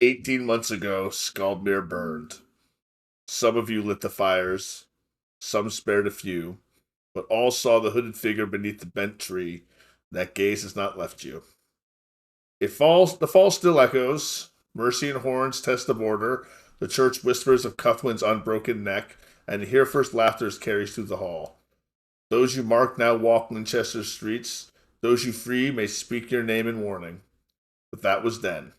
18 months ago, Scaldmere burned. Some of you lit the fires, some spared a few, but all saw the hooded figure beneath the bent tree. That gaze has not left you. The fall still echoes. Mercy and horns test of order. The church whispers of Cuthwin's unbroken neck, and here first laughter carries through the hall. Those you mark now walk Winchester's streets. Those you free may speak your name in warning. But that was then.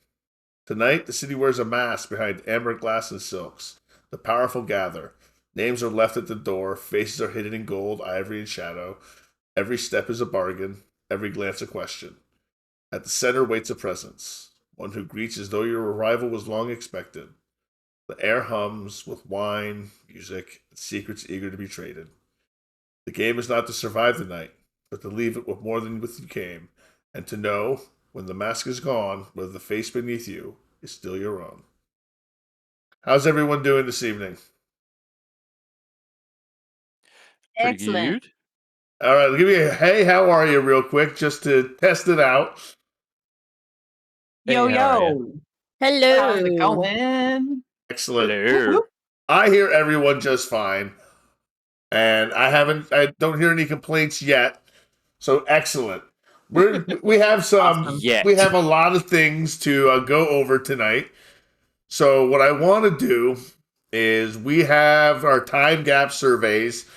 Tonight, the city wears a mask behind amber glass and silks. The powerful gather. Names are left at the door. Faces are hidden in gold, ivory, and shadow. Every step is a bargain. Every glance a question. At the center waits a presence. One who greets as though your arrival was long expected. The air hums with wine, music, and secrets eager to be traded. The game is not to survive the night, but to leave it with more than with you came, and to know, when the mask is gone, whether the face beneath you is still your own. How's everyone doing this evening? Pretty Excellent. good. All right, give me a hey, how are you, real quick, just to test it out. Yo, Hey, how are you? yo. Hello. How's it going? Excellent. Whoop, Hello. whoop. I hear everyone just fine, and I don't hear any complaints yet. So excellent. We have Awesome. we have a lot of things to go over tonight. So what I want to do is we have our time gap surveys.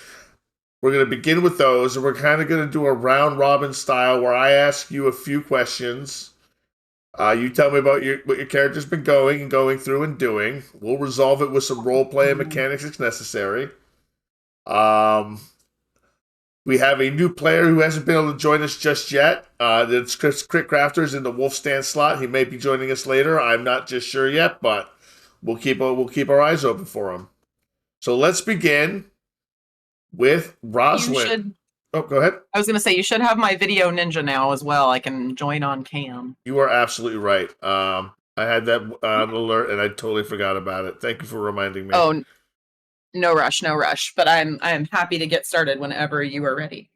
We're going to begin with those, and we're kind of going to do a round robin style where I ask you a few questions. You tell me about what your character's been going through and doing. We'll resolve it with some role play and mechanics if necessary. Um, we have a new player who hasn't been able to join us just yet. That's Crit Crafter's in the Wolf Stand slot. He may be joining us later. I'm not just sure yet, but we'll keep our eyes open for him. So let's begin with Roswin. Oh, go ahead. I was going to say, you should have my video ninja now as well. I can join on cam. You are absolutely right. I had that alert and I totally forgot about it. Thank you for reminding me. Oh, no rush, no rush. But I'm happy to get started whenever you are ready.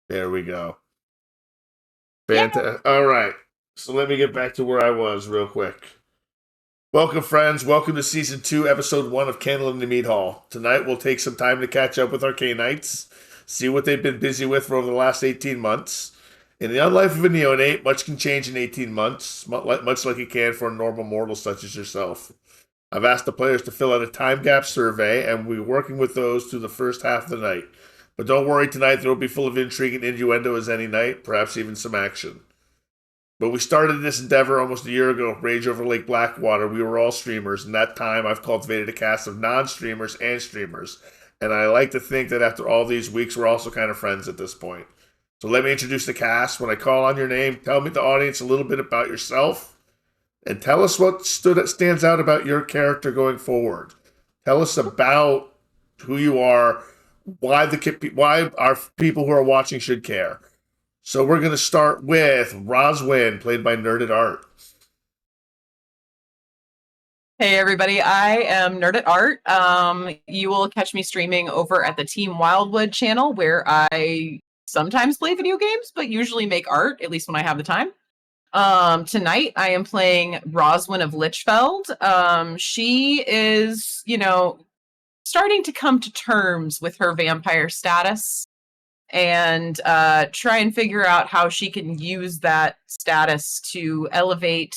There we go. Fantastic. All right. So let me get back to where I was real quick. Welcome, friends. Welcome to Season 2, Episode 1 of Candle in the Mead Hall. Tonight, we'll take some time to catch up with our Cainites, see what they've been busy with for over the last 18 months. In the unlife of a neonate, much can change in 18 months, much like it can for a normal mortal such as yourself. I've asked the players to fill out a time gap survey, and we'll be working with those through the first half of the night. But don't worry, tonight there will be full of intrigue and innuendo as any night, perhaps even some action. But we started this endeavor almost a year ago, Rage over Lake Blackwater. We were all streamers. In that time, I've cultivated a cast of non-streamers and streamers. And I like to think that after all these weeks, we're also kind of friends at this point. So let me introduce the cast. When I call on your name, tell me the audience a little bit about yourself. And tell us what stands out about your character going forward. Tell us about who you are, why our people who are watching should care. So we're going to start with Roswin, played by Nerded Art. Hey everybody, I am Nerd at Art. You will catch me streaming over at the Team Wildwood channel, where I sometimes play video games, but usually make art, at least when I have the time. Tonight I am playing Roswin of Lichfeld. She is, starting to come to terms with her vampire status and try and figure out how she can use that status to elevate.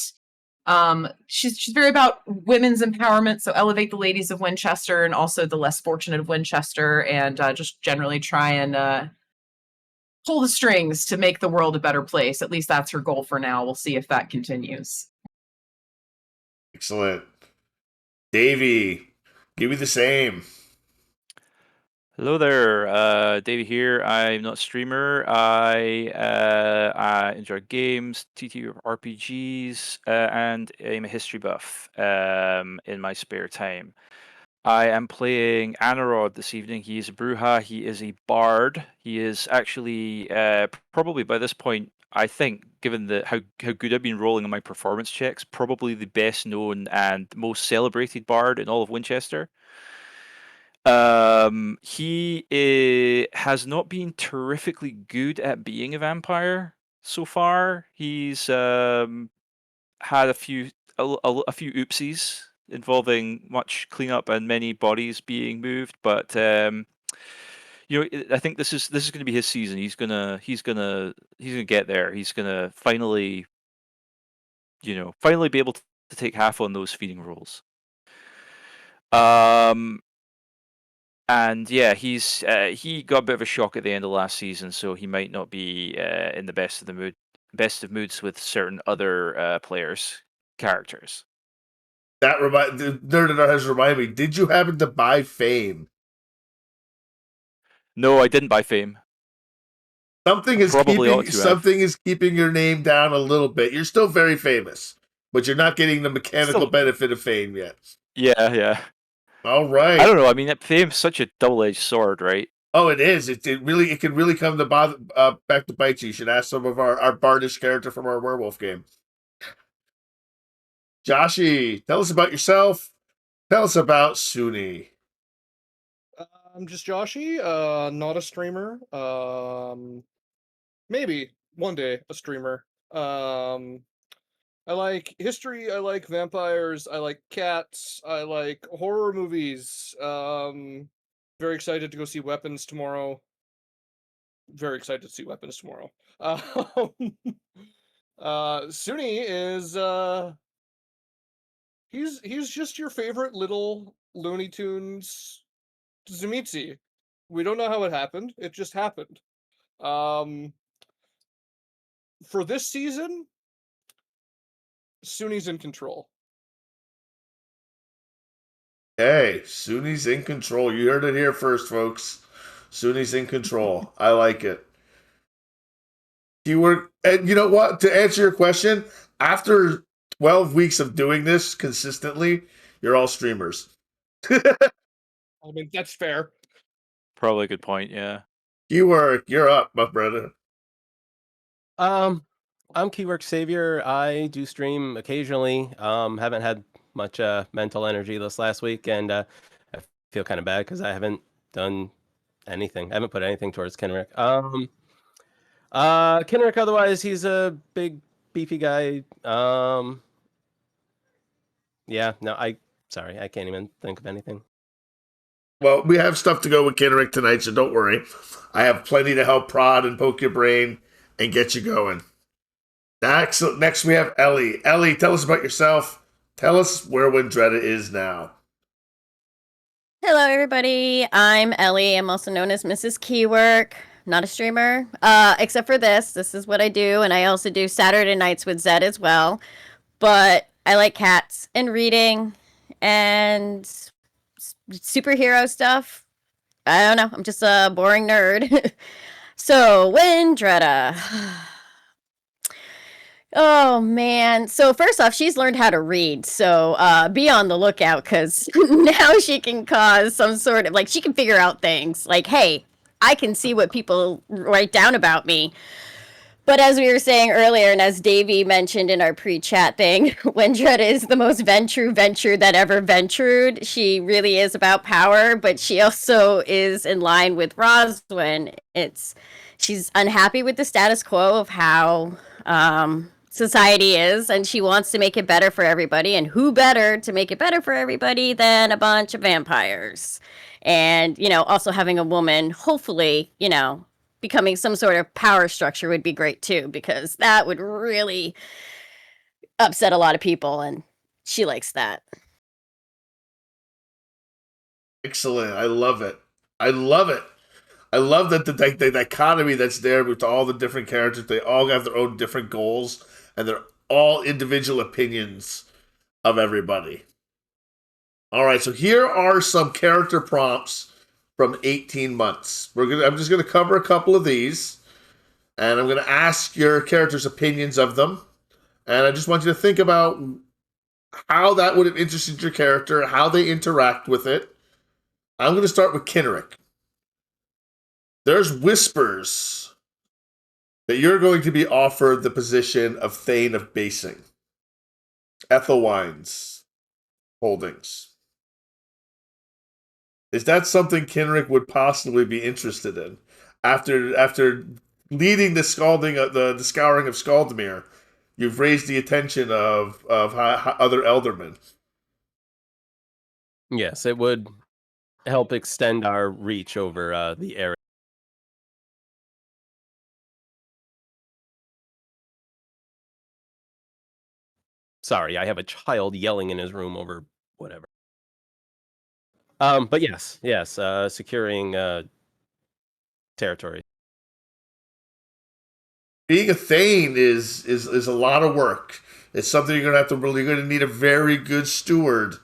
She's very about women's empowerment, so elevate the ladies of Winchester and also the less fortunate of Winchester, and just generally try and pull the strings to make the world a better place. At least that's her goal for now. We'll see if that continues. Excellent. Davey, give me the same. Hello there, Davey here. I'm not a streamer. I enjoy games, TTRPGs, and I'm a history buff in my spare time. I am playing Anarod this evening. He is a Bruja. He is a bard. He is actually probably by this point, I think, given how good I've been rolling on my performance checks, probably the best known and most celebrated bard in all of Winchester. He has not been terrifically good at being a vampire so far. He's had a few oopsies involving much cleanup and many bodies being moved, but I think this is going to be his season. He's gonna get there. He's gonna finally be able to take half on those feeding roles. And yeah, he got a bit of a shock at the end of last season, so he might not be in the best of moods with certain other players' characters. The Nerd has reminded me. Did you happen to buy Fame? No, I didn't buy Fame. Something is keeping your name down a little bit. You're still very famous, but you're not getting the mechanical benefit of Fame yet. Yeah. All right. I don't know. I mean, Fame's such a double-edged sword, right? Oh, it is. It can really come to back to bite you. You should ask some of our Bardish character from our werewolf game. Joshy, tell us about yourself. Tell us about Suni. I'm just Joshy, not a streamer. Maybe one day a streamer. I like history, I like vampires, I like cats, I like horror movies. Very excited to go see Weapons tomorrow. Very excited to see Weapons tomorrow. Suni is he's just your favorite little Looney Tunes Zumitzi. We don't know how it happened. It just happened. For this season, Suni's in control. Hey, Suni's in control. You heard it here first, folks. Suni's in control. I like it. And you know what? To answer your question, after 12 weeks of doing this consistently, you're all streamers. I mean, that's fair. Probably a good point, yeah. Keyword, you're up, my brother. I'm Keyword Savior. I do stream occasionally. Haven't had much mental energy this last week, and I feel kind of bad because I haven't done anything. I haven't put anything towards Kenrick. Kenrick, otherwise, he's a big, beefy guy. Yeah, no, sorry, I can't even think of anything. Well, we have stuff to go with Kenrick tonight, so don't worry. I have plenty to help prod and poke your brain and get you going. Next we have Ellie. Ellie, tell us about yourself. Tell us where Windretta is now. Hello, everybody. I'm Ellie. I'm also known as Mrs. Keywork. Not a streamer, except for this. This is what I do, and I also do Saturday nights with Zed as well. But I like cats and reading and superhero stuff. I don't know. I'm just a boring nerd. So, Windretta. Oh man. So first off, she's learned how to read. So be on the lookout because now she can cause some sort of she can figure out things like, hey, I can see what people write down about me. But as we were saying earlier, and as Davey mentioned in our pre-chat thing, Windretta is the most venture that ever ventured. She really is about power, but she also is in line with Roswin. She's unhappy with the status quo of how society is, and she wants to make it better for everybody. And who better to make it better for everybody than a bunch of vampires? And, also having a woman, hopefully, becoming some sort of power structure would be great too, because that would really upset a lot of people, and she likes that. Excellent. I love it. I love that the dichotomy that's there with all the different characters. They all have their own different goals, and they're all individual opinions of everybody. All right, so here are some character prompts from 18 months. I'm just going to cover a couple of these, and I'm going to ask your characters' opinions of them. And I just want you to think about how that would have interested your character, how they interact with it. I'm going to start with Kenrick. There's whispers that you're going to be offered the position of Thane of Basing. Ethelwine's Holdings. Is that something Kenrick would possibly be interested in after leading the scalding of the Scouring of Scaldmere? You've raised the attention of other Ealdormen. Yes, it would help extend our reach over the area. Sorry, I have a child yelling in his room over whatever. But yes, securing territory. Being a Thane is a lot of work. It's something you're going to need a very good steward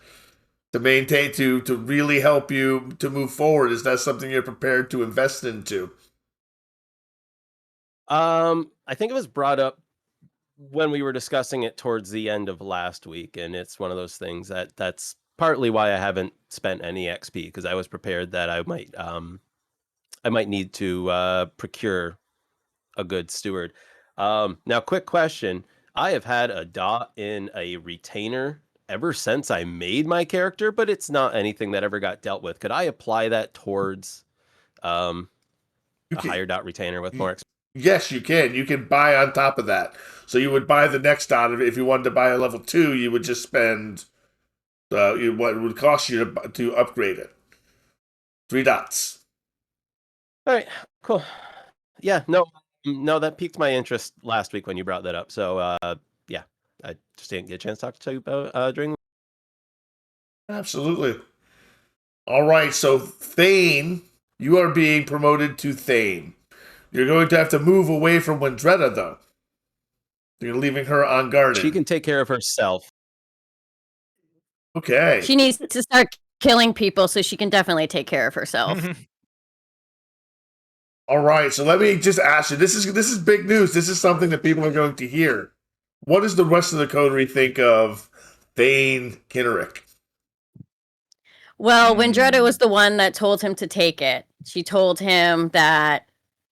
to maintain, to really help you to move forward. Is that something you're prepared to invest into? I think it was brought up when we were discussing it towards the end of last week, and it's one of those things that's partly why I haven't spent any XP, because I was prepared that I might need to procure a good steward. Now, quick question. I have had a dot in a retainer ever since I made my character, but it's not anything that ever got dealt with. Could I apply that towards a higher dot retainer with more XP? Yes, you can. You can buy on top of that. So you would buy the next dot of it. If you wanted to buy a level 2, you would just spend what it would cost you to upgrade it. 3 dots. All right, cool. Yeah, no, that piqued my interest last week when you brought that up. So, yeah, I just didn't get a chance to talk to you about during. Absolutely. All right, so Thane, you are being promoted to Thane. You're going to have to move away from Wendretta, though. You're leaving her on guard. She can take care of herself. Okay. She needs to start killing people so she can definitely take care of herself. All right, so let me just ask you. This is big news. This is something that people are going to hear. What does the rest of the coterie think of Thane Kenrick? Well, Wendretta was the one that told him to take it. She told him that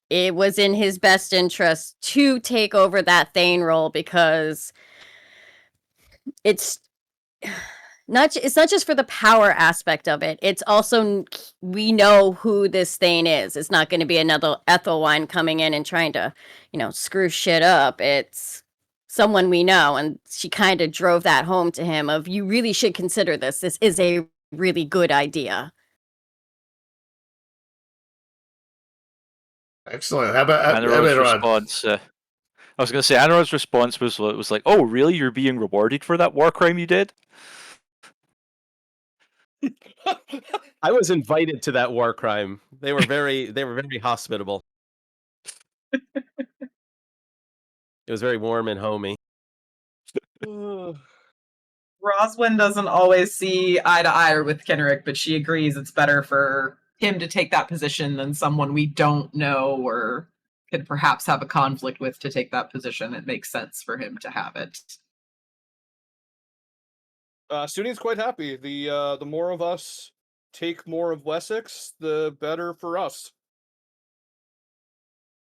it was in his best interest to take over that Thane role because it's not just for the power aspect of it. It's also, we know who this Thane is. It's not going to be another Ethelwine coming in and trying to, screw shit up. It's someone we know. And she kind of drove that home to him of, you really should consider this. This is a really good idea. Excellent. How about Anorod's response? I was going to say, Anorod's response was like, "Oh, really? You're being rewarded for that war crime you did?" I was invited to that war crime. They were very hospitable. It was very warm and homey. Roswin doesn't always see eye to eye with Kenrick, but she agrees it's better for him to take that position than someone we don't know or could perhaps have a conflict with to take that position. It makes sense for him to have it. Suni's quite happy. The more of us take more of Wessex, the better for us.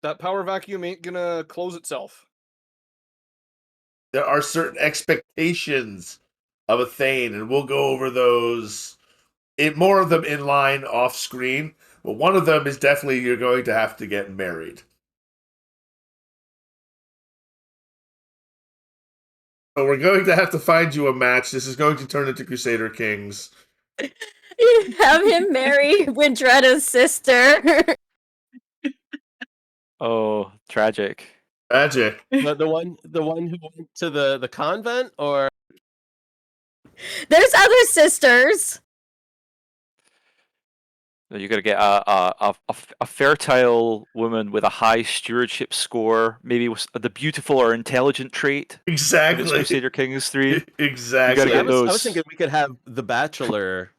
That power vacuum ain't gonna close itself. There are certain expectations of a Thane, and we'll go over those. More of them in line off screen, but one of them is definitely you're going to have to get married. So we're going to have to find you a match. This is going to turn into Crusader Kings. Have him marry Wendretta's sister. Oh, tragic. Tragic. the one who went to the convent, or There's other sisters. You got to get a fertile woman with a high stewardship score, maybe with the beautiful or intelligent trait. Exactly. It's Crusader Kings 3. Exactly. You gotta get I was those. thinking we could have the Bachelor,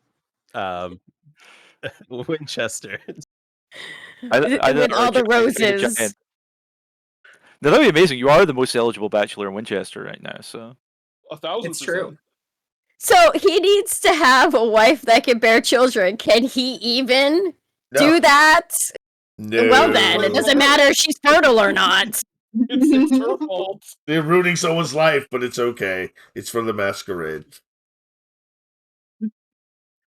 Winchester. With all the roses. Now, that'd be amazing. You are the most eligible bachelor in Winchester right now, so 1,000%. It's true. So he needs to have a wife that can bear children. Can he even do that? No. Well then, it doesn't matter if she's fertile or not. It's her fault. They're ruining someone's life, but it's okay. It's from the Masquerade.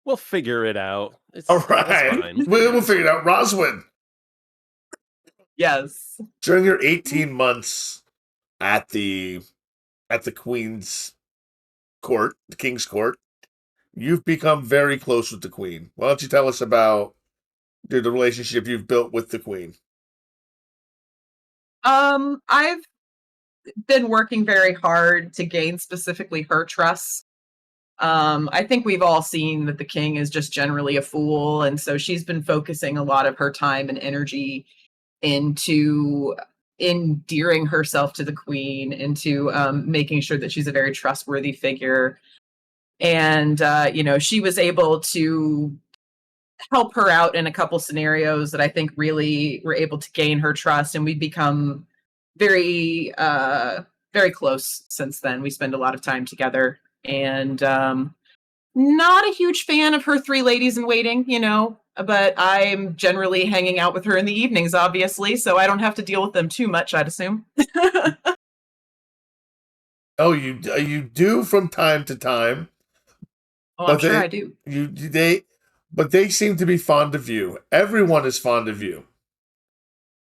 We'll figure it out. It's, All it's right. fine. We'll figure it out. Roswin, Yes. during your 18 months at the Queen's court, the King's court, you've become very close with the Queen. Why don't you tell us about the relationship you've built with the Queen? I've been working very hard to gain specifically her trust. I think we've all seen that the king is just generally a fool, and so she's been focusing a lot of her time and energy into endearing herself to the queen, into making sure that she's a very trustworthy figure. And she was able to help her out in a couple scenarios that I think really were able to gain her trust, and we've become very very close since then. We spend a lot of time together, and not a huge fan of her three ladies in waiting, but I'm generally hanging out with her in the evenings, obviously, so I don't have to deal with them too much, I'd assume. Oh, you do from time to time. Oh, I'm sure I do. But they seem to be fond of you. Everyone is fond of you.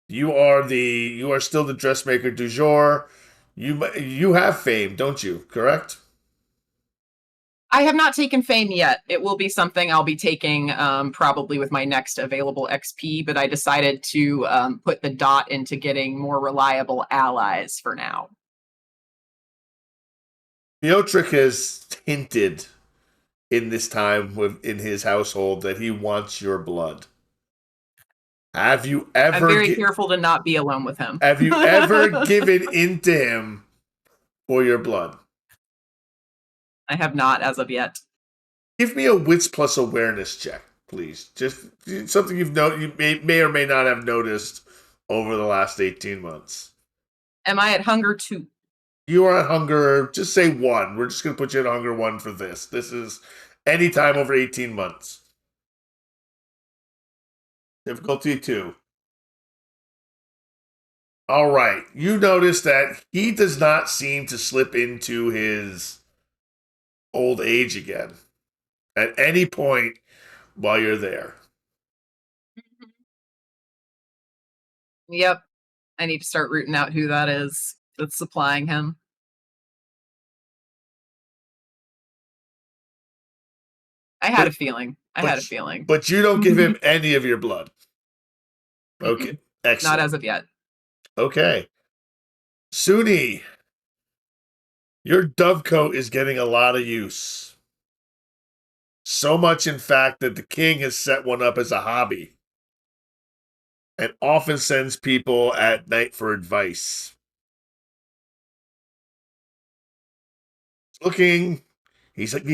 You are still the dressmaker du jour. You have fame, don't you? Correct? I have not taken fame yet. It will be something I'll be taking probably with my next available XP, but I decided to put the dot into getting more reliable allies for now. Beotric has hinted in this time in his household that he wants your blood. Have you ever? I'm very careful to not be alone with him. Have you ever given in to him for your blood? I have not as of yet. Give me a wits plus awareness check, please. Just something you may or may not have noticed over the last 18 months. Am I at hunger 2? You are at hunger, just say 1. We're just going to put you at hunger 1 for this. This is any time over 18 months. Difficulty 2. All right. You notice that he does not seem to slip into his old age again at any point while you're there. Yep. I need to start rooting out who that is that's supplying him. I had a feeling. But you don't give him any of your blood. Okay. Excellent. Not as of yet. Okay. Suni, your dovecoat is getting a lot of use. So much, in fact, that the king has set one up as a hobby and often sends people at night for advice. He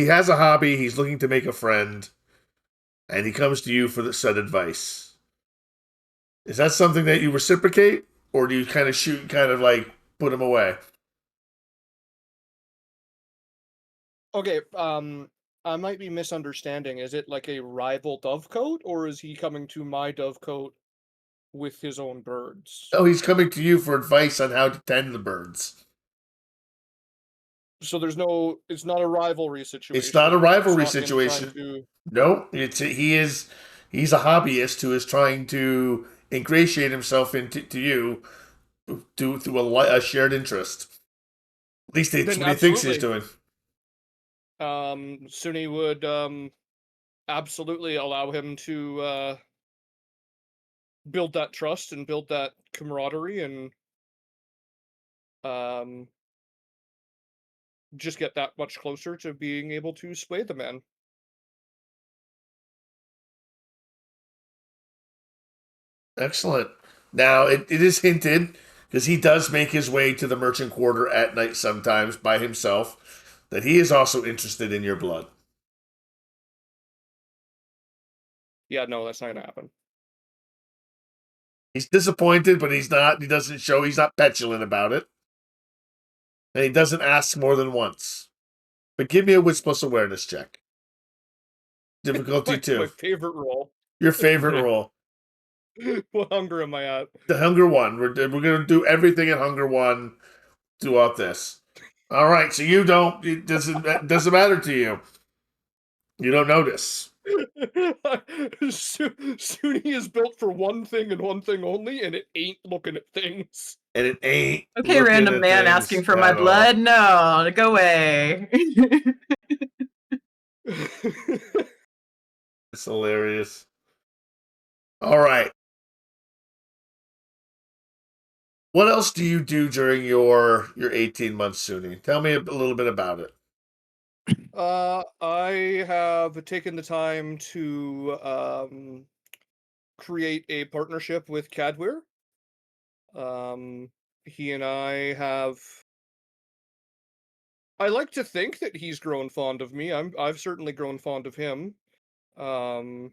has a hobby, he's looking to make a friend, and he comes to you for the said advice. Is that something that you reciprocate, or do you kind of like put him away? Okay, I might be misunderstanding. Is it like a rival dovecote, or is he coming to my dovecote with his own birds? Oh, he's coming to you for advice on how to tend the birds. So it's not a rivalry situation. It's not a rivalry It's not him situation. trying to- No, he's a hobbyist who is trying to ingratiate himself into you through a shared interest. At least that's what he thinks he's doing. Suni would absolutely allow him to build that trust and build that camaraderie and just get that much closer to being able to sway the man. Excellent. Now, it is hinted, because he does make his way to the merchant quarter at night sometimes by himself, that he is also interested in your blood. Yeah, no, that's not gonna happen. He's disappointed, but he's not petulant about it. And he doesn't ask more than once. But give me a wits plus awareness check. Difficulty 2. My favorite roll. Your favorite roll. What hunger am I at? The hunger 1. We're going to do everything at hunger 1 throughout this. All right, so it doesn't matter to you. You don't notice. Suni is built for one thing and one thing only, and it ain't looking at things. And it ain't. Okay, looking random at man things asking for my at all. blood. No, go away. It's hilarious. All right. What else do you do during your 18 months, Suni? Tell me a little bit about it. I have taken the time to create a partnership with Cadwir. He and I have. I like to think that he's grown fond of me. I've certainly grown fond of him. I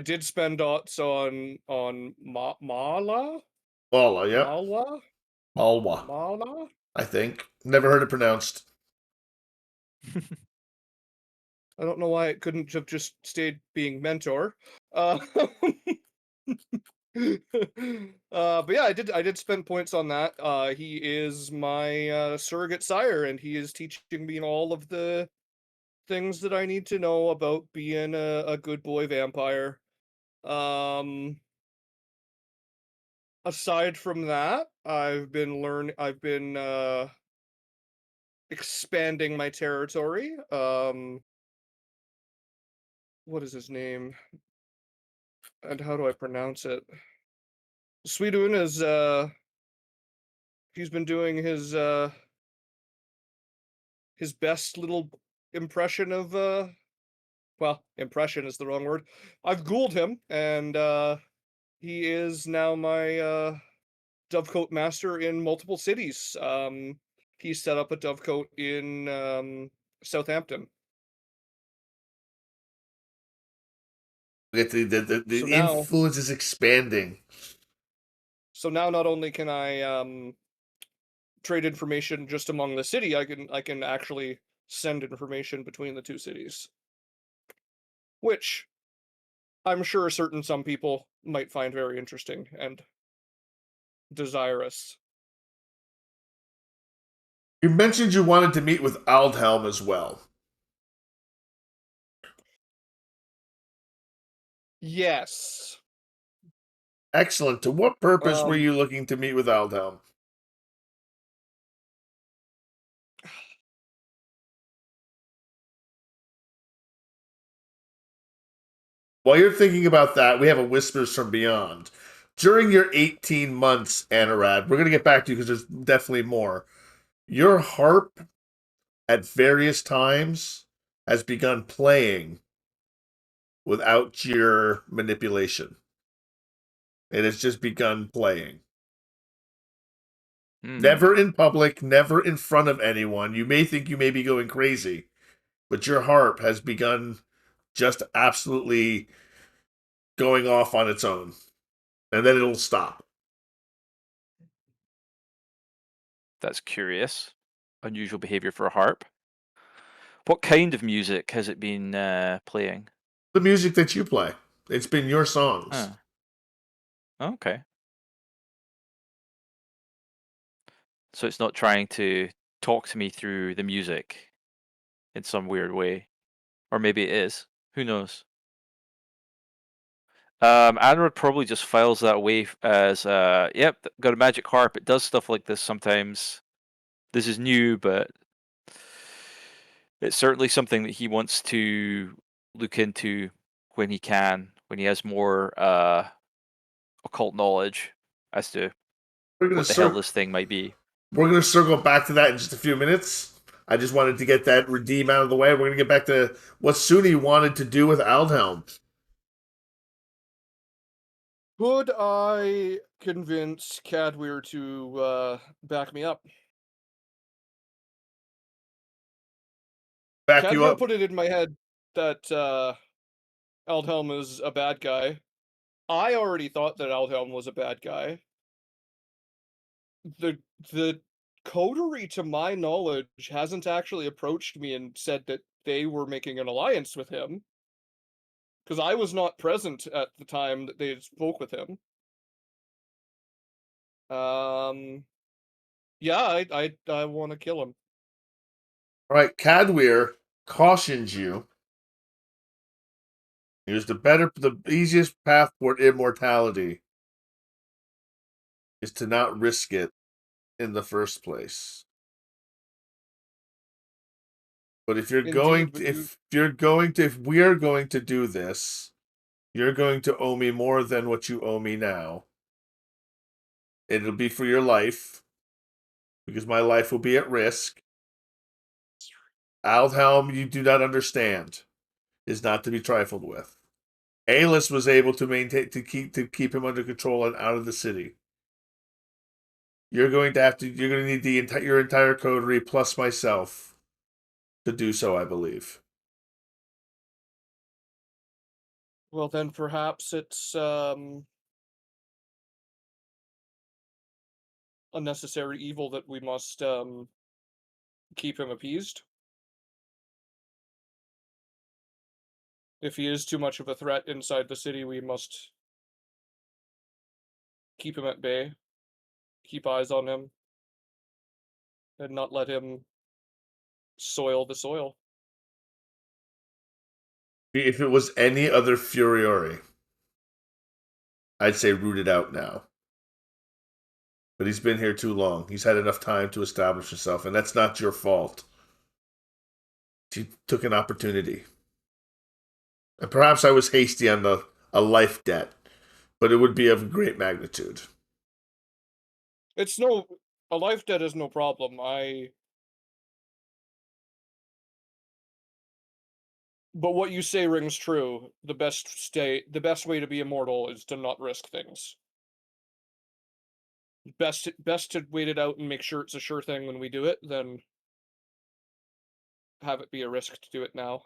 did spend dots on Mala. Mala, yep. Malwa? Malwa, Mala? I think. Never heard it pronounced. I don't know why it couldn't have just stayed being mentor. But yeah, I did spend points on that. He is my surrogate sire, and he is teaching me all of the things that I need to know about being a good boy vampire. Aside from that, I've been expanding my territory. What is his name? And how do I pronounce it? Swedun is he's been doing his best little impression of well, impression is the wrong word. I've ghouled him, and he is now my dovecoat master in multiple cities. He set up a dovecoat in Southampton. The So now- influence is expanding. So now not only can I trade information just among the city, I can actually send information between the two cities. Which I'm sure some people might find very interesting and desirous. You mentioned you wanted to meet with Aldhelm as well. Yes. Excellent. To what purpose were you looking to meet with Aldhelm? While you're thinking about that, we have a Whispers from Beyond. During your 18 months, Anarad, we're going to get back to you because there's definitely more. Your harp, at various times, has begun playing without your manipulation. It has just begun playing. Never in public, never in front of anyone. You may think you may be going crazy, but your harp has begun just absolutely going off on its own. And then it'll stop. That's curious. Unusual behavior for a harp. What kind of music has it been playing? The music that you play. It's been your songs. Okay. So it's not trying to talk to me through the music in some weird way. Or maybe it is. Who knows? Android probably just files that away as, yep, got a magic harp. It does stuff like this sometimes. This is new, but it's certainly something that he wants to look into when he can, when he has more occult knowledge as to what the hell this thing might be. We're going to circle back to that in just a few minutes. I just wanted to get that redeem out of the way. We're going to get back to what Suni wanted to do with Aldhelm. Could I convince Cadwir to back me up? Back you Cadwir up. put it in my head that Aldhelm is a bad guy. I already thought that Aldhelm was a bad guy. The coterie, to my knowledge, hasn't actually approached me and said that they were making an alliance with him. Because I was not present at the time that they spoke with him. Yeah, I want to kill him. All right, Cadwir cautions you Here's the easiest path toward immortality is to not risk it in the first place. But if Indeed, if we are going to do this, you're going to owe me more than what you owe me now. It'll be for your life, because my life will be at risk. Aldhelm, you do not understand, is not to be trifled with. Aelus was able to maintain to keep him under control and out of the city. You're going to need your entire coterie plus myself to do so, I believe. Well, then perhaps it's unnecessary evil that we must keep him appeased. If he is too much of a threat inside the city, we must keep him at bay, keep eyes on him, and not let him soil the soil. If it was any other Furiori, I'd say root it out now. But he's been here too long. He's had enough time to establish himself, and that's not your fault. He took an opportunity. And perhaps I was hasty on a life debt, but it would be of great magnitude. A life debt is no problem. But what you say rings true. The best way to be immortal is to not risk things. Best to wait it out and make sure it's a sure thing when we do it, than have it be a risk to do it now.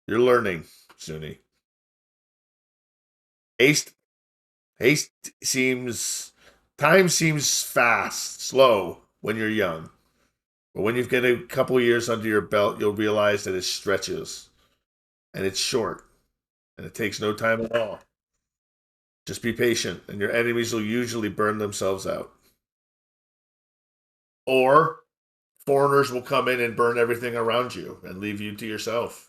You're learning, Zuni. Haste time seems fast, slow when you're young. But when you've got a couple years under your belt, you'll realize that it stretches. And it's short. And it takes no time at all. Just be patient, and your enemies will usually burn themselves out. Or foreigners will come in and burn everything around you and leave you to yourself.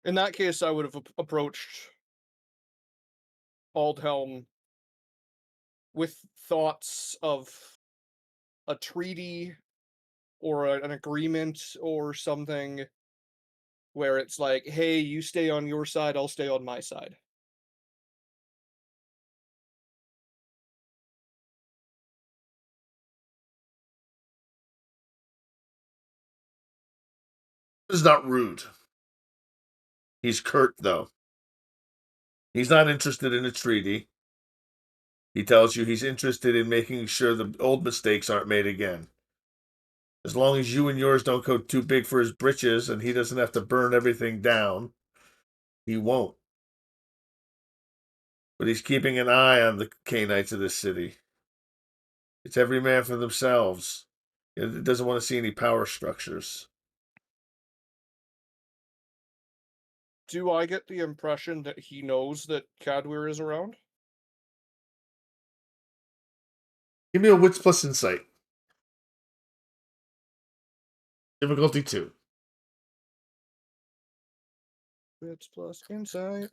In that case, I would have approached Aldhelm with thoughts of a treaty or an agreement or something where it's like, hey, you stay on your side, I'll stay on my side. This is not rude. He's curt, though. He's not interested in a treaty. He tells you he's interested in making sure the old mistakes aren't made again. As long as you and yours don't go too big for his britches and he doesn't have to burn everything down, he won't. But he's keeping an eye on the Cainites of this city. It's every man for themselves. He doesn't want to see any power structures. Do I get the impression that he knows that Cadwir is around? Give me a wits plus insight. Difficulty 2. Wits plus insight.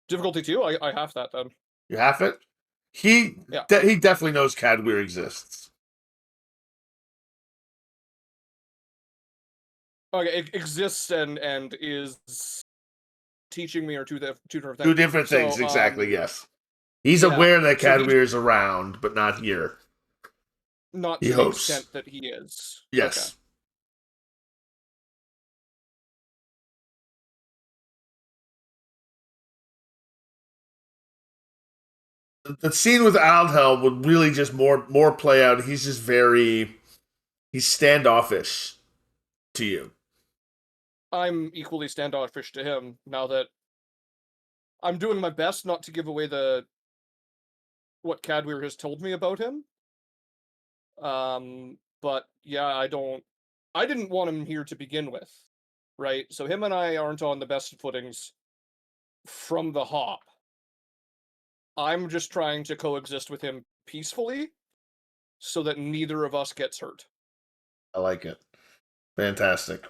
Difficulty 2? I have that then. You have it? He definitely knows Cadwir exists. Okay, it exists and is teaching me, or two different things. Two different things, exactly, yes. He's aware that Cadwir is around, but not here. Not to the extent that he is. Yes. Okay. The scene with Aldhelm would really just more play out. He's just he's standoffish to you. I'm equally standoffish to him, now that I'm doing my best not to give away what Cadwir has told me about him. But yeah, I didn't want him here to begin with, right? So him and I aren't on the best of footings from the hop. I'm just trying to coexist with him peacefully, so that neither of us gets hurt. I like it. Fantastic.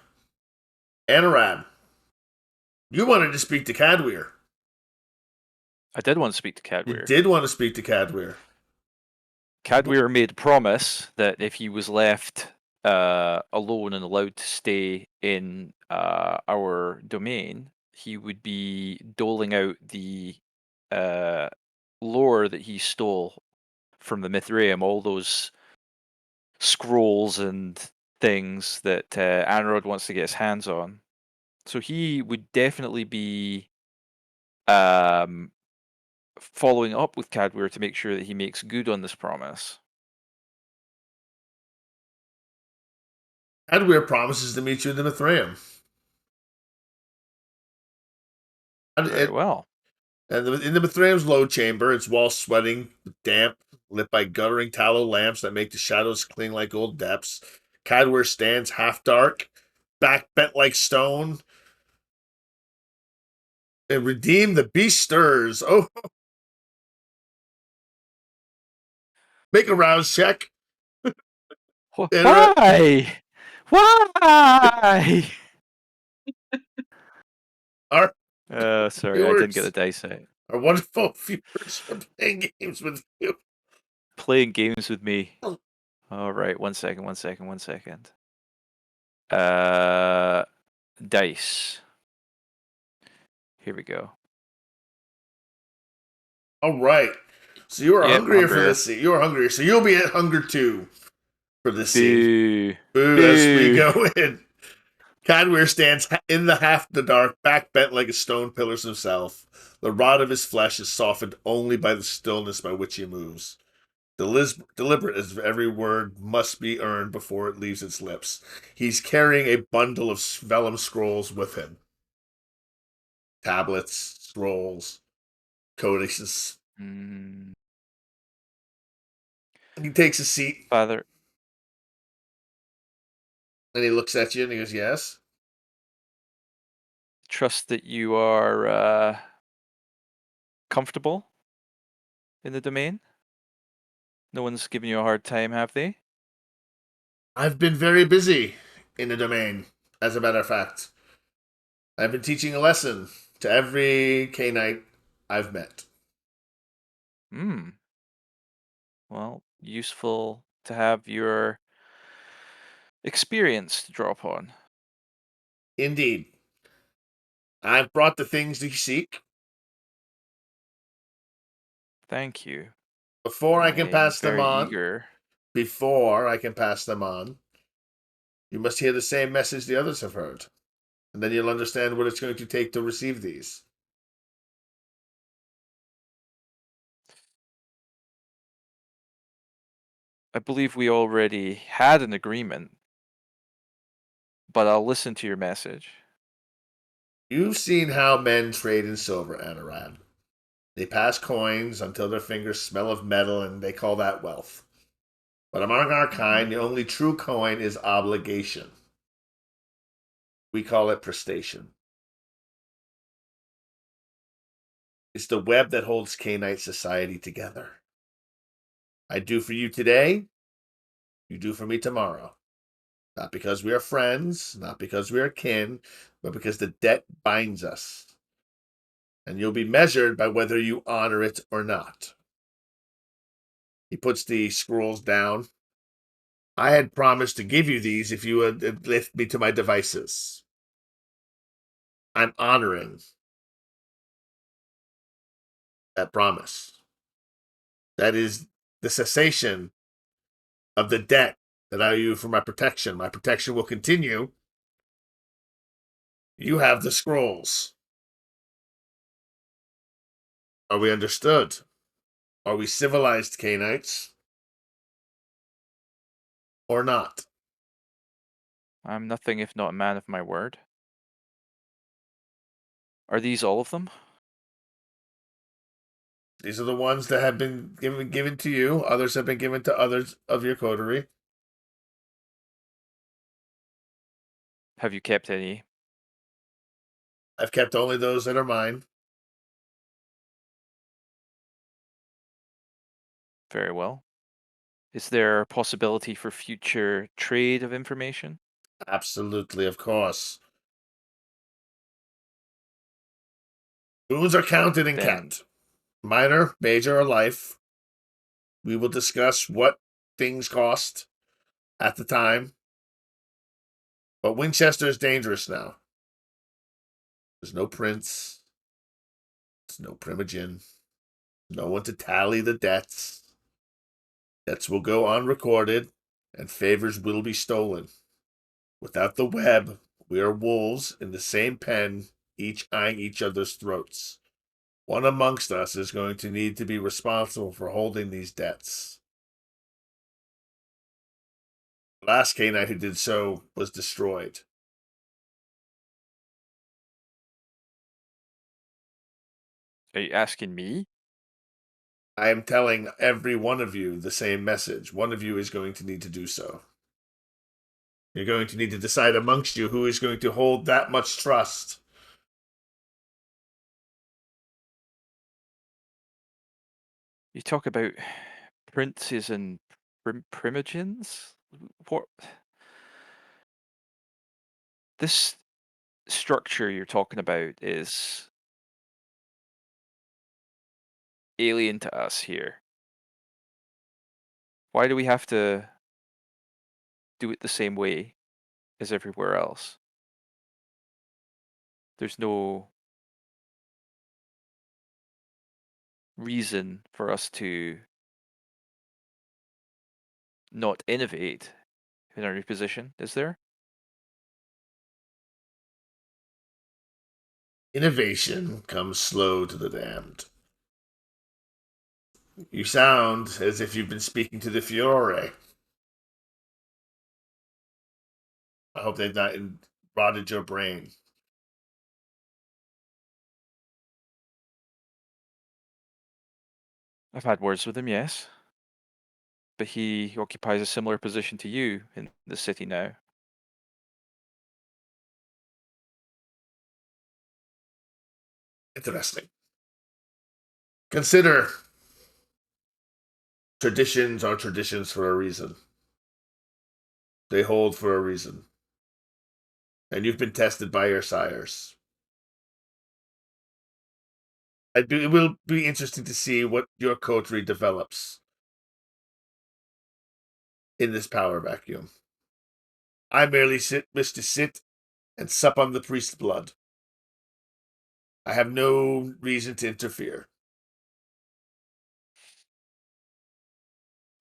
Anarad, you wanted to speak to Cadweir. I did want to speak to You Cadweir. did want to speak to Cadweir. Cadweir made a promise that if he was left alone and allowed to stay in our domain, he would be doling out the lore that he stole from the Mithraeum, all those scrolls and things that Anrod wants to get his hands on. So he would definitely be following up with Cadweir to make sure that he makes good on this promise. Cadweir promises to meet you in the Mithraeum. Very well. And in the Mithraeum's low chamber, its walls sweating, damp, lit by guttering tallow lamps that make the shadows cling like old depths. Cadweir stands half dark, back bent like stone. And redeem the beast stirs. Oh, make a rouse check. Why? Why? Our Sorry, I didn't get the viewers, dice out. our wonderful viewers are playing games with you. Playing games with me. All right, one second. Dice. Here we go. All right. So you are Yep, hungrier for hungrier. this scene. You are hungrier. So you'll be at hunger 2 for this scene. Boo. Boo, as we go in. Cadweir stands in the half the dark, back bent like a stone pillar himself. The rod of his flesh is softened only by the stillness by which he moves. Deliberate as every word must be earned before it leaves its lips. He's carrying a bundle of vellum scrolls with him. Tablets, scrolls, codices. Mm, He takes a seat Father, and he looks at you and he goes, yes? trust that you are comfortable in the domain? No one's giving you a hard time, have they? I've been very busy in the domain, as a matter of fact. I've been teaching a lesson to every Cainite I've met. Well, useful to have your experience to draw upon. Indeed. I've brought the things you seek. Thank you. Before I can I'm pass them very on, eager. you must hear the same message the others have heard. And then you'll understand what it's going to take to receive these. I believe we already had an agreement, but I'll listen to your message. You've seen how men trade in silver, Anarad. They pass coins until their fingers smell of metal, and they call that wealth. But among our kind, the only true coin is obligation. We call it prestation. It's the web that holds Cainite society together. I do for you today, you do for me tomorrow. Not because we are friends, not because we are kin, but because the debt binds us. And you'll be measured by whether you honor it or not. He puts the scrolls down. I had promised to give you these if you would lift me to my devices. I'm honoring that promise. That is the cessation of the debt that I owe you for my protection. My protection will continue. You have the scrolls. Are we understood? Are we civilized Cainites? Or not? I'm nothing if not a man of my word. Are these all of them? These are the ones that have been given to you. Others have been given to others of your coterie. Have you kept any? I've kept only those that are mine. Very well. Is there a possibility for future trade of information? Absolutely, of course. Wounds are counted and Then- kept. Minor, major, or life. We will discuss what things cost at the time. But Winchester is dangerous now. There's no prince. There's no primogen. No one to tally the debts. Debts will go unrecorded, and favors will be stolen. Without the web, we are wolves in the same pen, each eyeing each other's throats. One amongst us is going to need to be responsible for holding these debts. The last Cainite who did so was destroyed. Are you asking me? I am telling every one of you the same message. One of you is going to need to do so. You're going to need to decide amongst you who is going to hold that much trust. You talk about princes and primogens? What? This structure you're talking about is alien to us here. Why do we have to do it the same way as everywhere else? There's no reason for us to not innovate in our new position, is there? Innovation comes slow to the damned. You sound as if you've been speaking to the Fiore. I hope they've not rotted your brain. I've had words with him, yes. But he occupies a similar position to you in the city now. Interesting. Consider traditions are traditions for a reason. They hold for a reason. And you've been tested by your sires. It will be interesting to see what your coterie develops in this power vacuum. I merely wish to sit and sup on the priest's blood. I have no reason to interfere.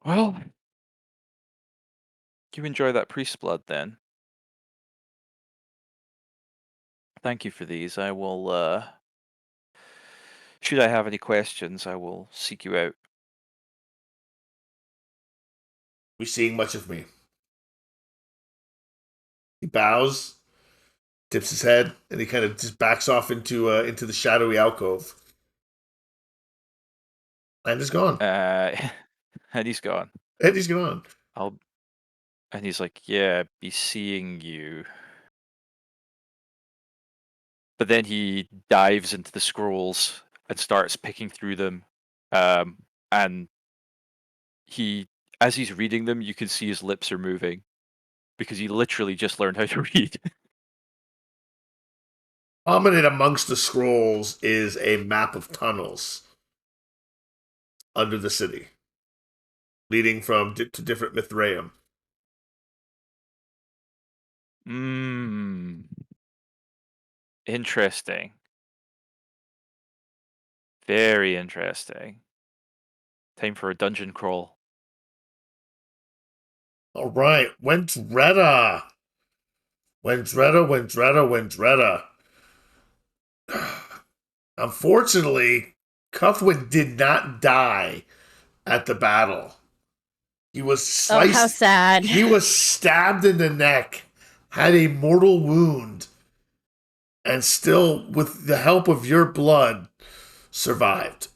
Well, you enjoy that priest's blood then. Thank you for these. I will, should I have any questions, I will seek you out. We seeing much of me. He bows, tips his head, and he kind of just backs off into the shadowy alcove. And is gone. And he's gone. And he's gone. And he's like, yeah, be seeing you. But then he dives into the scrolls and starts picking through them. And as he's reading them, you can see his lips are moving because he literally just learned how to read. Prominent amongst the scrolls is a map of tunnels under the city, leading from to different Mithraeum. Interesting. Very interesting. Time for a dungeon crawl. All right, Wendretta. Unfortunately, Cuthwin did not die at the battle. He was sliced. Oh, how sad. He was stabbed in the neck, had a mortal wound, and still, with the help of your blood, survived.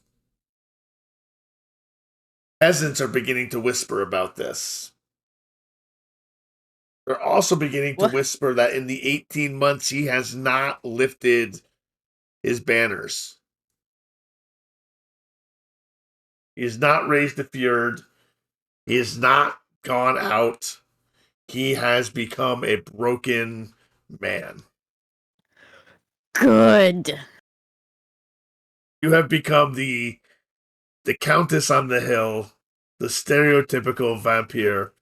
Peasants are beginning to whisper about this. They're also beginning to whisper that in the 18 months he has not lifted his banners. He has not raised the fjord. He has not gone out. He has become a broken man. Good. You have become the Countess on the Hill, the stereotypical vampire.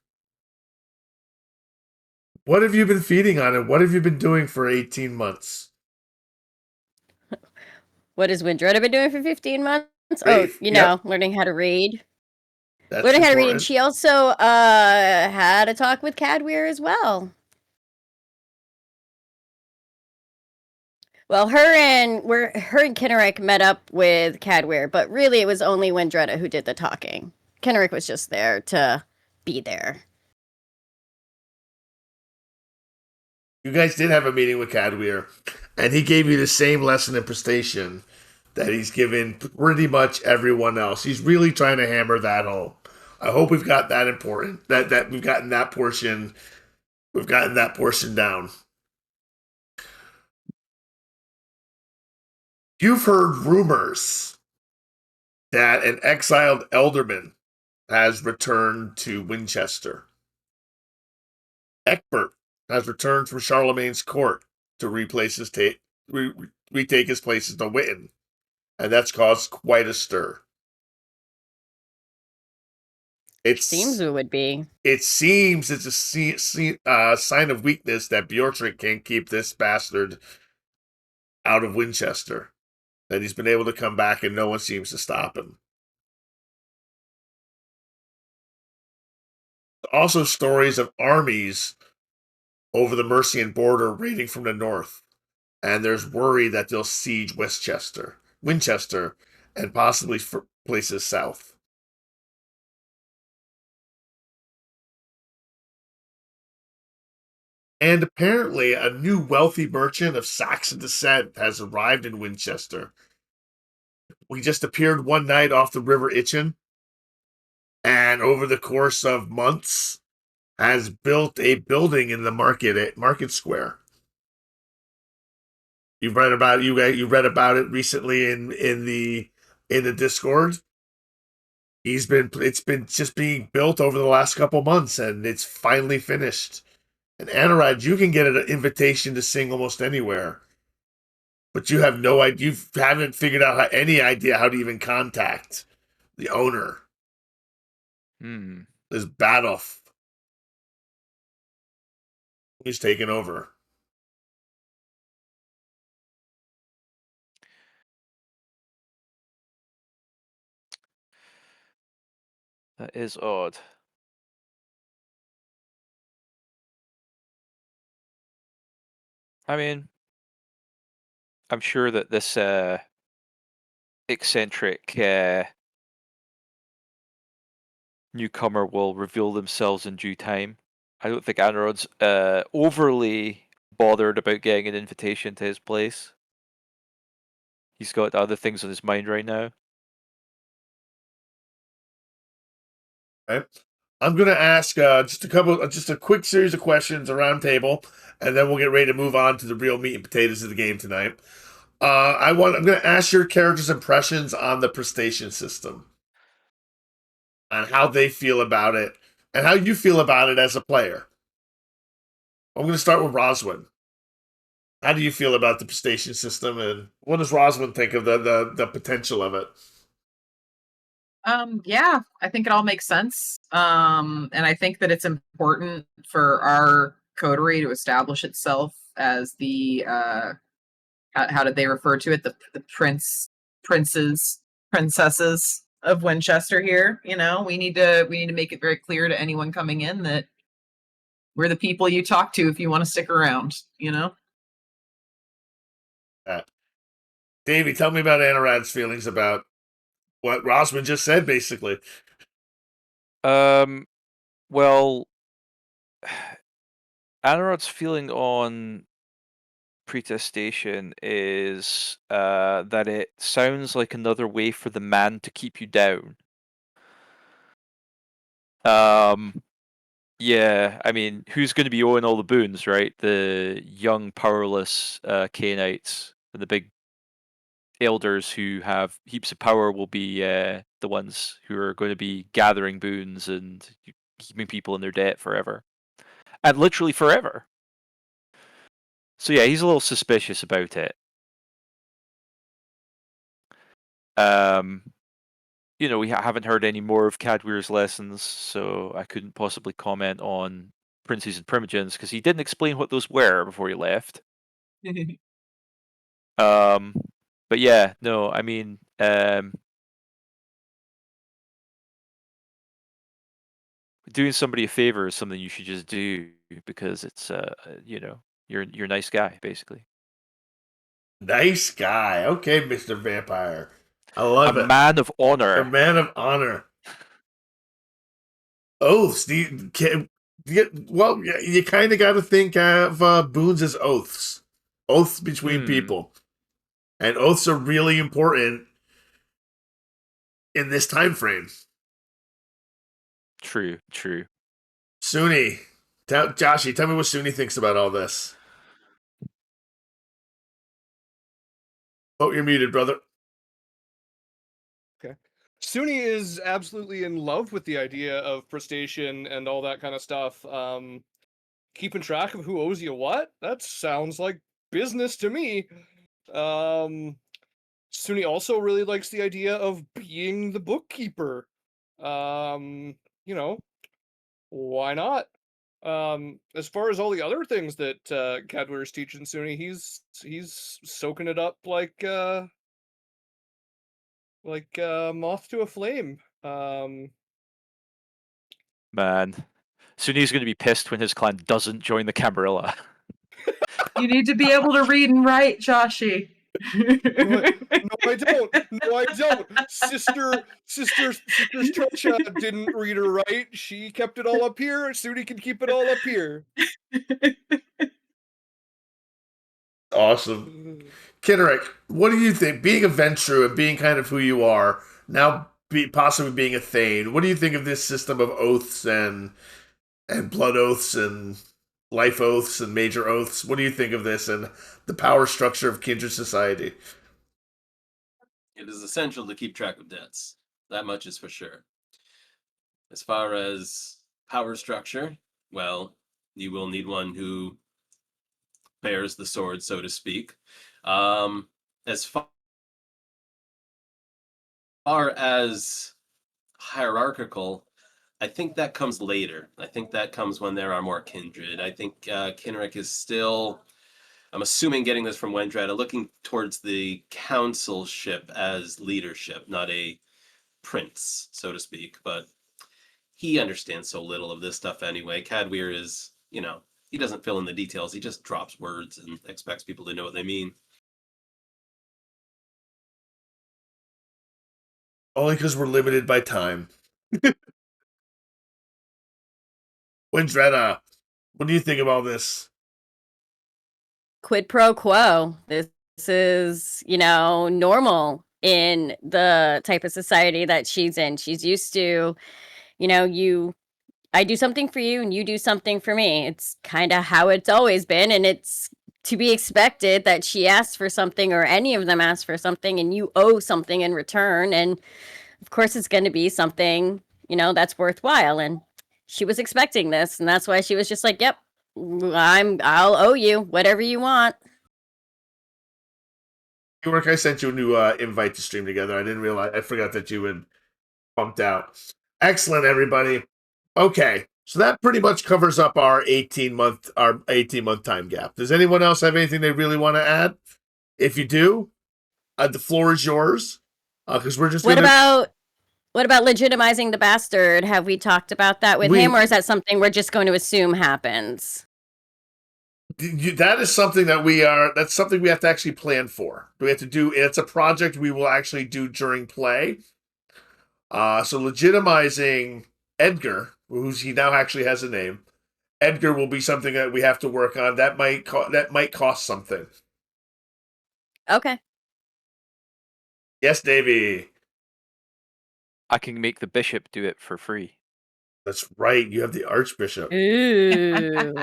What have you been feeding on it? What have you been doing for 18 months? What has Windretta been doing for 15 months? Faith, Oh, you yep. know, learning how to read. That's Learning how to read, important. and she also had a talk with Cadweir as well. Well, her and Kenrick met up with Cadweir, but really it was only Windretta who did the talking. Kenrick was just there to be there. You guys did have a meeting with Cadweir, and he gave you the same lesson in prestation that he's given pretty much everyone else. He's really trying to hammer that home. I hope we've got that important. That we've gotten that portion. We've gotten that portion down. You've heard rumors that an exiled Ealdorman has returned to Winchester. Egbert has returned from Charlemagne's court to retake his place in the Witten, and that's caused quite a stir. It seems it would be. It seems it's a sign of weakness that Bjortrick can't keep this bastard out of Winchester. That he's been able to come back and no one seems to stop him. Also, stories of armies over the Mercian border raiding from the north, and there's worry that they'll siege Winchester, and possibly for places south. And apparently, a new wealthy merchant of Saxon descent has arrived in Winchester. We just appeared one night off the River Itchen, and over the course of months, has built a building in the market square. You've read about it. You read about it recently in the Discord. It's been just being built over the last couple months, and it's finally finished. And Anorad, you can get an invitation to sing almost anywhere, but you have no idea. You haven't figured out any idea how to even contact the owner. This Badulf, he's taken over. That is odd. I mean, I'm sure that this eccentric newcomer will reveal themselves in due time. I don't think Anorod's overly bothered about getting an invitation to his place. He's got other things on his mind right now. Okay. I'm going to ask just a quick series of questions around table, and then we'll get ready to move on to the real meat and potatoes of the game tonight. I'm going to ask your characters' impressions on the prestation system, on how they feel about it, and how you feel about it as a player. I'm going to start with Roswin. How do you feel about the prestation system, and what does Roswin think of the potential of it? Yeah, I think it all makes sense. And I think that it's important for our coterie to establish itself as the how did they refer to it? The princesses of Winchester here. You know, we need to make it very clear to anyone coming in that we're the people you talk to if you want to stick around, you know? Davey, tell me about Anorad's feelings about what Rosman just said, basically. Well, Anorad's feeling on pretestation is that it sounds like another way for the man to keep you down. Yeah, I mean, who's going to be owing all the boons, right? The young, powerless Cainites, the big elders who have heaps of power will be the ones who are going to be gathering boons and keeping people in their debt forever, and literally forever. So yeah, he's a little suspicious about it. We haven't heard any more of Cadweir's lessons, so I couldn't possibly comment on Princes and Primogens because he didn't explain what those were before he left. But yeah, no, I mean, doing somebody a favor is something you should just do because it's, you're a nice guy, basically. Nice guy. Okay, Mr. Vampire. I love it. A man of honor. A man of honor. Oaths. You kind of got to think of boons as oaths. Oaths between people. And oaths are really important in this time frame. True. Suni. Joshy, tell me what Suni thinks about all this. Oh, you're muted, brother. Okay. Suni is absolutely in love with the idea of prestation and all that kind of stuff. Keeping track of who owes you what? That sounds like business to me. Suni also really likes the idea of being the bookkeeper. Why not? As far as all the other things that Cadweir is teaching Suni, he's soaking it up like moth to a flame. Man, Suni's going to be pissed when his clan doesn't join the Camarilla. You need to be able to read and write, Joshy. No, I don't. Sister Trisha didn't read or write. She kept it all up here. Suni can keep it all up here. Awesome. Kinerick, what do you think? Being a Ventru and being kind of who you are, now possibly being a Thane, what do you think of this system of oaths and blood oaths and life oaths and major oaths? What do you think of this and the power structure of kindred society? It is essential to keep track of debts. That much is for sure. As far as power structure, well, you will need one who bears the sword, so to speak. As far as hierarchical, I think that comes later. I think that comes when there are more kindred. I think Kinrick is still, I'm assuming getting this from Wendrada, looking towards the councilship as leadership, not a prince, so to speak. But he understands so little of this stuff anyway. Cadweir is, he doesn't fill in the details. He just drops words and expects people to know what they mean. Only because we're limited by time. Winchester, what do you think of all this? Quid pro quo. This is, normal in the type of society that she's in. She's used to, I do something for you and you do something for me. It's kind of how it's always been. And it's to be expected that she asks for something or any of them ask for something and you owe something in return. And of course, it's going to be something, that's worthwhile. And she was expecting this. And that's why she was just like, yep, I'll owe you whatever you want. York, I sent you a new invite to stream together. I didn't realize, I forgot that you had pumped out. Excellent, everybody. Okay, so that pretty much covers up our 18-month time gap. Does anyone else have anything they really want to add? If you do, the floor is yours. Because we're just what about legitimizing the bastard? Have we talked about that with him, or is that something we're just going to assume happens? That is something that's something we have to actually plan for. We have to do. It's a project we will actually do during play. So legitimizing Edgar, he now actually has a name. Edgar will be something that we have to work on. That might cost something. Okay. Yes, Davey. I can make the bishop do it for free. That's right. You have the archbishop. Ooh.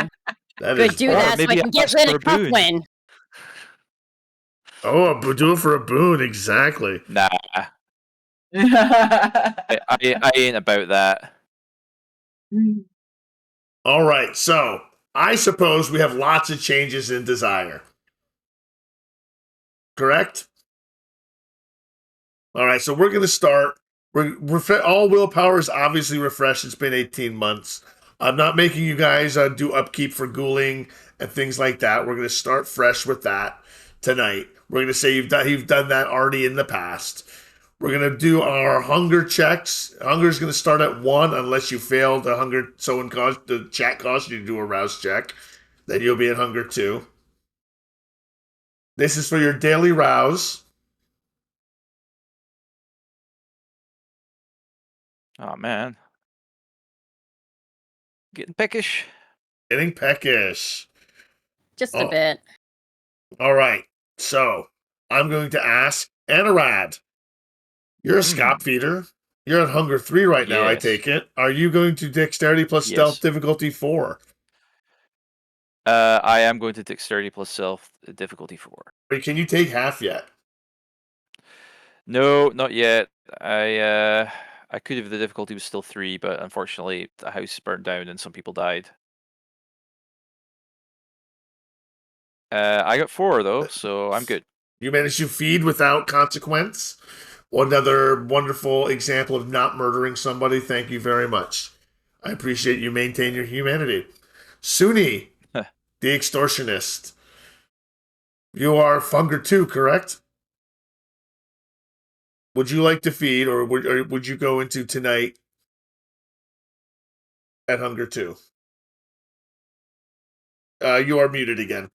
That Good, is do that so I can get rid of Cuthwin. Oh, a Badulf for a boon, exactly. Nah, I ain't about that. All right, so I suppose we have lots of changes in desire. Correct? All right, so we're going to start. All willpower is obviously refreshed. It's been 18 months. I'm not making you guys do upkeep for ghouling and things like that. We're going to start fresh with that tonight. We're going to say you've done that already in the past. We're going to do our hunger checks. Hunger is going to start at 1 unless you fail the hunger. The chat cost you to do a rouse check. Then you'll be at hunger 2. This is for your daily rouse. Oh man, getting peckish. Getting peckish. Just a bit. All right. So I'm going to ask Anarad. You're a scout feeder. You're at hunger 3 right now, I Yes. take it. Are you going to dexterity plus stealth Yes. difficulty 4? I am going to dexterity plus stealth difficulty 4. Or can you take half yet? No, not yet. I could if the difficulty was still 3, but unfortunately the house burned down and some people died. I got 4 though, so I'm good. You managed to feed without consequence. Another wonderful example of not murdering somebody. Thank you very much. I appreciate you maintain your humanity. Suni, the extortionist. You are hunger 2, correct? Would you like to feed, or would you go into tonight at hunger 2? You are muted again.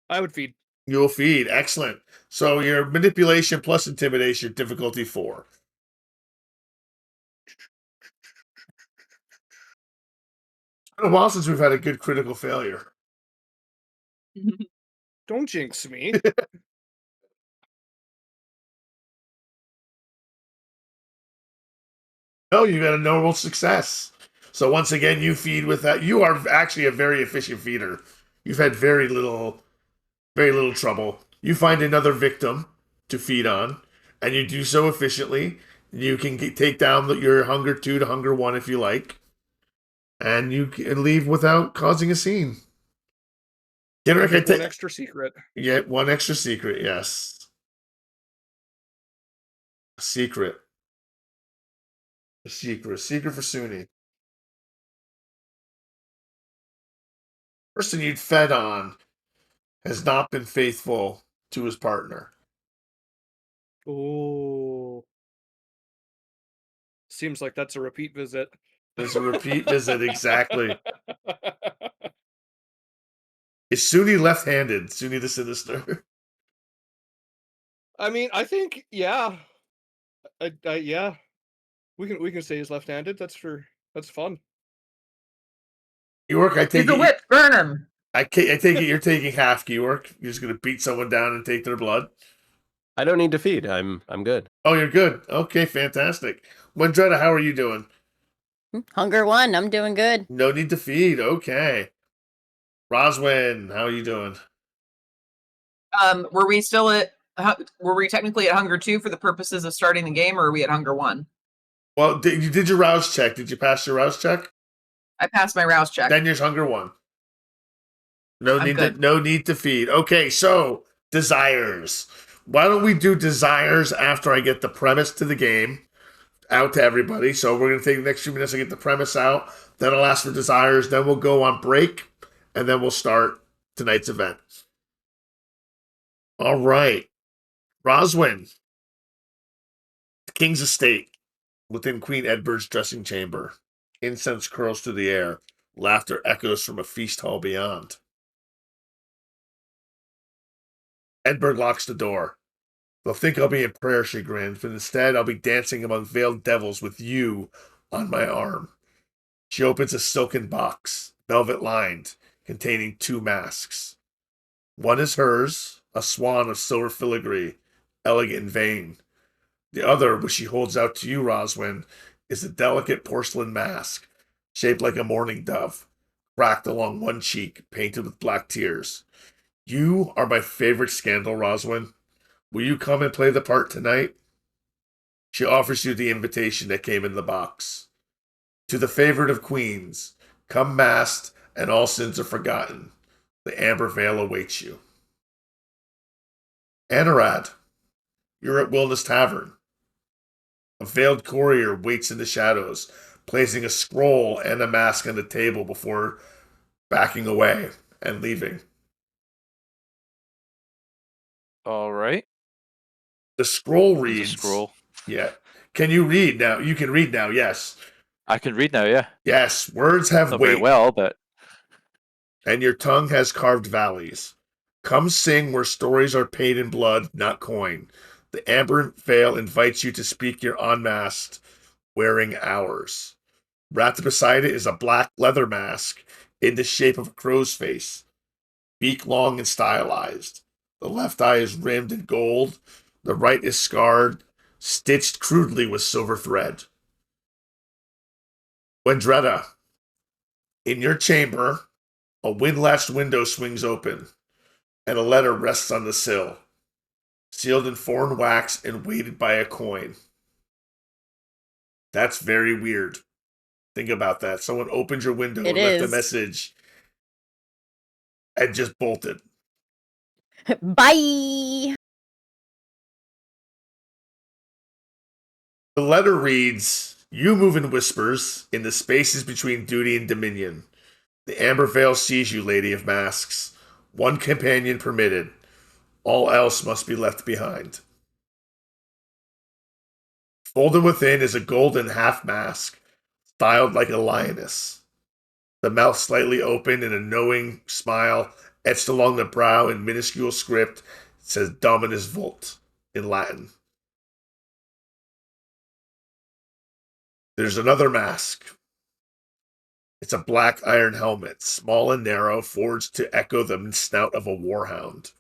I would feed. You'll feed. Excellent. So your manipulation plus intimidation, difficulty 4. It's been a while since we've had a good critical failure. Don't jinx me. No, you got a normal success. So once again, you feed with that. You are actually a very efficient feeder. You've had very little trouble. You find another victim to feed on, and you do so efficiently. You can take down your hunger 2 to hunger 1 if you like, and you can leave without causing a scene. Generic, I One take extra secret. Yeah, one extra secret. Yes, secret. A secret for Suni. Person you'd fed on has not been faithful to his partner. Oh. Seems like that's a repeat visit. There's a repeat visit, exactly. Is Suni left-handed? Suni the Sinister. I mean, I think, yeah. Yeah. We can say he's left-handed. That's fun. Georg, I take He's a it. whip, burn him. I take it you're taking half, Georg. You're just gonna beat someone down and take their blood. I don't need to feed. I'm good. Oh, you're good. Okay, fantastic. Wendretta, how are you doing? Hunger 1, I'm doing good. No need to feed. Okay. Roswin, how are you doing? Were we still at? Were we technically at hunger 2 for the purposes of starting the game, or are we at hunger 1? Well, you did your rouse check. Did you pass your rouse check? I passed my rouse check. Then there's hunger 1. No I'm need to feed. Okay, so desires. Why don't we do desires after I get the premise to the game out to everybody? So we're gonna take the next few minutes to get the premise out. Then I'll ask for desires. Then we'll go on break, and then we'll start tonight's event. All right, Roswin, the King's Estate, within Queen Edburd's dressing chamber. Incense curls through the air. Laughter echoes from a feast hall beyond. Edbird locks the door. They'll think I'll be in prayer, she grins, but instead I'll be dancing among veiled devils with you on my arm. She opens a silken box, velvet lined, containing 2 masks. One is hers, a swan of silver filigree, elegant and vain. The other, which she holds out to you, Roswin, is a delicate porcelain mask, shaped like a mourning dove, cracked along one cheek, painted with black tears. You are my favorite scandal, Roswin. Will you come and play the part tonight? She offers you the invitation that came in the box. To the favorite of queens, come masked and all sins are forgotten. The amber veil awaits you. Anarad, you're at Wilna's Tavern. A veiled courier waits in the shadows, placing a scroll and a mask on the table before backing away and leaving. All right. The scroll There's a reads. scroll. Yeah. Can you read now? You can read now, yes. I can read now, yeah. Yes, words have Not weight. very well, but And your tongue has carved valleys. Come sing where stories are paid in blood, not coin. The amber veil invites you to speak your unmasked, wearing hours. Wrapped beside it is a black leather mask in the shape of a crow's face, beak long and stylized. The left eye is rimmed in gold, the right is scarred, stitched crudely with silver thread. Wendretta, in your chamber, a wind-latched window swings open, and a letter rests on the sill, sealed in foreign wax and weighted by a coin. That's very weird. Think about that. Someone opened your window and left a message and just bolted. Bye. The letter reads, you move in whispers in the spaces between duty and dominion. The amber veil sees you, Lady of Masks. One companion permitted. All else must be left behind. Folded within is a golden half mask, styled like a lioness. The mouth slightly open in a knowing smile, etched along the brow in minuscule script, says Dominus Vult in Latin. There's another mask. It's a black iron helmet, small and narrow, forged to echo the snout of a warhound.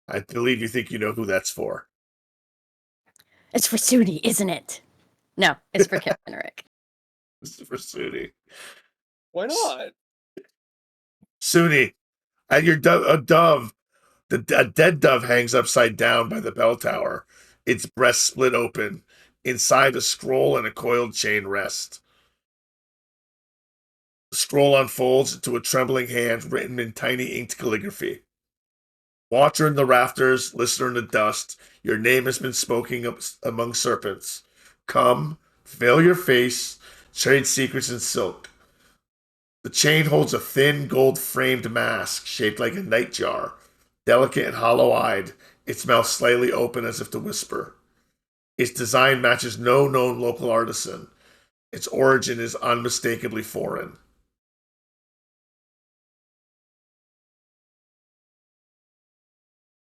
I believe you think you know who that's for. It's for Sudi, isn't it? No, it's for Kenrick. This is for Suni. Why not? Suni, at your a dove, a dead dove hangs upside down by the bell tower, its breast split open. Inside, a scroll and a coiled chain rest. The scroll unfolds into a trembling hand written in tiny inked calligraphy. Watcher in the rafters, listener in the dust, your name has been spoken among serpents. Come, veil your face, trade secrets in silk. The chain holds a thin, gold-framed mask shaped like a nightjar, delicate and hollow-eyed, its mouth slightly open as if to whisper. Its design matches no known local artisan. Its origin is unmistakably foreign.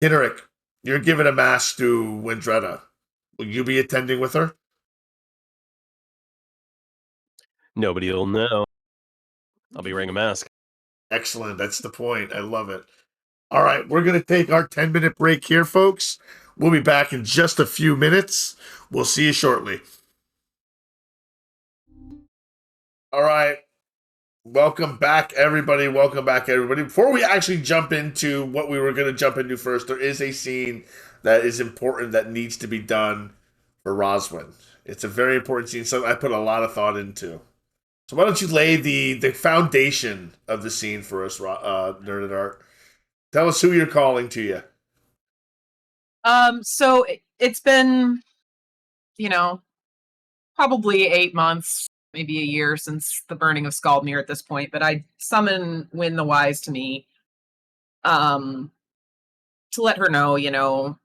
Hineric, you're given a mask to Wendretta. Will you be attending with her? Nobody will know. I'll be wearing a mask. Excellent. That's the point. I love it. All right, we're going to take our 10-minute break here, folks. We'll be back in just a few minutes. We'll see you shortly. All right. Welcome back, everybody. Welcome back, everybody. Before we actually jump into what we were going to jump into first, there is a scene that is important that needs to be done for Roswin. It's a very important scene, something I put a lot of thought into. So why don't you lay the foundation of the scene for us, Nerd at Art? Tell us who you're calling to you. So it's been, probably 8 months, maybe a year since the burning of Scaldmere at this point, but I summon Win the Wise to me, to let her know,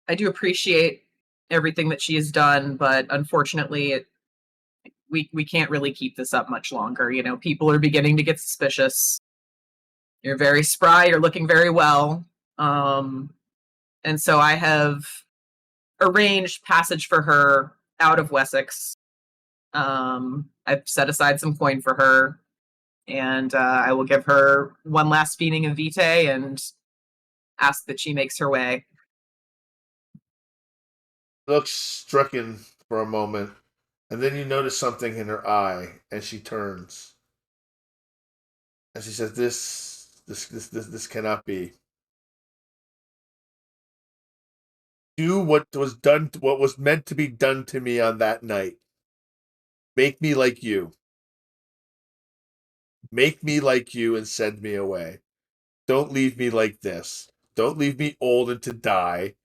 I do appreciate everything that she has done, but unfortunately, we can't really keep this up much longer. People are beginning to get suspicious. You're very spry. You're looking very well. And so I have arranged passage for her out of Wessex. I've set aside some coin for her, and I will give her one last feeding of vitae and ask that she makes her way. Looks stricken for a moment, and then you notice something in her eye, and she turns. And she says, this cannot be. Do what was meant to be done to me on that night. Make me like you. Make me like you and send me away. Don't leave me like this. Don't leave me old and to die.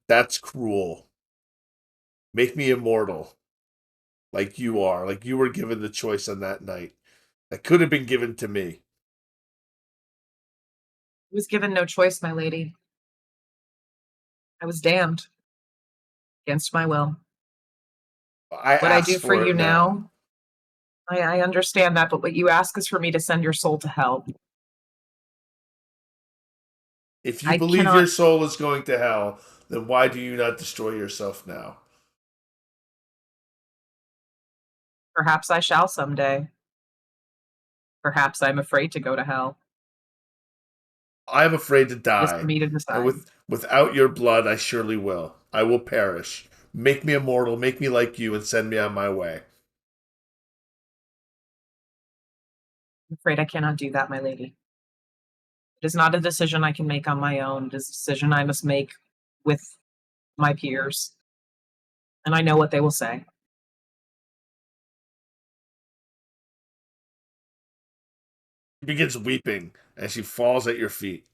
That's cruel. Make me immortal. Like you are. Like you were given the choice on that night. That could have been given to me. I was given no choice, my lady. I was damned against my will. I What I asked do for it you now, I understand that, but what you ask is for me to send your soul to hell. If you I believe cannot- your soul is going to hell, then why do you not destroy yourself now? Perhaps I shall someday. Perhaps I'm afraid to go to hell. I'm afraid to It is die. for me to decide. And without your blood, I surely will. I will perish. Make me immortal, make me like you, and send me on my way. I'm afraid I cannot do that, my lady. It is not a decision I can make on my own. It is a decision I must make with my peers. And I know what they will say. She begins weeping as she falls at your feet,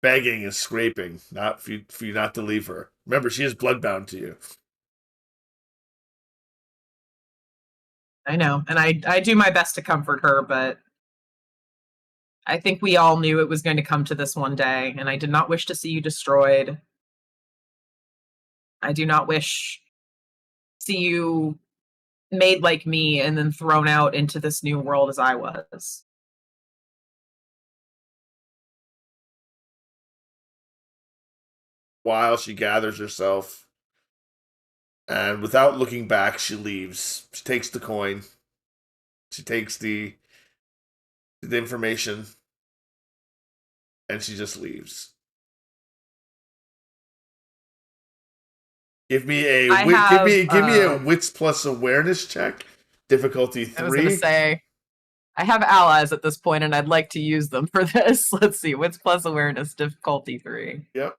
begging and scraping, not for you not to leave her. Remember, she is bloodbound to you. I know. And I do my best to comfort her, but I think we all knew it was going to come to this one day, and I did not wish to see you destroyed. I do not wish to see you made like me and then thrown out into this new world as I was. While she gathers herself, and without looking back, she leaves. She takes the coin. She takes the information, and she just leaves. Give me a give me a wits plus awareness check. Difficulty 3. I was going to say, I have allies at this point, and I'd like to use them for this. Let's see, wits plus awareness, difficulty 3. Yep.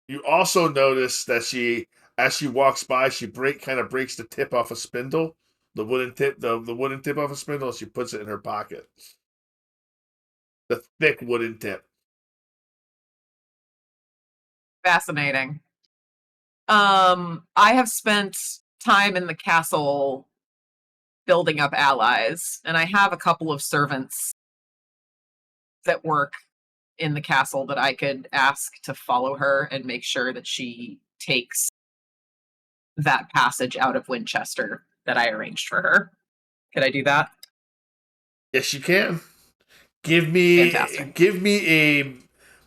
You also notice that as she walks by, she kind of breaks the tip off a spindle, the wooden tip off a spindle, and she puts it in her pocket. The thick wooden tip. Fascinating. I have spent time in the castle building up allies, and I have a couple of servants that work in the castle that I could ask to follow her and make sure that she takes that passage out of Winchester that I arranged for her. Could I do that? Yes, you can. Give me Fantastic. a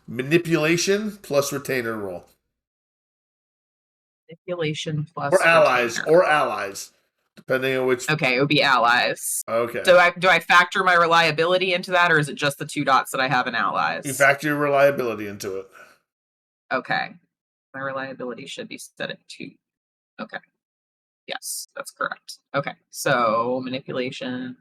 manipulation plus retainer roll. Manipulation plus Or allies, depending on which. Okay, it would be allies. Okay. Do I factor my reliability into that, or is it just the 2 dots that I have in allies? You factor your reliability into it. Okay. My reliability should be set at 2. Okay. Yes, that's correct. Okay, so manipulation.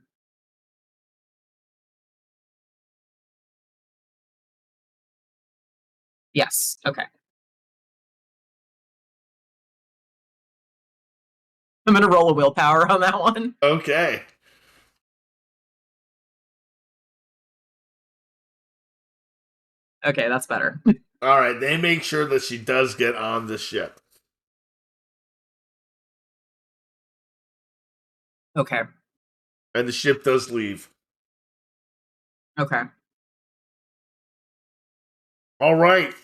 Yes, okay. I'm going to roll a willpower on that one. Okay. Okay, that's better. All right, they make sure that she does get on the ship. Okay. And the ship does leave. Okay. All right.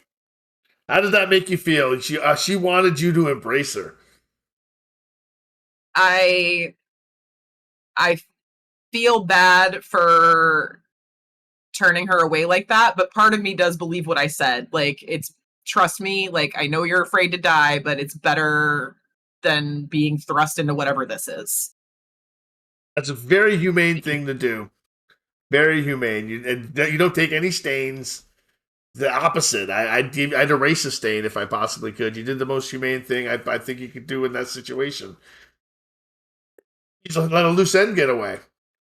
How does that make you feel? She wanted you to embrace her. I feel bad for turning her away like that, but part of me does believe what I said. Like, trust me, like, I know you're afraid to die, but it's better than being thrust into whatever this is. That's a very humane thing to do. Very humane. You don't take any stains. The opposite. I'd erase a stain if I possibly could. You did the most humane thing I think you could do in that situation. You just let a loose end get away.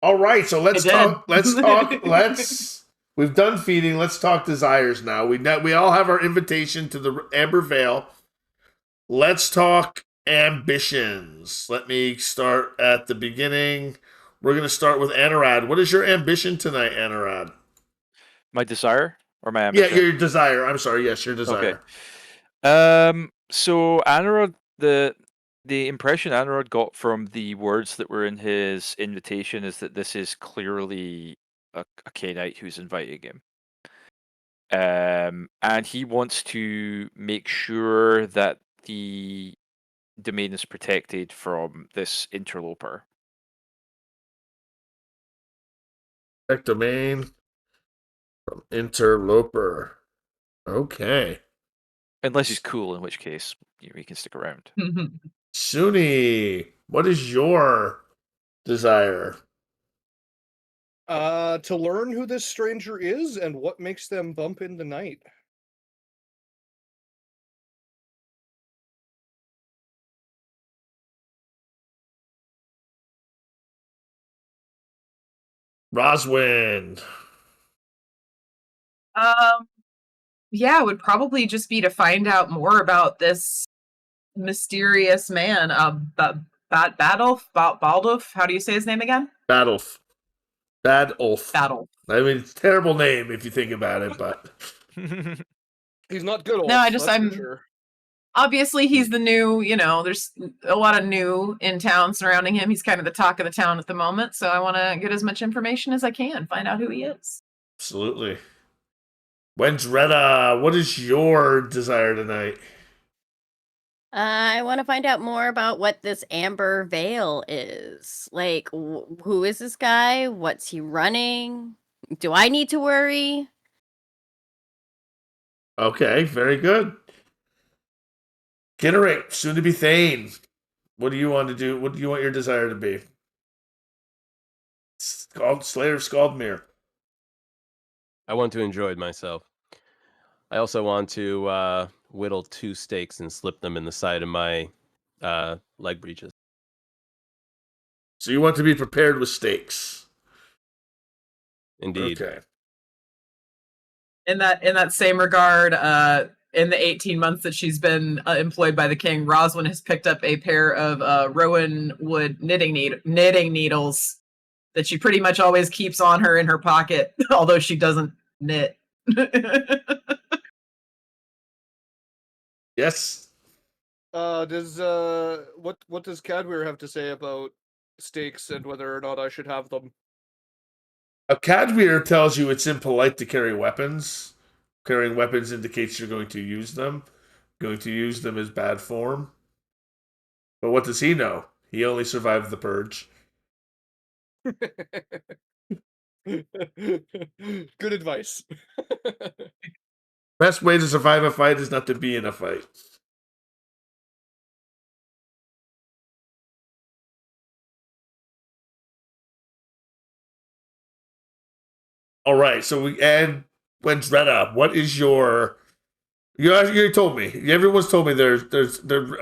All right, so let's I did. talk. We've done feeding. Let's talk desires now. We all have our invitation to the Amber Vale. Let's talk ambitions. Let me start at the beginning. We're going to start with Anarad. What is your ambition tonight, Anarad? My desire or my Yeah, ambition? your desire. I'm sorry. Yes, your desire. So Anarod, the impression Anarod got from the words that were in his invitation is that this is clearly a Cainite who's inviting him. And he wants to make sure that the domain is protected from this interloper. Protect domain from interloper. Okay. Unless he's cool, in which case he can stick around. Suni, what is your desire? To learn who this stranger is and what makes them bump in the night. Roswin. Yeah, it would probably just be to find out more about this mysterious man, Badulf. How do you say his name again? Badulf. Badulf. I mean, it's a terrible name if you think about it, but He's not good. No, that's I'm for sure. Obviously he's the new. There's a lot of new in town surrounding him. He's kind of the talk of the town at the moment, so I want to get as much information as I can, find out who he is. absolutely. Wendretta, what is your desire tonight? I want to find out more about what this Amber Veil is. Like, who is this guy? What's he running? Do I need to worry? Okay, very good. Generate, soon to be Thane. What do you want to do? What do you want your desire to be? Slayer of Scaldmere. I want to enjoy myself. I also want to whittle 2 stakes and slip them in the side of my leg breeches. So you want to be prepared with stakes. Indeed. Okay. In that same regard, in the 18 months that she's been employed by the king, Roswin has picked up a pair of rowan wood knitting needles that she pretty much always keeps on her in her pocket, although she doesn't knit. Yes. What does Cadweir have to say about stakes and whether or not I should have them? A Cadweir tells you it's impolite to carry weapons. Carrying weapons indicates you're going to use them. Going to use them is bad form. But what does he know? He only survived the purge. Good advice. Best way to survive a fight is not to be in a fight. All right, so we add Wendretta. What is your? You told me. Everyone's told me they're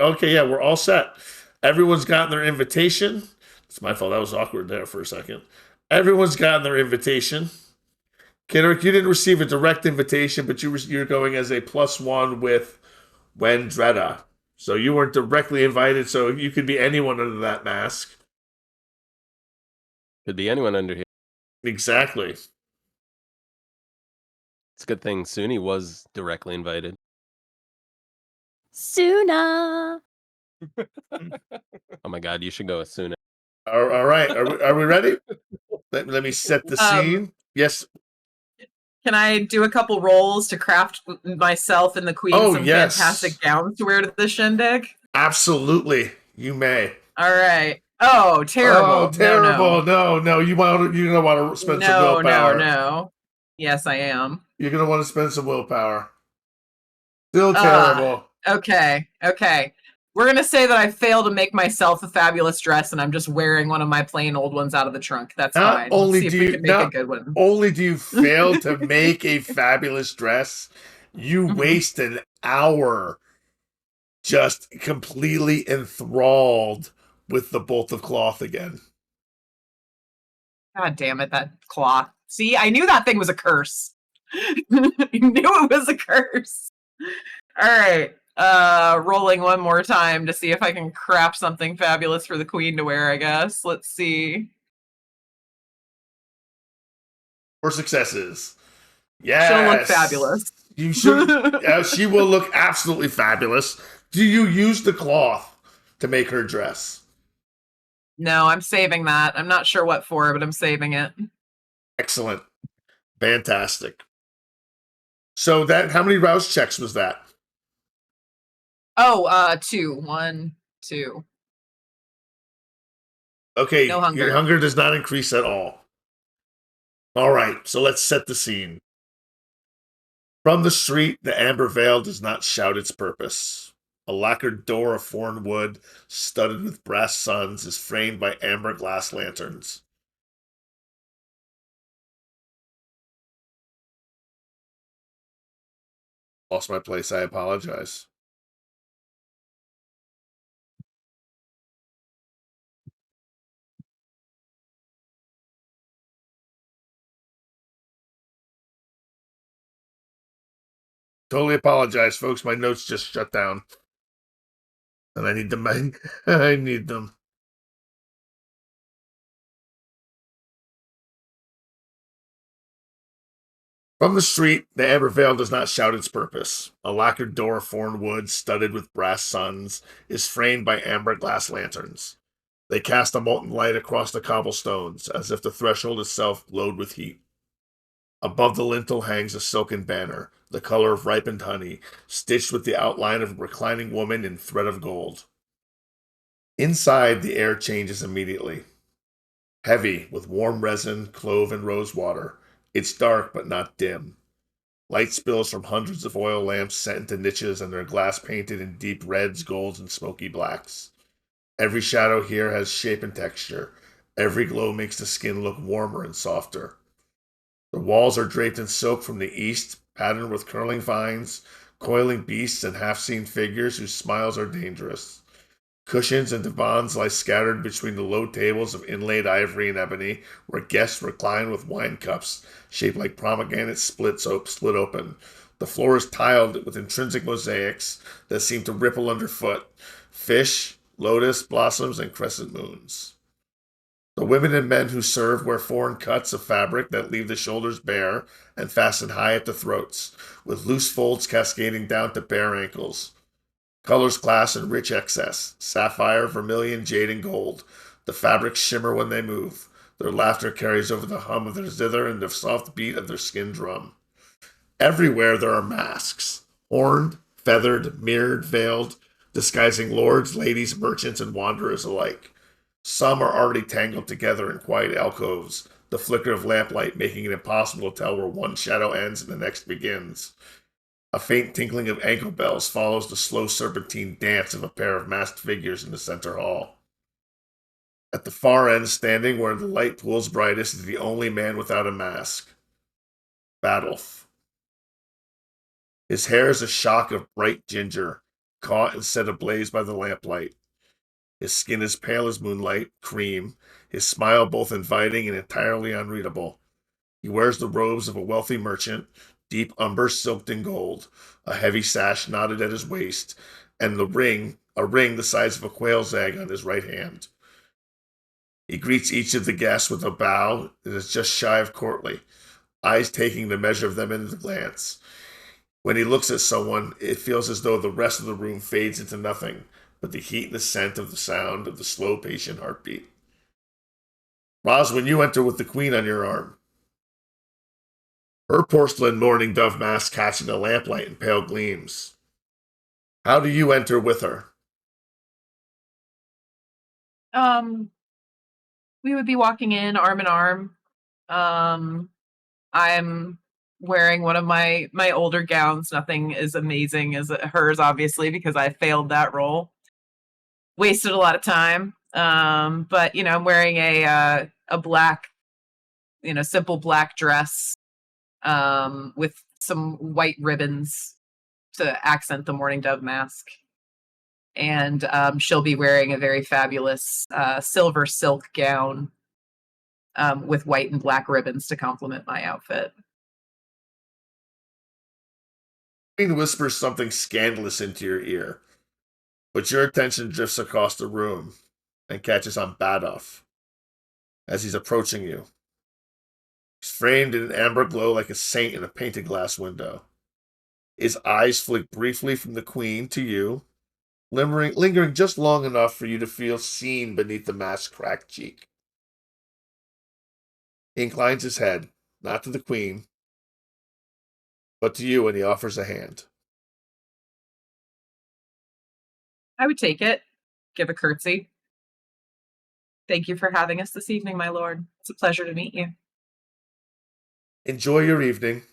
okay. Yeah, we're all set. Everyone's gotten their invitation. It's my fault. That was awkward there for a second. Everyone's gotten their invitation. Kenrick, you didn't receive a direct invitation, but you're going as a +1 with Wendretta. So you weren't directly invited, so you could be anyone under that mask. Could be anyone under here. Exactly. It's a good thing Suni was directly invited. Suna. Oh my god, you should go with Suna. All right. Are we ready? Let me set the scene. Yes. Can I do a couple rolls to craft myself and the queen some fantastic gowns to wear to the shindig? Absolutely. You may. All right. Oh, terrible. Oh, terrible. No. You're going to want to spend some willpower. No. Yes, I am. You're going to want to spend some willpower. Still terrible. Okay. We're going to say that I failed to make myself a fabulous dress and I'm just wearing one of my plain old ones out of the trunk. That's fine. Only Let's see if we can make a good one. Only do you fail to make a fabulous dress, you waste an hour just completely enthralled with the bolt of cloth again. God damn it, that cloth. See, I knew that thing was a curse. I knew it was a curse. All right. Rolling one more time to see if I can craft something fabulous for the queen to wear, I guess. Let's see. 4 successes. Yes. She'll look fabulous. You should. She will look absolutely fabulous. Do you use the cloth to make her dress? No, I'm saving that. I'm not sure what for, but I'm saving it. Excellent. Fantastic. So how many rouse checks was that? Oh, 2. 1, 2. Okay, No hunger. your hunger does not increase at all. All right, so let's set the scene. From the street, the amber veil does not shout its purpose. A lacquered door of foreign wood, studded with brass suns, is framed by amber glass lanterns. Lost my place, I apologize. Totally apologize, folks. My notes just shut down. And I need them. I need them. From the street, the amber veil does not shout its purpose. A lacquered door of foreign wood, studded with brass suns, is framed by amber glass lanterns. They cast a molten light across the cobblestones, as if the threshold itself glowed with heat. Above the lintel hangs a silken banner, the color of ripened honey, stitched with the outline of a reclining woman in thread of gold. Inside, the air changes immediately. Heavy, with warm resin, clove, and rose water. It's dark, but not dim. Light spills from hundreds of oil lamps set into niches and their glass painted in deep reds, golds, and smoky blacks. Every shadow here has shape and texture. Every glow makes the skin look warmer and softer. The walls are draped in silk from the east, patterned with curling vines, coiling beasts, and half-seen figures whose smiles are dangerous. Cushions and divans lie scattered between the low tables of inlaid ivory and ebony, where guests recline with wine cups shaped like pomegranates split open. The floor is tiled with intrinsic mosaics that seem to ripple underfoot. Fish, lotus, blossoms, and crescent moons. The women and men who serve wear foreign cuts of fabric that leave the shoulders bare and fasten high at the throats, with loose folds cascading down to bare ankles. Colors class in rich excess: sapphire, vermilion, jade, and gold. The fabrics shimmer when they move. Their laughter carries over the hum of their zither and the soft beat of their skin drum. Everywhere there are masks, horned, feathered, mirrored, veiled, disguising lords, ladies, merchants, and wanderers alike. Some are already tangled together in quiet alcoves, the flicker of lamplight making it impossible to tell where one shadow ends and the next begins. A faint tinkling of ankle bells follows the slow serpentine dance of a pair of masked figures in the center hall. At the far end, standing where the light pools brightest, is the only man without a mask. Badulf. His hair is a shock of bright ginger, caught and set ablaze by the lamplight. His skin is pale as moonlight, cream, his smile both inviting and entirely unreadable. He wears the robes of a wealthy merchant, deep umber silked in gold, a heavy sash knotted at his waist, and a ring the size of a quail's egg on his right hand. He greets each of the guests with a bow that is just shy of courtly, eyes taking the measure of them in the glance. When he looks at someone, it feels as though the rest of the room fades into nothing but the heat and the scent of the sound of the slow, patient heartbeat. Roswin, you enter with the queen on your arm. Her porcelain mourning dove mask catching the lamplight in pale gleams. How do you enter with her? We would be walking in arm in arm. I'm wearing one of my older gowns. Nothing as amazing as hers, obviously, because I failed that role. Wasted a lot of time. But I'm wearing a black, simple black dress, with some white ribbons to accent the mourning dove mask. and she'll be wearing a very fabulous silver silk gown with white and black ribbons to complement my outfit. Queen whispers something scandalous into your ear, but your attention drifts across the room and catches on Badulf as he's approaching you. He's framed in an amber glow like a saint in a painted glass window. His eyes flick briefly from the queen to you, lingering just long enough for you to feel seen beneath the mask's cracked cheek. He inclines his head, not to the queen, but to you, and he offers a hand. I would take it, give a curtsy. Thank you for having us this evening, my lord. It's a pleasure to meet you. Enjoy your evening.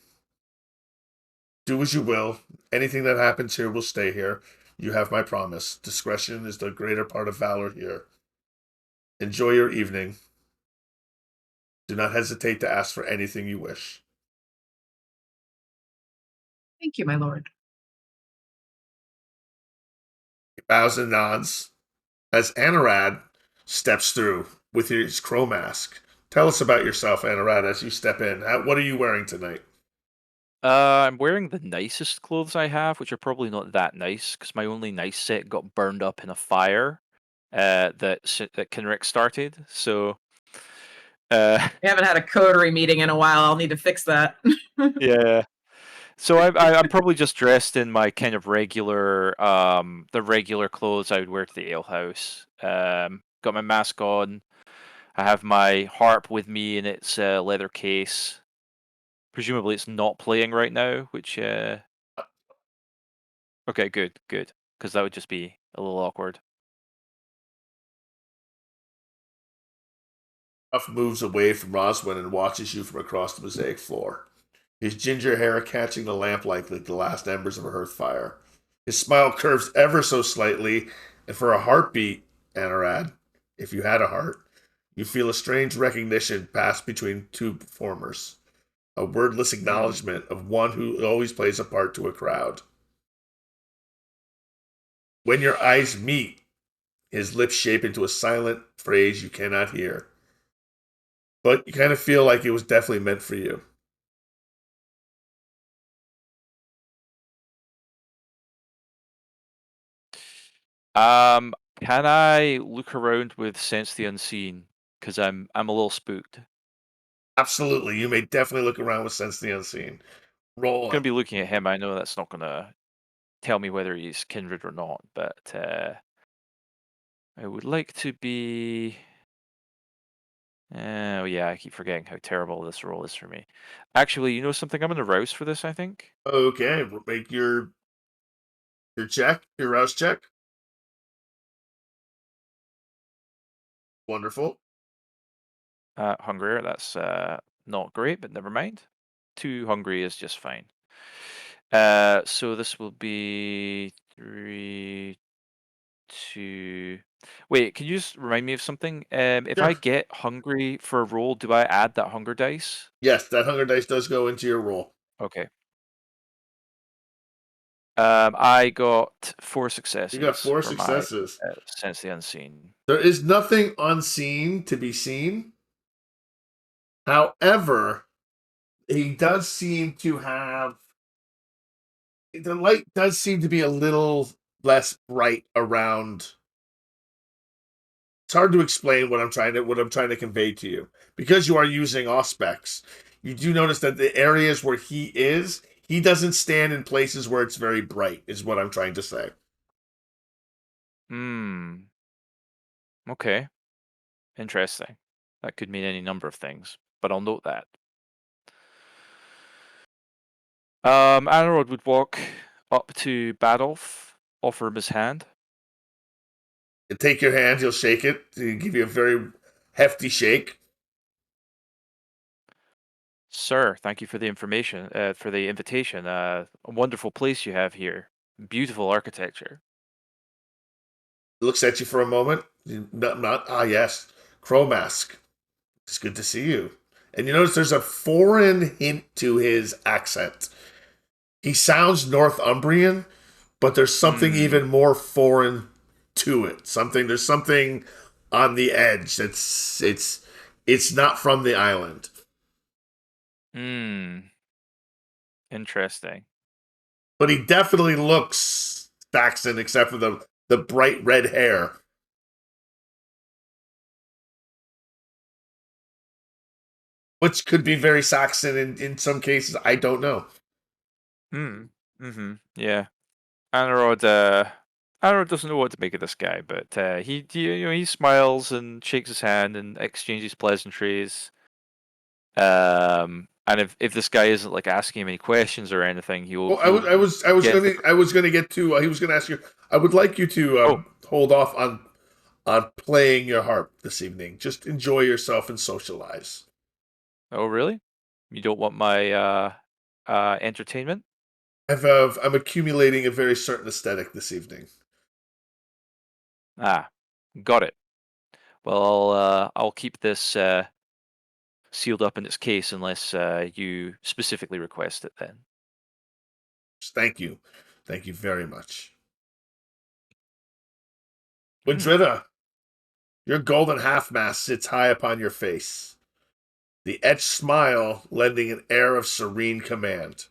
Do as you will. Anything that happens here will stay here. You have my promise. Discretion is the greater part of valor here. Enjoy your evening. Do not hesitate to ask for anything you wish. Thank you, my lord. He bows and nods as Anarad steps through with his crow mask. Tell us about yourself, Anarad, as you step in. What are you wearing tonight? I'm wearing the nicest clothes I have, which are probably not that nice, because my only nice set got burned up in a fire that Kenrick started. So, We haven't had a coterie meeting in a while. I'll need to fix that. yeah. So I'm probably just dressed in my kind of regular, the regular clothes I would wear to the alehouse. Got my mask on. I have my harp with me in its leather case. Presumably it's not playing right now, which okay, good, because that would just be a little awkward. Huff moves away from Roswin and watches you from across the mosaic floor. His ginger hair catching the lamplight like the last embers of a hearth fire. His smile curves ever so slightly, and for a heartbeat, Anarad, if you had a heart, you feel a strange recognition pass between two performers. A wordless acknowledgement of one who always plays a part to a crowd. When your eyes meet, his lips shape into a silent phrase you cannot hear. But you kind of feel like it was definitely meant for you. Can I look around with Sense the Unseen? Because I'm a little spooked. Absolutely. You may definitely look around with Sense the Unseen. Roll I'm it. gonna be looking at him. I know that's not gonna tell me whether he's kindred or not, but I would like to be. Oh yeah, I keep forgetting how terrible this roll is for me. Actually, you know something? I'm gonna rouse for this, I think. Okay, make your check, your rouse check. Wonderful. Hungrier, that's not great, but never mind. 2 hungry is just fine. So this will be 3, 2. Wait, can you just remind me of something? If I Sure. get hungry for a roll, do I add that hunger dice? Yes, that hunger dice does go into your roll. Okay. I got 4 successes. You got 4 for successes. My, Sense the Unseen. There is nothing unseen to be seen. However, he does seem to have the light does seem to be a little less bright around. It's hard to explain what I'm trying to convey to you because you are using auspex. You do notice that the areas where he doesn't stand in places where it's very bright. Is what I'm trying to say. Okay. Interesting. That could mean any number of things, but I'll note that. Anarod would walk up to Badulf, offer him his hand. You take your hand, he'll shake it. He'll give you a very hefty shake. Sir, thank you for the information, for the invitation. A wonderful place you have here. Beautiful architecture. He looks at you for a moment. Yes, Crow Mask. It's good to see you. And you notice there's a foreign hint to his accent. He sounds Northumbrian, but there's something even more foreign to it. There's something on the edge. It's not from the island. Interesting. But he definitely looks Saxon, except for the bright red hair. Which could be very Saxon in some cases. I don't know. Yeah. Anarod doesn't know what to make of this guy, but he smiles and shakes his hand and exchanges pleasantries. And if this guy isn't like asking him any questions or anything, he'll. Well, I was gonna get to. He was gonna ask you. I would like you to hold off on playing your harp this evening. Just enjoy yourself and socialize. Oh, really? You don't want my entertainment? I'm accumulating a very certain aesthetic this evening. Ah, got it. Well, I'll keep this sealed up in its case unless you specifically request it. Then. Thank you very much. Windrita, your golden half-mast sits high upon your face, the etched smile lending an air of serene command.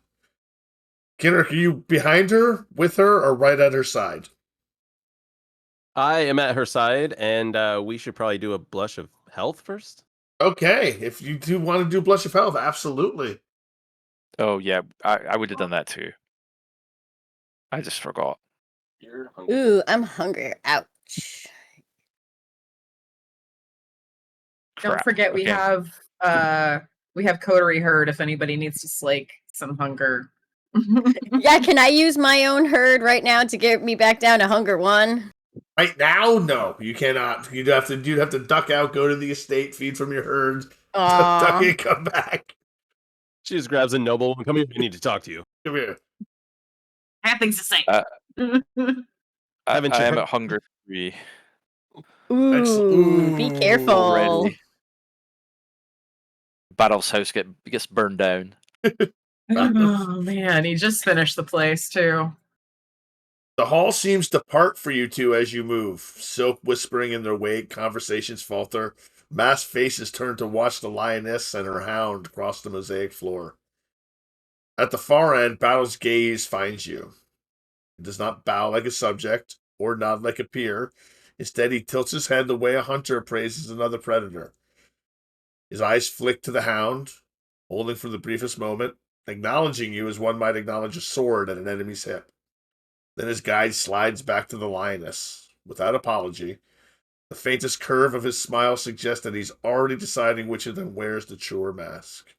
Kinrick, are you behind her, with her, or right at her side? I am at her side, and we should probably do a blush of health first. Okay, if you do want to do blush of health, absolutely. Oh yeah, I would have done that too. I just forgot. Ooh, I'm hungry. Ouch. Don't Crap. forget we Okay. have coterie herd if anybody needs to slake some hunger. Yeah, can I use my own herd right now to get me back down to hunger 1? Right now, no, you cannot. You'd have to duck out, go to the estate, feed from your herd, duck and come back. She just grabs a noble and come here. We need to talk to you. Come here. I have things to say. I am at hunger 3. Ooh, be careful. Already. Badulf's house gets burned down. Oh man, he just finished the place too. The hall seems to part for you two as you move. Silk whispering in their wake, conversations falter. Masked faces turn to watch the lioness and her hound cross the mosaic floor. At the far end, Battle's gaze finds you. He does not bow like a subject or nod like a peer. Instead, he tilts his head the way a hunter appraises another predator. His eyes flick to the hound, holding for the briefest moment, acknowledging you as one might acknowledge a sword at an enemy's hip. Then his guide slides back to the lioness, without apology. The faintest curve of his smile suggests that he's already deciding which of them wears the truer mask.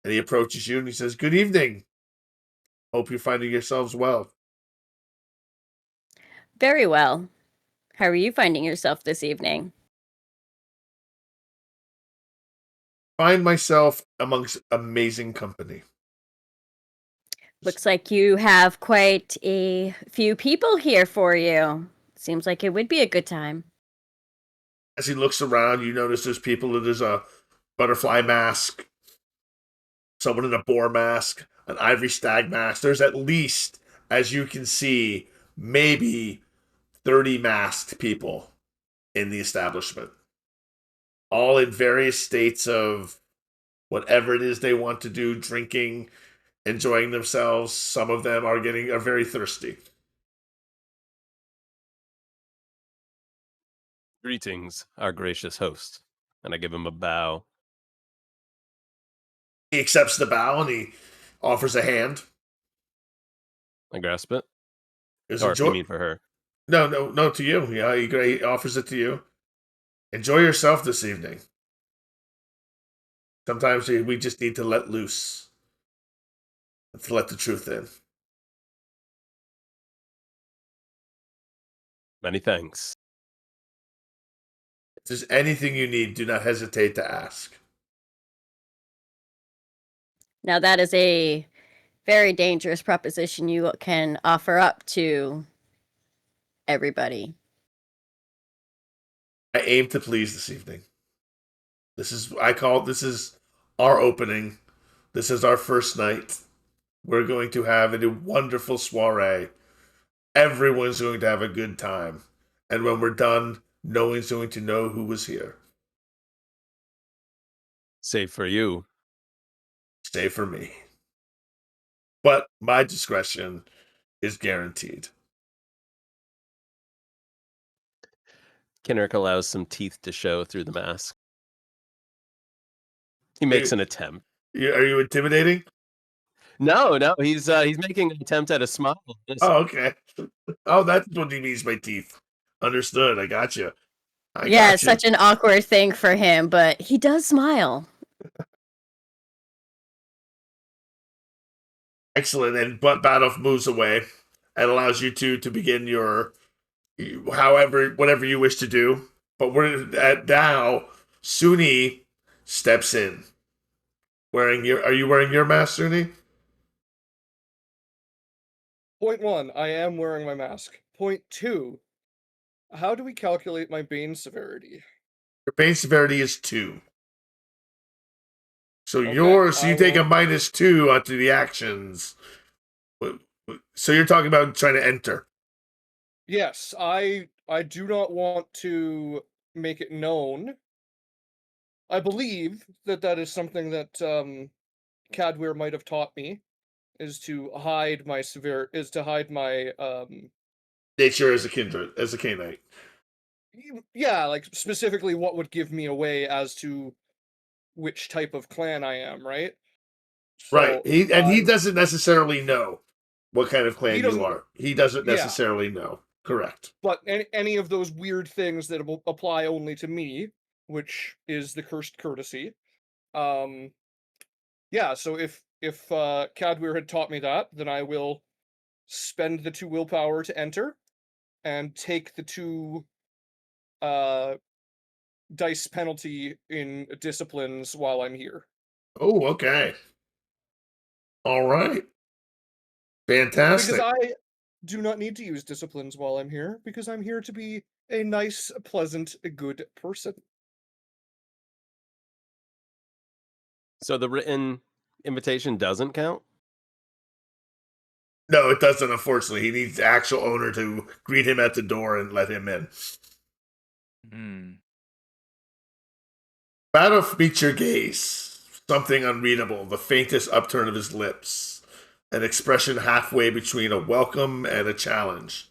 And he approaches you and he says, "Good evening. Hope you're finding yourselves well." Very well. How are you finding yourself this evening? Find myself amongst amazing company. Looks like you have quite a few people here for you. Seems like it would be a good time. As he looks around, you notice there's a butterfly mask, someone in a boar mask, an ivory stag mask. There's at least, as you can see, maybe 30 masked people in the establishment. All in various states of whatever it is they want to do, drinking, enjoying themselves. Some of them are very thirsty. Greetings, our gracious host. And I give him a bow. He accepts the bow and he offers a hand. I grasp it. Is Or you mean for her? No, to you. Yeah, he offers it to you. Enjoy yourself this evening. Sometimes we just need to let loose. To let the truth in. Many thanks. If there's anything you need, do not hesitate to ask. Now that is a very dangerous proposition you can offer up to everybody. I aim to please this evening. This is our opening. This is our first night. We're going to have a wonderful soiree. Everyone's going to have a good time. And when we're done, no one's going to know who was here. Save for you. Stay for me. But my discretion is guaranteed. Kinrick allows some teeth to show through the mask. He makes an attempt. Are you intimidating? No, he's making an attempt at a smile. Oh, okay. Oh, that's what he means by teeth. Understood. I got you. Yeah, it's such an awkward thing for him, but he does smile. Excellent. And but Badulf moves away and allows you two to begin your whatever you wish to do. But we're at now. Suni steps in. Are you wearing your mask, Suni? Point 1, I am wearing my mask. Point 2, how do we calculate my bane severity? Your bane severity is 2. So Okay, you take a -2 onto the actions. So you're talking about trying to enter. Yes, I do not want to make it known. I believe that is something that Cadwir might have taught me, is to hide my nature as a kindred, as a Cainite. Yeah, like specifically what would give me away as to which type of clan I am, right? So, right. He doesn't necessarily know what kind of clan you are. He doesn't necessarily know. Correct. But any of those weird things that will apply only to me, which is the cursed courtesy. Yeah, so if Cadwir had taught me that, then I will spend the 2 willpower to enter and take the 2 dice penalty in disciplines while I'm here. Oh, okay. All right. Fantastic. Because I do not need to use disciplines while I'm here, because I'm here to be a nice, pleasant, good person. So the written invitation doesn't count? No, it doesn't, unfortunately. He needs the actual owner to greet him at the door and let him in. Badulf meets your gaze. Something unreadable, the faintest upturn of his lips. An expression halfway between a welcome and a challenge.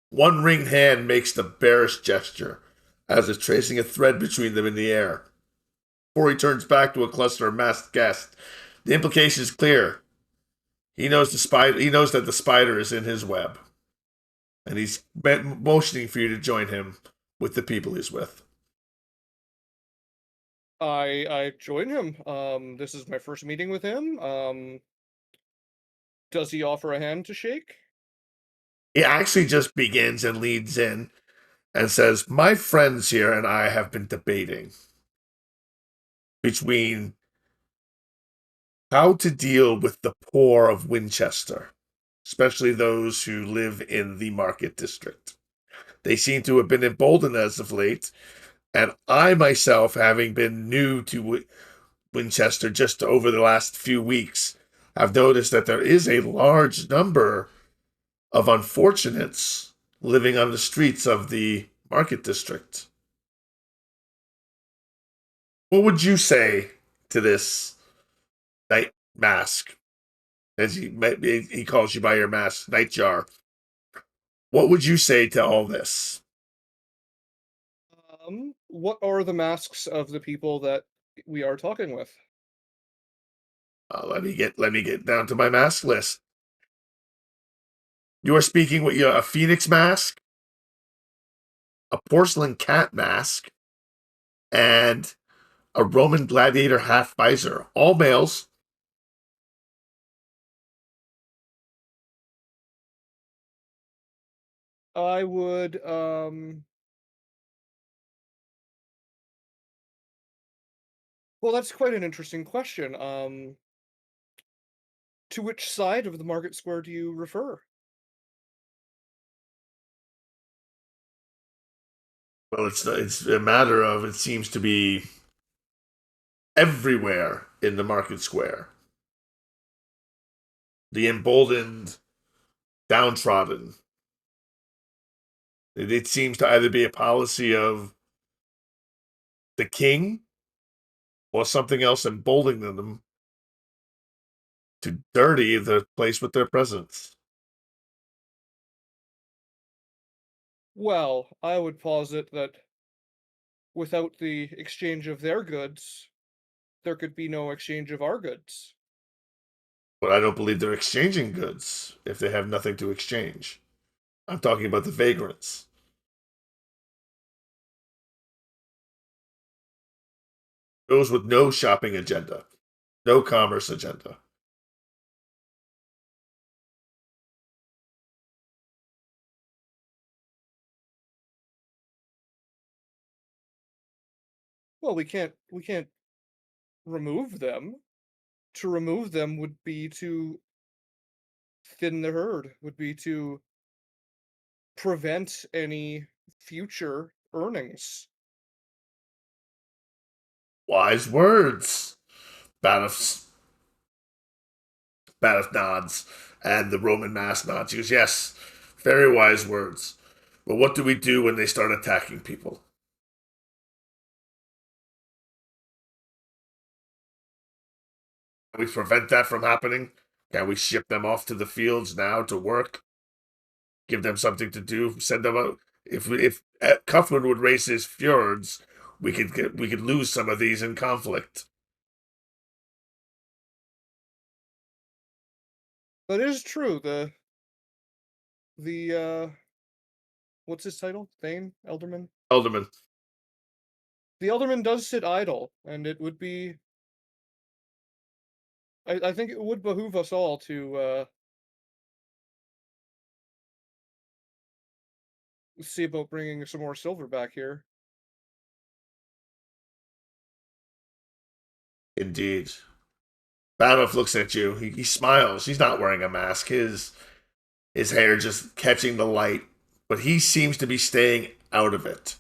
One ringed hand makes the bearish gesture, as if tracing a thread between them in the air. Before he turns back to a cluster of masked guests, the implication is clear. He knows that the spider is in his web, and he's motioning for you to join him with the people he's with. I join him. This is my first meeting with him. Does he offer a hand to shake? He actually just begins and leads in and says, "My friends here and I have been debating between how to deal with the poor of Winchester, especially those who live in the market district. They seem to have been emboldened as of late, and I myself, having been new to Winchester just over the last few weeks, have noticed that there is a large number of unfortunates living on the streets of the market district. What would you say to this night mask? As he calls you by your mask, Nightjar. What would you say to all this? What are the masks of the people that we are talking with? Let me get down to my mask list. You are speaking with a phoenix mask, a porcelain cat mask, and a Roman gladiator half visor. All males. I would well, that's quite an interesting question. To which side of the market square do you refer? Well, it's a matter of, it seems to be everywhere in the market square. the emboldened, downtrodden. It seems to either be a policy of the king or something else emboldening them to dirty the place with their presence. Well, I would posit that without the exchange of their goods, there could be no exchange of our goods. But I don't believe they're exchanging goods if they have nothing to exchange. I'm talking about the vagrants. Those with no shopping agenda, no commerce agenda. Well, we can't remove them. To remove them would be to thin the herd, would be to prevent any future earnings. Wise words. Badulf nods, and the Roman mask nods. He goes, yes, very wise words. But what do we do when they start attacking people? Can we prevent that from happening? Can we ship them off to the fields now to work? Give them something to do. Send them out. If Cuthwin would raise his fjords, we could lose some of these in conflict. That is true. The what's his title? Thane? Ealdorman? Ealdorman. The Ealdorman does sit idle, and it would be I think it would behoove us all to see about bringing some more silver back here. Indeed. Badulf looks at you. He smiles. He's not wearing a mask. His hair just catching the light, but he seems to be staying out of it.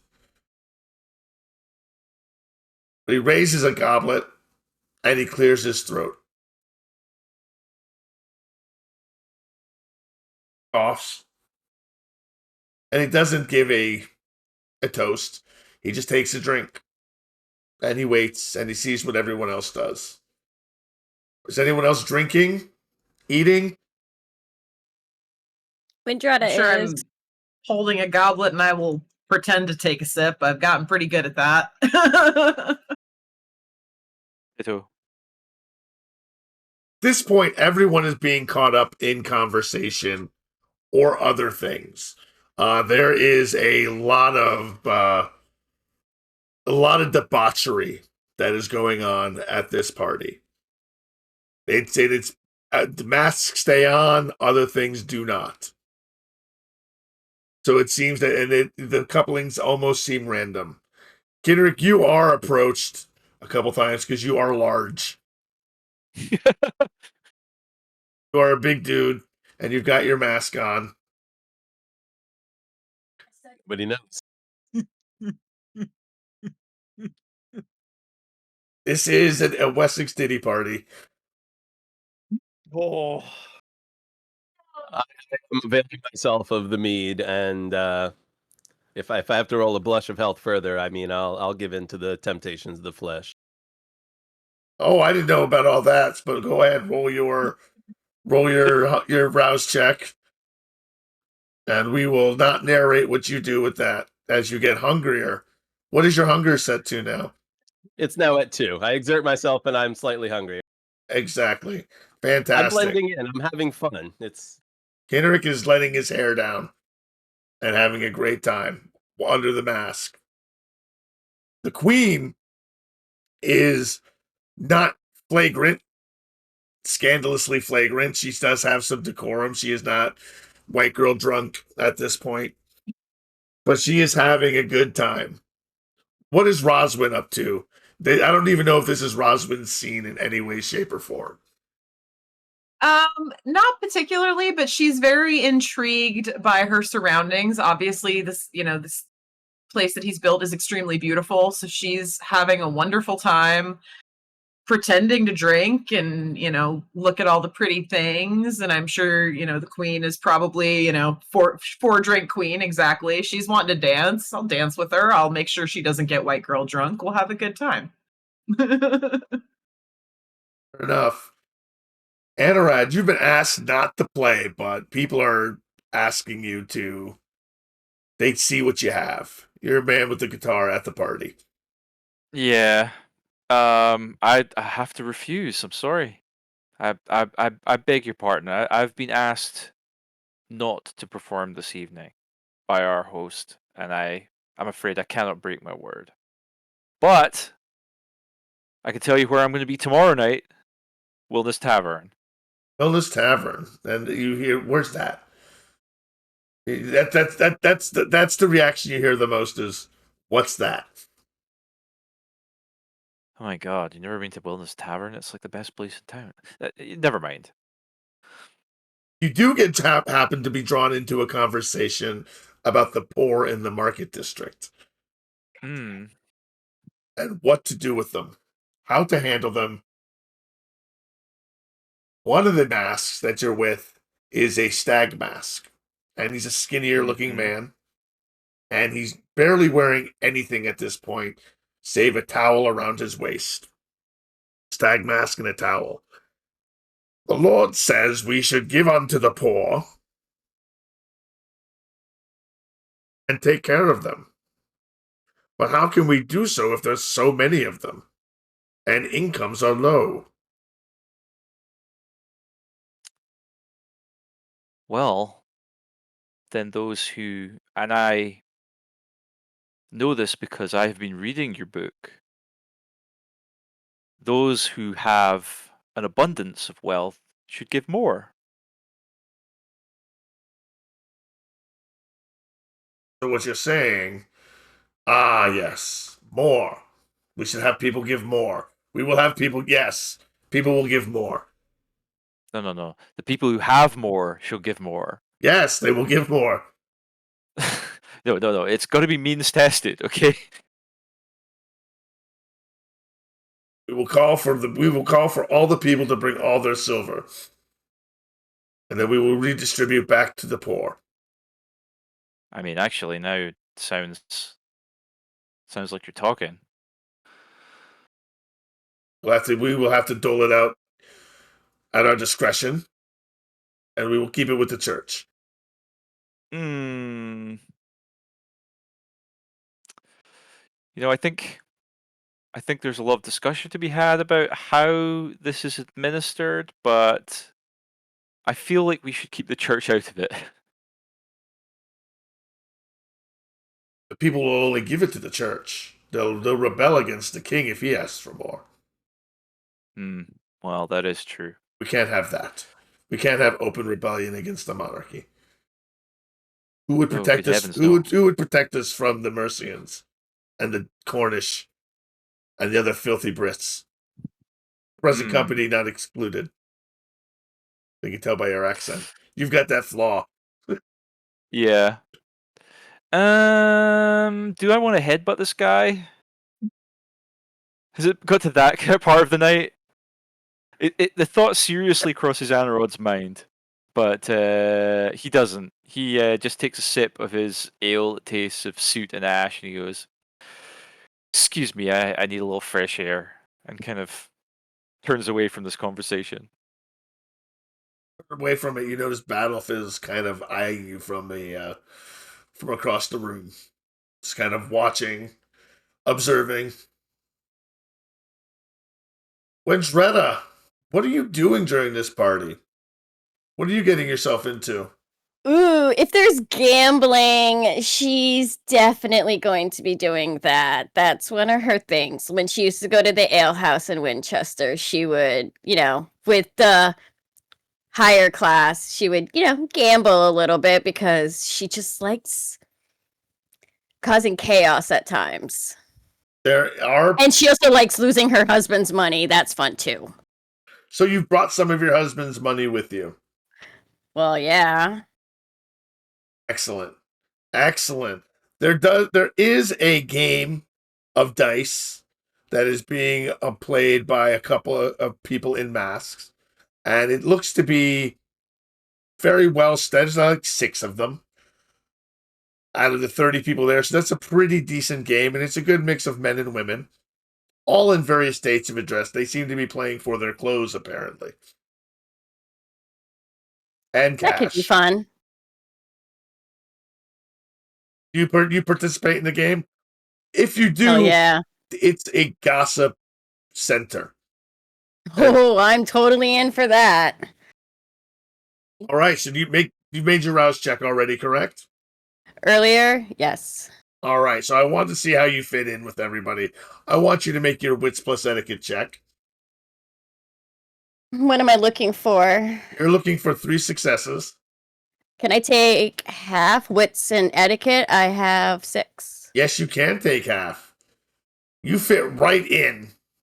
But he raises a goblet and he clears his throat. Coughs. And he doesn't give a toast. He just takes a drink. And he waits and he sees what everyone else does. Is anyone else drinking? Eating? Windrada Sure, I'm is. holding a goblet and I will pretend to take a sip. I've gotten pretty good at that. Me too. At this point, everyone is being caught up in conversation or other things. There is a lot of debauchery that is going on at this party. They'd say that the masks stay on, other things do not. So it seems that the couplings almost seem random. Kendrick, you are approached a couple times because you are large. You are a big dude, and you've got your mask on. But he knows. This is a Wessex Ditty party. Oh, I'm availing myself of the mead, and if I have to roll a blush of health further, I mean, I'll give in to the temptations of the flesh. Oh, I didn't know about all that, but go ahead, roll your rouse check, and we will not narrate what you do with that as you get hungrier. What is your hunger set to now? It's now at 2. I exert myself, and I'm slightly hungry. Exactly. I'm Fantastic. blending in. I'm having fun. Kendrick is letting his hair down and having a great time under the mask. The queen is not flagrant, scandalously flagrant. She does have some decorum. She is not white girl drunk at this point, but she is having a good time. What is Roswin up to? I don't even know if this is Roswin's scene in any way, shape, or form. Not particularly, but she's very intrigued by her surroundings. Obviously, this place that he's built is extremely beautiful, so she's having a wonderful time. pretending to drink and, look at all the pretty things. And I'm sure, the queen is probably, four drink queen. Exactly. She's wanting to dance. I'll dance with her. I'll make sure she doesn't get white girl drunk. We'll have a good time. Fair enough. Anarad, you've been asked not to play, but people are asking you to. They see what you have. You're a man with the guitar at the party. Yeah. I have to refuse. I'm sorry. I beg your pardon. I've been asked not to perform this evening by our host, and I'm afraid I cannot break my word. But I can tell you where I'm going to be tomorrow night. Wilderness Tavern. Wellness Tavern. And you hear, where's that? That's the reaction you hear the most is, what's that? Oh my god, you never been to Wilderness Tavern? It's like the best place in town. Never mind. You do get happen to be drawn into a conversation about the poor in the market district Hmm. and what to do with them, how to handle them. One of the masks that you're with is a stag mask, and he's a skinnier looking Mhm. man, and he's barely wearing anything at this point save a towel around his waist. Stag mask and a towel. The Lord says we should give unto the poor and take care of them. But how can we do so if there's so many of them and incomes are low? Well, then those who, and I know this because I've been reading your book, those who have an abundance of wealth should give more. So what you're saying, yes, more. We should have people give more. We will have people, yes, people will give more. No. The people who have more shall give more. Yes, they will give more. No. It's got to be means tested, okay? We will call for all the people to bring all their silver. And then we will redistribute back to the poor. I mean, actually, now it sounds like you're talking. We will have to dole it out at our discretion, and we will keep it with the church. Hmm. I think there's a lot of discussion to be had about how this is administered, but I feel like we should keep the church out of it. The people will only give it to the church. They'll rebel against the king if he asks for more. Well, that is true. We can't have that. We can't have open rebellion against the monarchy. Who would Oh, protect good us? heavens, Who would protect us from the Mercians and the Cornish and the other filthy Brits? Present company not excluded. They can tell by your accent. You've got that flaw. Yeah. Do I want to headbutt this guy? Has it got to that kind of part of the night? The thought seriously crosses Anarod's mind, but he doesn't. He just takes a sip of his ale that tastes of soot and ash, and he goes, "Excuse me, I need a little fresh air," and kind of turns away from this conversation. Away from it, you notice Badulf is kind of eyeing you from across the room. Just kind of watching, observing. Winchester, what are you doing during this party? What are you getting yourself into? Ooh, if there's gambling, she's definitely going to be doing that. That's one of her things. When she used to go to the ale house in Winchester, she would, with the higher class, she would, gamble a little bit because she just likes causing chaos at times. And she also likes losing her husband's money. That's fun too. So you've brought some of your husband's money with you. Well, yeah. Excellent. There is a game of dice that is being played by a couple of people in masks, and it looks to be very well studied. There's like 6 of them out of the 30 people there, so that's a pretty decent game, and it's a good mix of men and women, all in various states of address. They seem to be playing for their clothes, apparently, and cash. That could be fun. You participate in the game? If you do, Oh yeah. It's a gossip center. Oh, I'm totally in for that. All right, so you made your rouse check already, correct? Earlier, yes. All right, so I want to see how you fit in with everybody. I want you to make your wits plus etiquette check. What am I looking for? You're looking for 3 successes. Can I take half wits and etiquette? I have 6. Yes, you can take half. You fit right in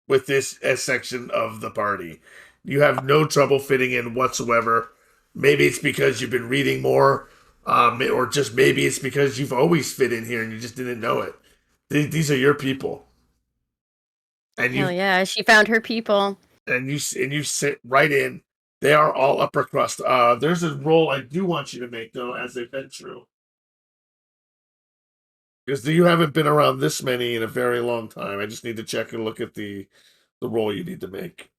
with this section of the party. You have no trouble fitting in whatsoever. Maybe it's because you've been reading more, or just maybe it's because you've always fit in here and you just didn't know it. These are your people, and Hell yeah, she found her people. And you sit right in. They are all upper crust. There's a roll I do want you to make though, as they've been through, because you haven't been around this many in a very long time. I just need to check and look at the roll you need to make.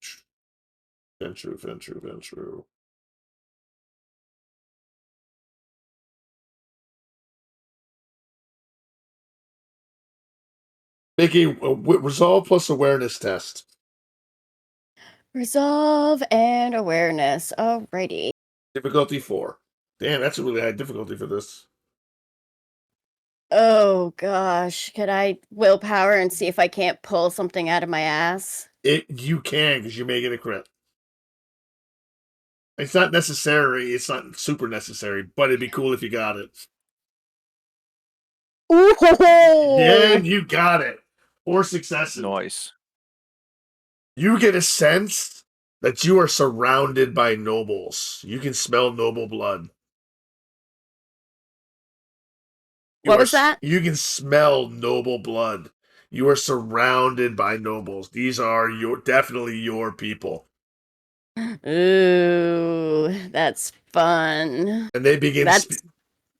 Ventru. Make a resolve plus awareness test. Resolve and awareness. Alrighty. Difficulty 4. Damn, that's a really high difficulty for this. Oh gosh, could I willpower and see if I can't pull something out of my ass? You can, because you may get a crit. It's not necessary. It's not super necessary, but it'd be cool if you got it. Ooh! Yeah, you got it. 4 successes. Nice. You get a sense that you are surrounded by nobles. You can smell noble blood. What was that? You can smell noble blood. You are surrounded by nobles. These are definitely your people. Ooh, that's fun. And they begin.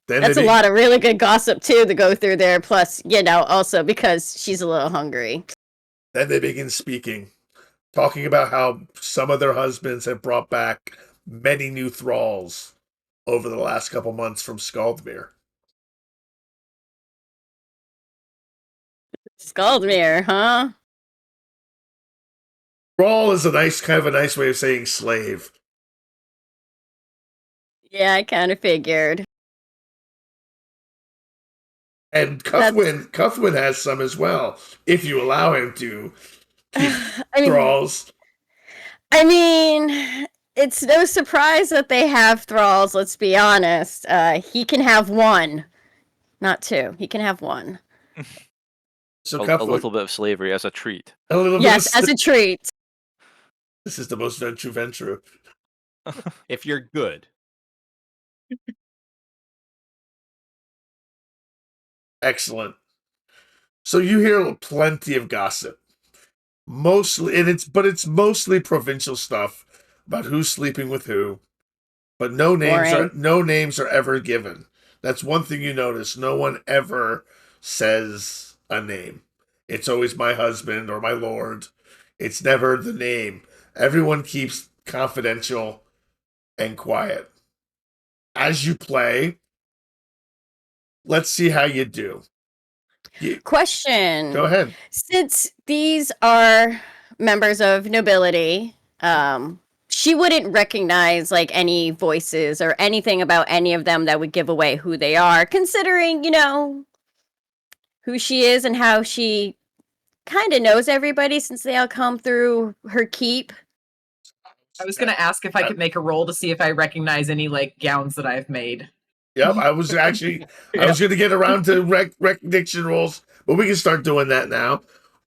That's a lot of really good gossip too to go through there. Plus, also because she's a little hungry. Then they begin speaking, talking about how some of their husbands have brought back many new thralls over the last couple months from Scaldmere. Scaldmere, huh? Thrall is a nice way of saying slave. Yeah, I kind of figured. And Cuthwin has some as well, if you allow him to keep thralls. I mean, it's no surprise that they have thralls, let's be honest. He can have 1, not 2. He can have 1. So a little bit of slavery as a treat. Yes, as a treat. This is the most Ventru. If you're good. Excellent. So you hear plenty of gossip. Mostly, it's mostly provincial stuff about who's sleeping with who. But no names are ever given. That's one thing you notice. No one ever says a name. It's always my husband or my lord. It's never the name. Everyone keeps confidential and quiet. As you play, let's see how you do. Question. Go ahead. Since these are members of nobility, she wouldn't recognize any voices or anything about any of them that would give away who they are, considering, who she is and how she kind of knows everybody since they all come through her keep. I was going to ask if I could make a roll to see if I recognize any gowns that I've made. Yep, I was going to get around to recognition rolls, but we can start doing that now.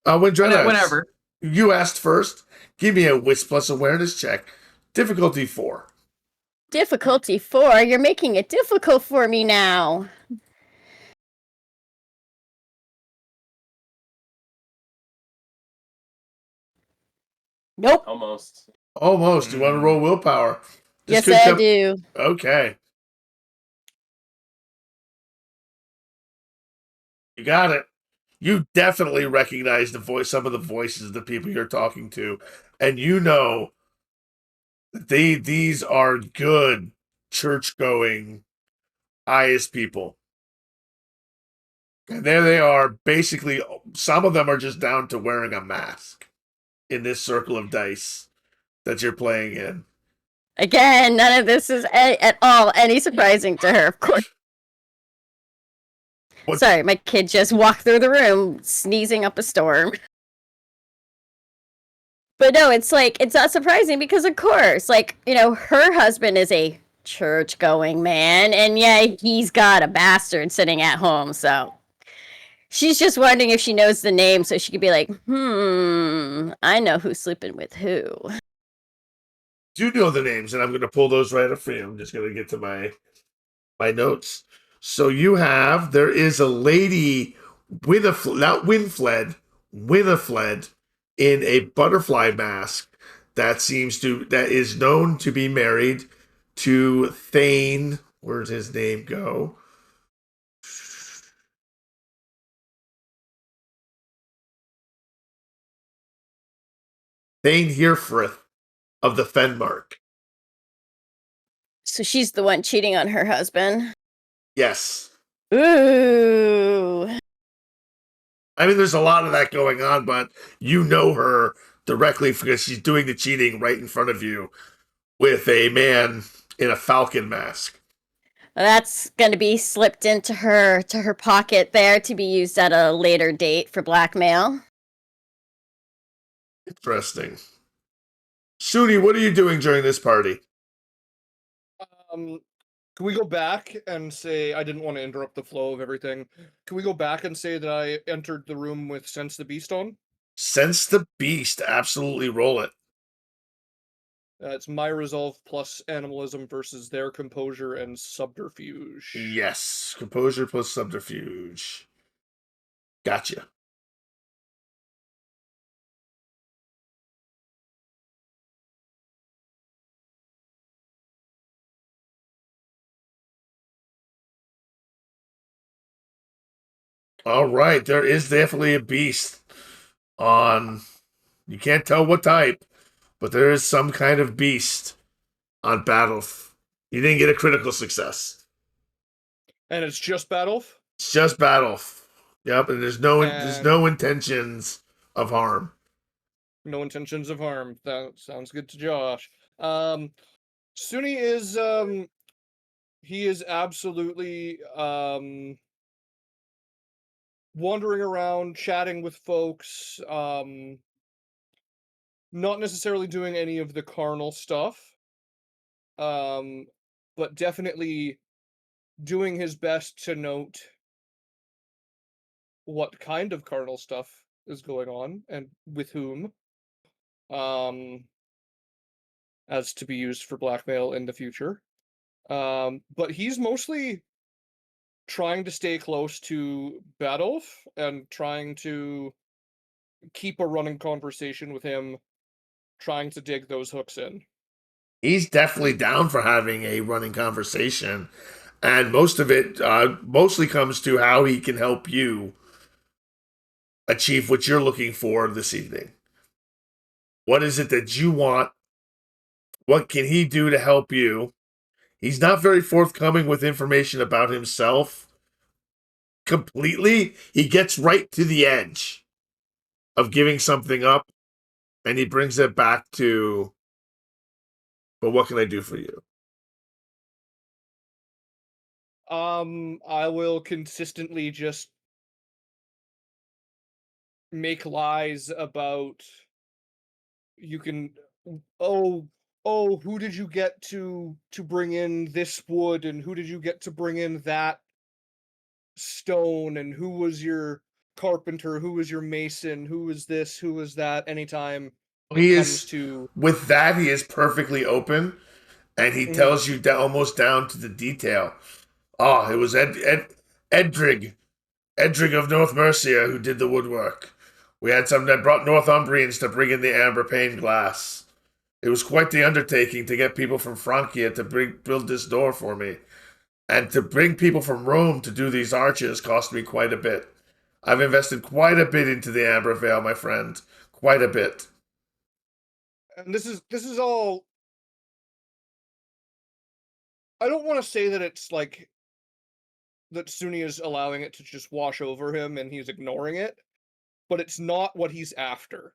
Whenever. You asked first. Give me a wits plus awareness check. Difficulty 4. Difficulty 4? You're making it difficult for me now. Nope. Almost. Almost. You want to roll willpower? This Yes, could I come- do. Okay. You got it. You definitely recognize some of the voices of the people you're talking to, and you know these are good church-going pious people. And there they are. Basically, some of them are just down to wearing a mask in this circle of dice that you're playing in. Again, none of this is at all any surprising to her, of course. What- Sorry, my kid just walked through the room sneezing up a storm. But no, it's not surprising because, of course, her husband is a church-going man, and yeah, he's got a bastard sitting at home, so she's just wondering if she knows the name so she could be like, I know who's sleeping with who. Do know the names, and I'm going to pull those right up for you. I'm just going to get to my notes. So there is a lady with not Winfled, Winifled, in a butterfly mask that is known to be married to Thane. Where'd his name go? Thane Herefrith of the Fenmark. So she's the one cheating on her husband. Yes. Ooh. I mean, there's a lot of that going on, but you know her directly because she's doing the cheating right in front of you with a man in a falcon mask. That's going to be slipped into her pocket there to be used at a later date for blackmail. Interesting. Suni, what are you doing during this party? Can we go back and say, I didn't want to interrupt the flow of everything. Can we go back and say that I entered the room with Sense the Beast on? Sense the Beast. Absolutely roll it. It's my resolve plus animalism versus their composure and subterfuge. Yes. Composure plus subterfuge. Gotcha. All right. There is definitely a beast on. You can't tell what type, but there is some kind of beast on Badulf. You didn't get a critical success. And it's just Badulf? It's just Badulf. Yep, and there's no intentions of harm. No intentions of harm. That sounds good to Josh. Suni is he is absolutely wandering around, chatting with folks, not necessarily doing any of the carnal stuff, but definitely doing his best to note what kind of carnal stuff is going on and with whom, as to be used for blackmail in the future. But he's mostly trying to stay close to Badulf and trying to keep a running conversation with him, trying to dig those hooks in. He's definitely down for having a running conversation, and most of it mostly comes to how he can help you achieve what you're looking for this evening. What is it that you want? What can he do to help you? He's not very forthcoming with information about himself completely. He gets right to the edge of giving something up, and he brings it back to, but what can I do for you? I will consistently just make lies about you can who did you get to bring in this wood, and who did you get to bring in that stone, and who was your carpenter, who was your mason, who was this, who was that, anytime He it comes is to with that. He is perfectly open, and he tells you almost down to the detail. Oh, it was Edrig of North Mercia who did the woodwork. We had some that brought Northumbrians to bring in the amber pane glass. It was quite the undertaking to get people from Francia to build this door for me. And to bring people from Rome to do these arches cost me quite a bit. I've invested quite a bit into the Amber Veil, my friend. Quite a bit. And this is all. I don't want to say that it's like that Sunni is allowing it to just wash over him and he's ignoring it, but it's not what he's after.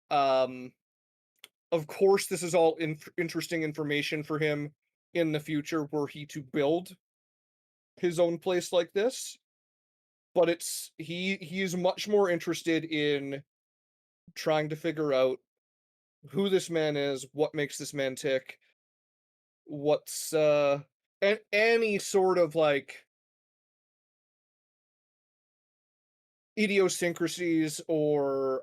Of course, this is all interesting information for him in the future were he to build his own place like this. But it's he is much more interested in trying to figure out who this man is, what makes this man tick, what's any sort of like idiosyncrasies or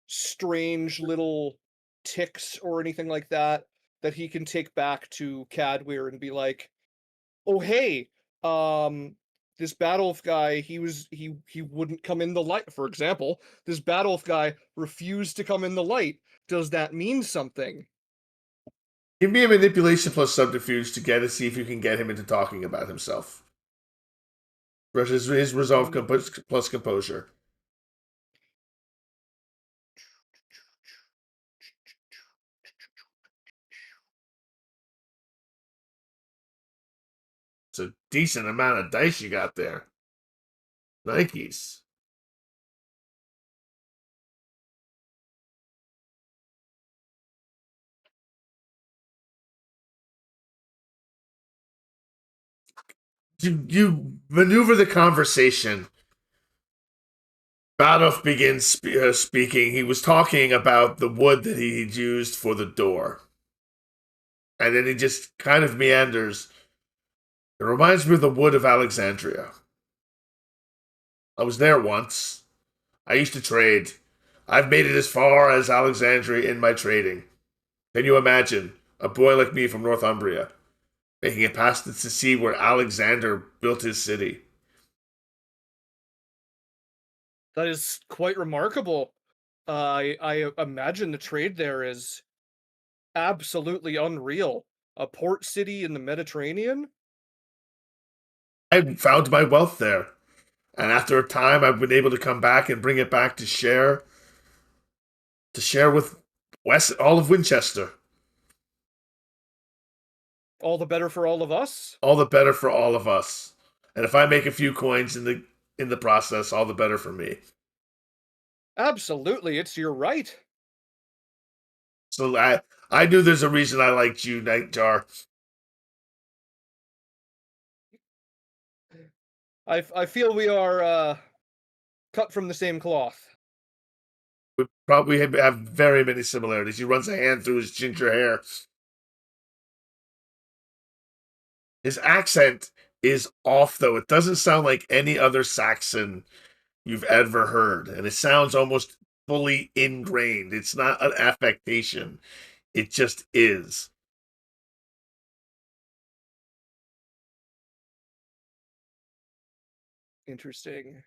strange little ticks or anything like that that he can take back to Cadwir and be like, oh hey, this Badulf guy, he wouldn't come in the light, for example. This Badulf guy refused to come in the light. Does that mean something? Give me a manipulation plus subterfuge to see if you can get him into talking about himself. Versus his resolve plus composure. It's a decent amount of dice you got there. Nikes. You maneuver the conversation. Badulf begins speaking. He was talking about the wood that he'd used for the door. And then he just kind of meanders. It reminds me of the wood of Alexandria. I was there once. I used to trade. I've made it as far as Alexandria in my trading. Can you imagine a boy like me from Northumbria making it past the sea where Alexander built his city? That is quite remarkable. I imagine the trade there is absolutely unreal. A port city in the Mediterranean? I found my wealth there. And after a time, I've been able to come back and bring it back to share with all of Winchester. All the better for all of us? All the better for all of us. And if I make a few coins in the process, all the better for me. Absolutely, it's your right. So I knew there's a reason I liked you, Nightjar. I feel we are cut from the same cloth. We probably have very many similarities. He runs a hand through his ginger hair. His accent is off, though. It doesn't sound like any other Saxon you've ever heard. And it sounds almost fully ingrained. It's not an affectation. It just is. Interesting.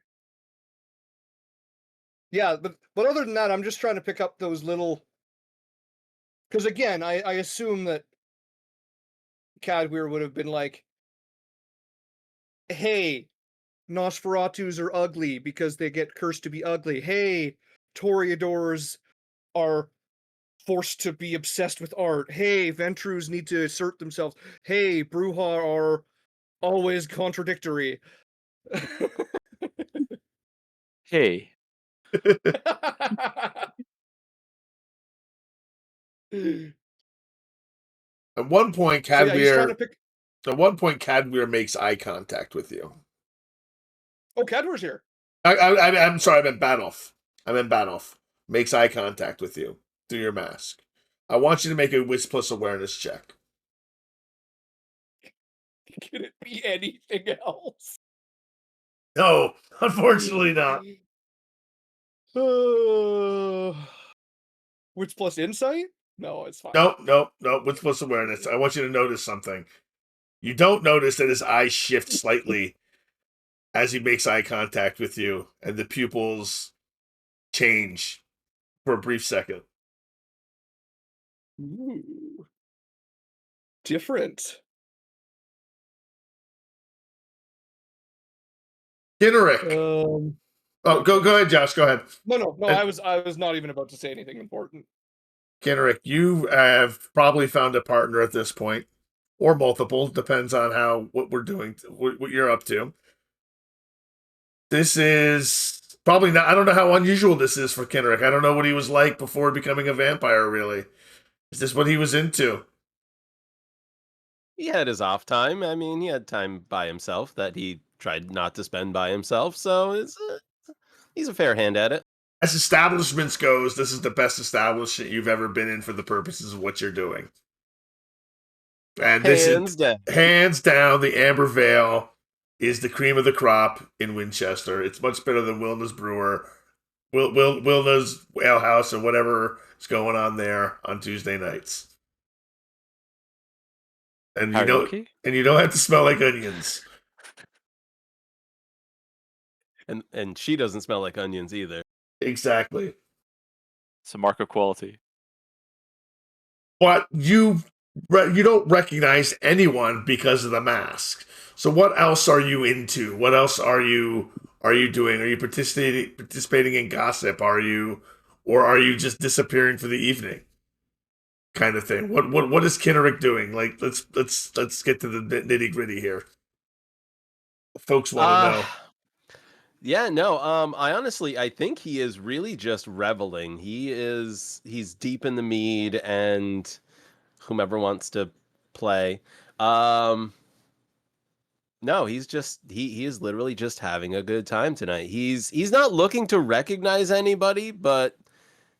Yeah, but other than that, I'm just trying to pick up those little... Because again, I assume that Cadwir would have been like, hey, Nosferatus are ugly because they get cursed to be ugly. Hey, Toreadors are forced to be obsessed with art. Hey, Ventrus need to assert themselves. Hey, Brujah are always contradictory. Hey. At one point, So yeah, he's trying to pick... Cadwir makes eye contact with you. Oh, Cadwir's here. I'm sorry, I meant Badulf. Makes eye contact with you through your mask. I want you to make a Wits plus awareness check. Can it be anything else? No, unfortunately not. Wits plus insight? No, it's fine. No. Wits plus awareness. I want you to notice something. You don't notice that his eyes shift slightly as he makes eye contact with you, and the pupils change for a brief second. Ooh. Different. Kinnerick. Oh, go ahead, Josh. Go ahead. No. I was not even about to say anything important. Kinnerick, you have probably found a partner at this point, or multiple, depends on what we're doing, what you're up to. This is probably not. I don't know how unusual this is for Kinnerick. I don't know what he was like before becoming a vampire. Really, is this what he was into? He had his off time. I mean, he had time by himself that he tried not to spend by himself. So he's a fair hand at it. As establishments goes, this is the best establishment you've ever been in for the purposes of what you're doing. And this is hands down, the Amber Vale is the cream of the crop in Winchester. It's much better than Wilna's Brewer, Wilna's Ale House, and whatever is going on there on Tuesday nights. And you don't have to smell like onions. And she doesn't smell like onions either. Exactly. It's a mark of quality. But you don't recognize anyone because of the mask. So what else are you into? What else are you doing? Are you participating in gossip? Or are you just disappearing for the evening? Kind of thing. What is Kinnerick doing? Like let's get to the nitty gritty here. Folks want to know. Yeah, no. I think he is really just reveling. He's deep in the Mead and whomever wants to play. No, he's just he is literally just having a good time tonight. He's not looking to recognize anybody, but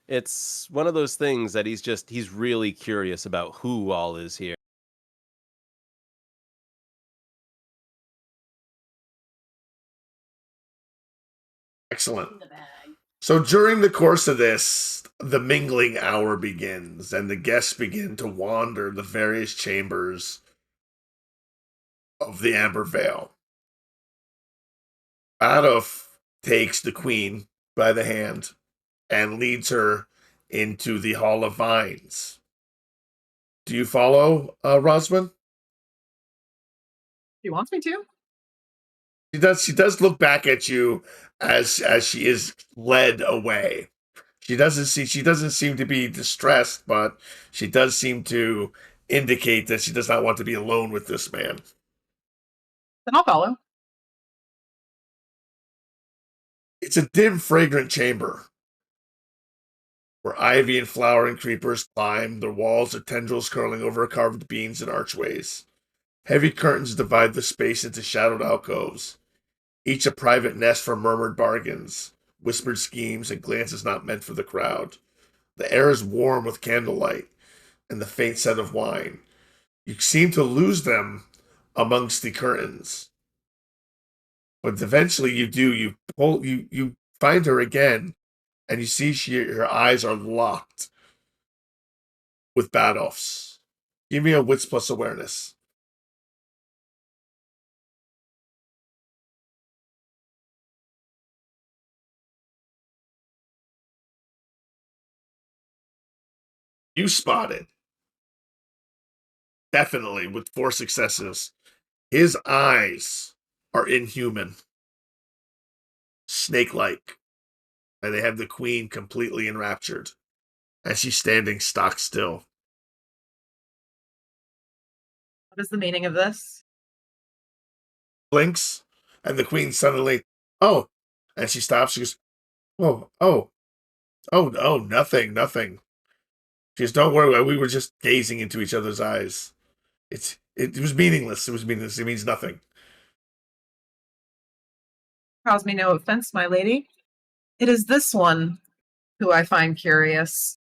it's one of those things that he's really curious about who all is here. Excellent. So during the course of this, the mingling hour begins, and the guests begin to wander the various chambers of the Amber Vale. Badulf takes the queen by the hand and leads her into the Hall of Vines. Do you follow, Rosman? He wants me to. She does look back at you as she is led away. She doesn't seem to be distressed, but she does seem to indicate that she does not want to be alone with this man. Then I'll follow. It's a dim, fragrant chamber where ivy and flowering creepers climb. The walls are tendrils curling over carved beams and archways. Heavy curtains divide the space into shadowed alcoves, each a private nest for murmured bargains, whispered schemes, and glances not meant for the crowd. The air is warm with candlelight and the faint scent of wine. You seem to lose them amongst the curtains. But eventually you do. You find her again, and you see her eyes are locked with Badulf's. Give me a wits plus awareness. You spotted, definitely with 4 successes, his eyes are inhuman, snake-like, and they have the queen completely enraptured as she's standing stock still. What is the meaning of this? Blinks, and the queen suddenly, oh, and she stops. She goes, oh, nothing. She goes, don't worry, we were just gazing into each other's eyes. It was meaningless. It means nothing. Cause me no offense, my lady. It is this one who I find curious.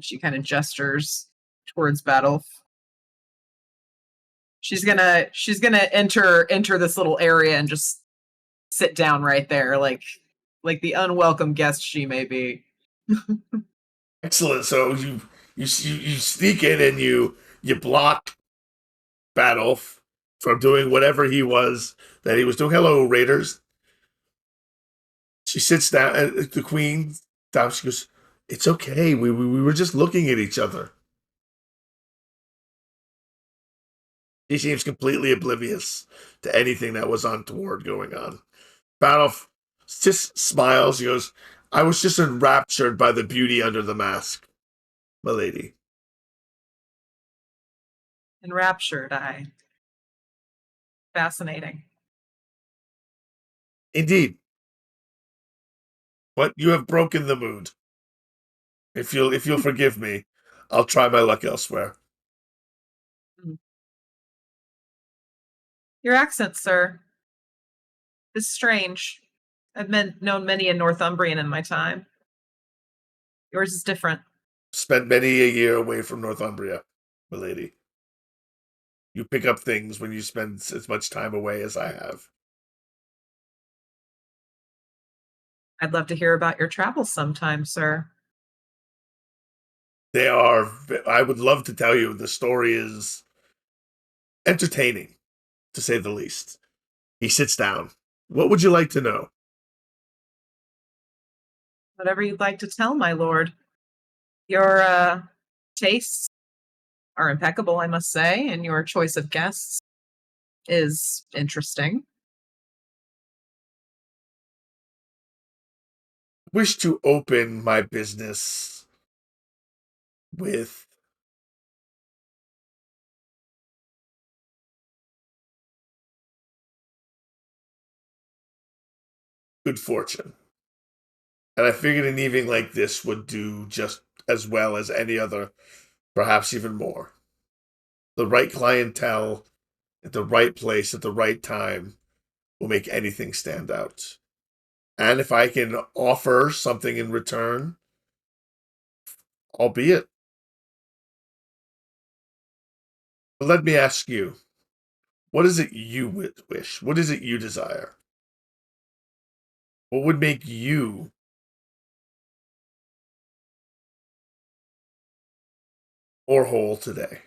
She kind of gestures towards Badulf. She's gonna enter this little area and just sit down right there, like the unwelcome guest she may be. Excellent. So you sneak in and you block Badulf from doing whatever he was doing. Hello, Raiders. She sits down, and the queen stops. She goes, "It's okay. We were just looking at each other." He seems completely oblivious to anything that was untoward going on. Badulf just smiles. He goes, "I was just enraptured by the beauty under the mask, my lady." Enraptured, fascinating. Indeed. But you have broken the mood. If you'll forgive me, I'll try my luck elsewhere. Your accent, sir, is strange. I've known many a Northumbrian in my time. Yours is different. Spent many a year away from Northumbria, my lady. You pick up things when you spend as much time away as I have. I'd love to hear about your travels sometime, sir. They are. I would love to tell you. The story is entertaining, to say the least. He sits down. What would you like to know? Whatever you'd like to tell, my lord. Your tastes are impeccable, I must say, and your choice of guests is interesting. Wish to open my business with good fortune. And I figured an evening like this would do just as well as any other, perhaps even more. The right clientele at the right place at the right time will make anything stand out. And if I can offer something in return, albeit. But let me ask you, what is it you wish? What is it you desire? What would make you more whole today?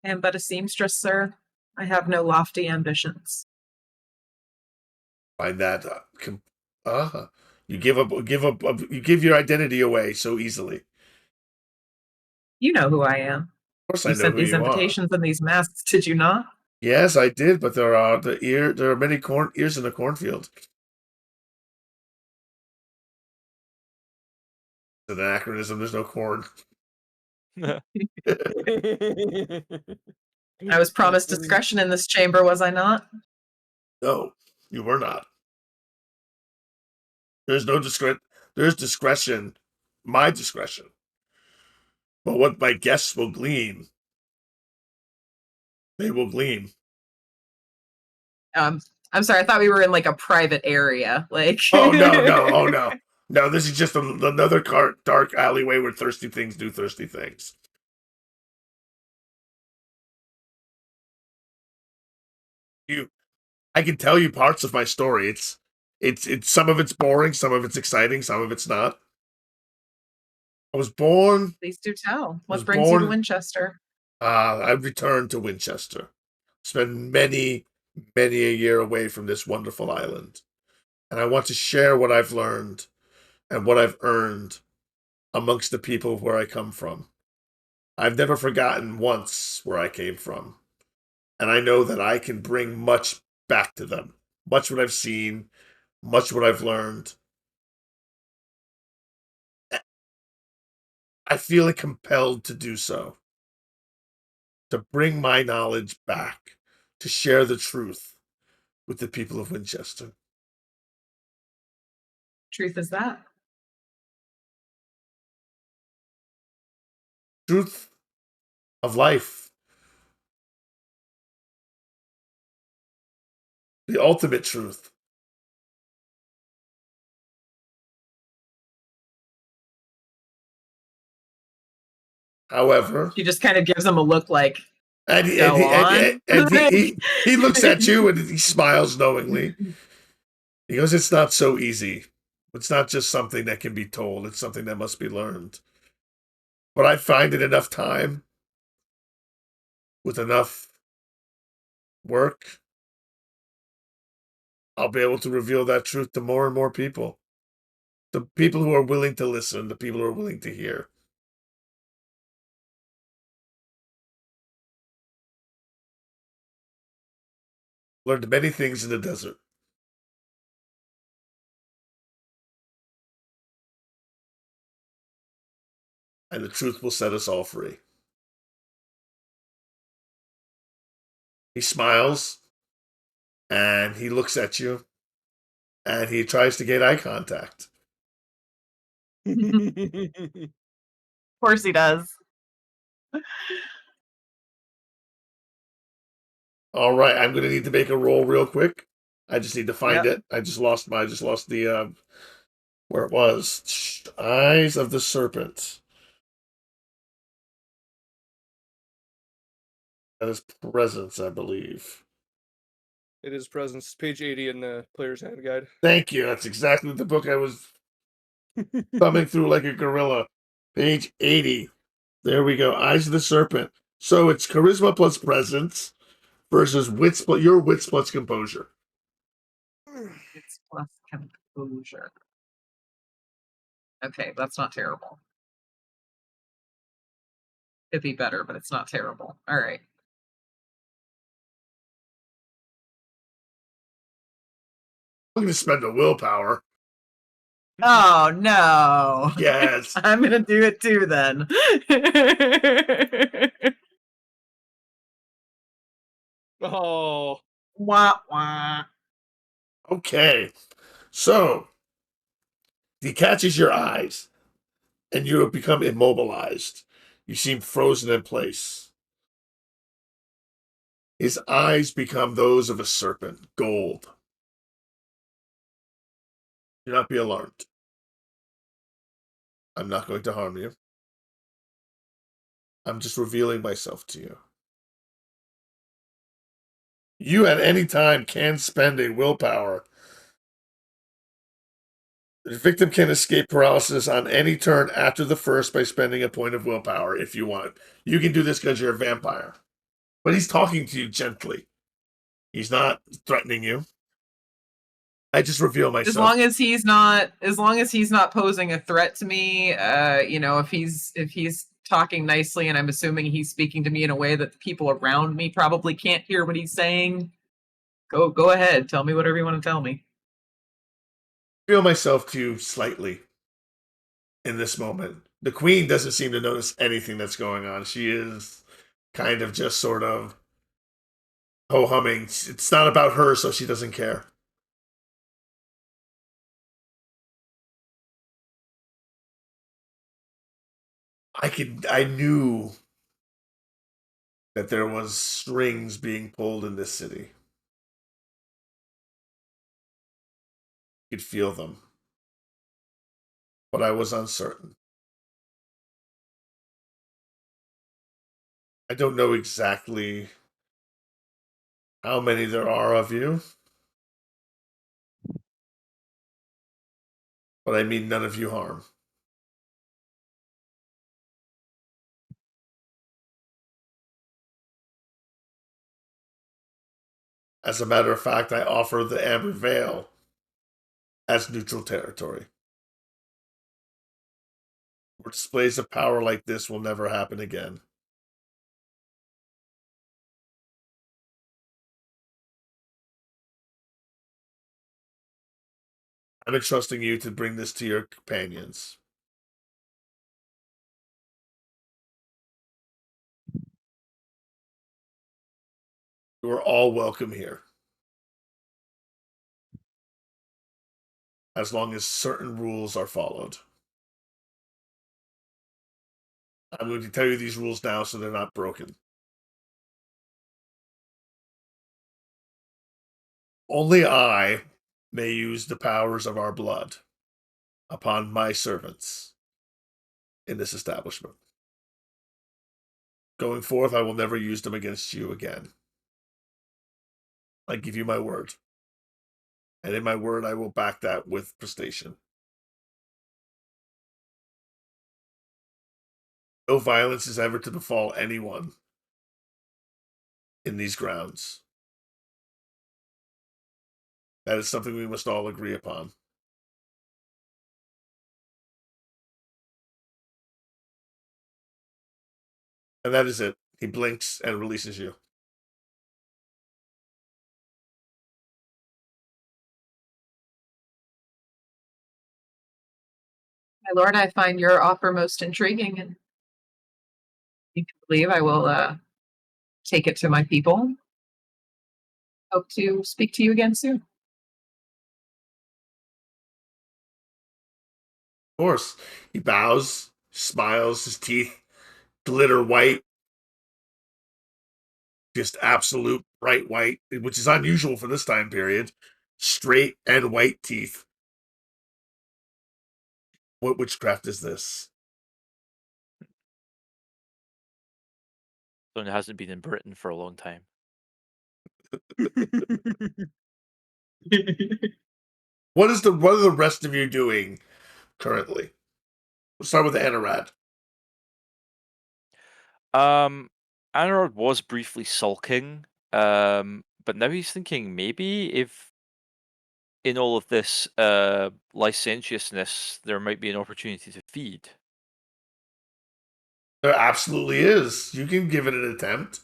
I am but a seamstress, sir. I have no lofty ambitions. Find that you you give your identity away so easily. You know who I am. Of course, You I know sent who these you are. invitations and these masks, did you not? Yes, I did, but there are many ears in the cornfield. It's an anachronism. There's no corn. I was promised discretion in this chamber, was I not? No, you were not. There's no discretion. There's discretion, my discretion. But what my guests will glean, they will glean. I'm sorry, I thought we were in like a private area. Like Oh no. No, this is just another dark alleyway where thirsty things do thirsty things. I can tell you parts of my story. It's some of it's boring, some of it's exciting, some of it's not. I was born. Please do tell. was What brings you to born- Winchester? I returned to Winchester. Spent many a year away from this wonderful island. And I want to share what I've learned and what I've earned amongst the people where I come from. I've never forgotten once where I came from. And I know that I can bring much back to them. Much what I've seen, much what I've learned. I feel compelled to do so. To bring my knowledge back. To share the truth with the people of Winchester. Truth is that. Truth of life. The ultimate truth. However, She just kind of gives him a look like, and he looks at you and he smiles knowingly. He goes, "It's not so easy. It's not just something that can be told. It's something that must be learned. But I find in enough time, with enough work, I'll be able to reveal that truth to more and more people. The people who are willing to listen, the people who are willing to hear. Learned many things in the desert. And the truth will set us all free. He smiles, and he looks at you, and he tries to get eye contact. Of course he does. All right, I'm gonna need to make a roll real quick. I just need to find Yep. it. I just lost the where it was. Eyes of the Serpent. That is presence, I believe. It is presence, page 80 in the player's hand guide. Thank you. That's exactly the book I was thumbing through like a gorilla. Page 80. There we go. Eyes of the Serpent. So it's charisma plus presence versus your wits plus composure. It's plus composure. Okay, that's not terrible. It'd be better, but it's not terrible. All right. I'm going to spend a willpower. Oh no. Yes. I'm gonna do it too then. Oh, Wah wah. Okay. So he catches your eyes and you have become immobilized. You seem frozen in place. His eyes become those of a serpent, gold. Do not be alarmed. I'm not going to harm you. I'm just revealing myself to you. You at any time can spend a willpower. The victim can escape paralysis on any turn after the first by spending a point of willpower if you want. You can do this because you're a vampire. But he's talking to you gently. He's not threatening you. I just reveal myself. As long as he's not posing a threat to me, if he's talking nicely and I'm assuming he's speaking to me in a way that the people around me probably can't hear what he's saying, go ahead, tell me whatever you want to tell me. Feel myself to you slightly in this moment. The queen doesn't seem to notice anything that's going on. She is kind of just sort of ho-humming. It's not about her, so she doesn't care. I knew that there was strings being pulled in this city. You could feel them. But I was uncertain. I don't know exactly how many there are of you. But I mean none of you harm. As a matter of fact, I offer the Amber Veil as neutral territory. Where displays of power like this will never happen again. I'm entrusting you to bring this to your companions. You are all welcome here. As long as certain rules are followed. I'm going to tell you these rules now so they're not broken. Only I may use the powers of our blood upon my servants in this establishment. Going forth, I will never use them against you again. I give you my word. And in my word, I will back that with prestation. No violence is ever to befall anyone in these grounds. That is something we must all agree upon. And that is it. He blinks and releases you. My lord, I find your offer most intriguing, and you can believe I will take it to my people. Hope to speak to you again soon. Of course. He bows, smiles, his teeth glitter white. Just absolute bright white, which is unusual for this time period. Straight and white teeth. What witchcraft is this? It hasn't been in Britain for a long time. What are the rest of you doing currently? We'll start with Anarad. Anarod was briefly sulking, but now he's thinking maybe if in all of this licentiousness there might be an opportunity to feed. There absolutely is. You can give it an attempt.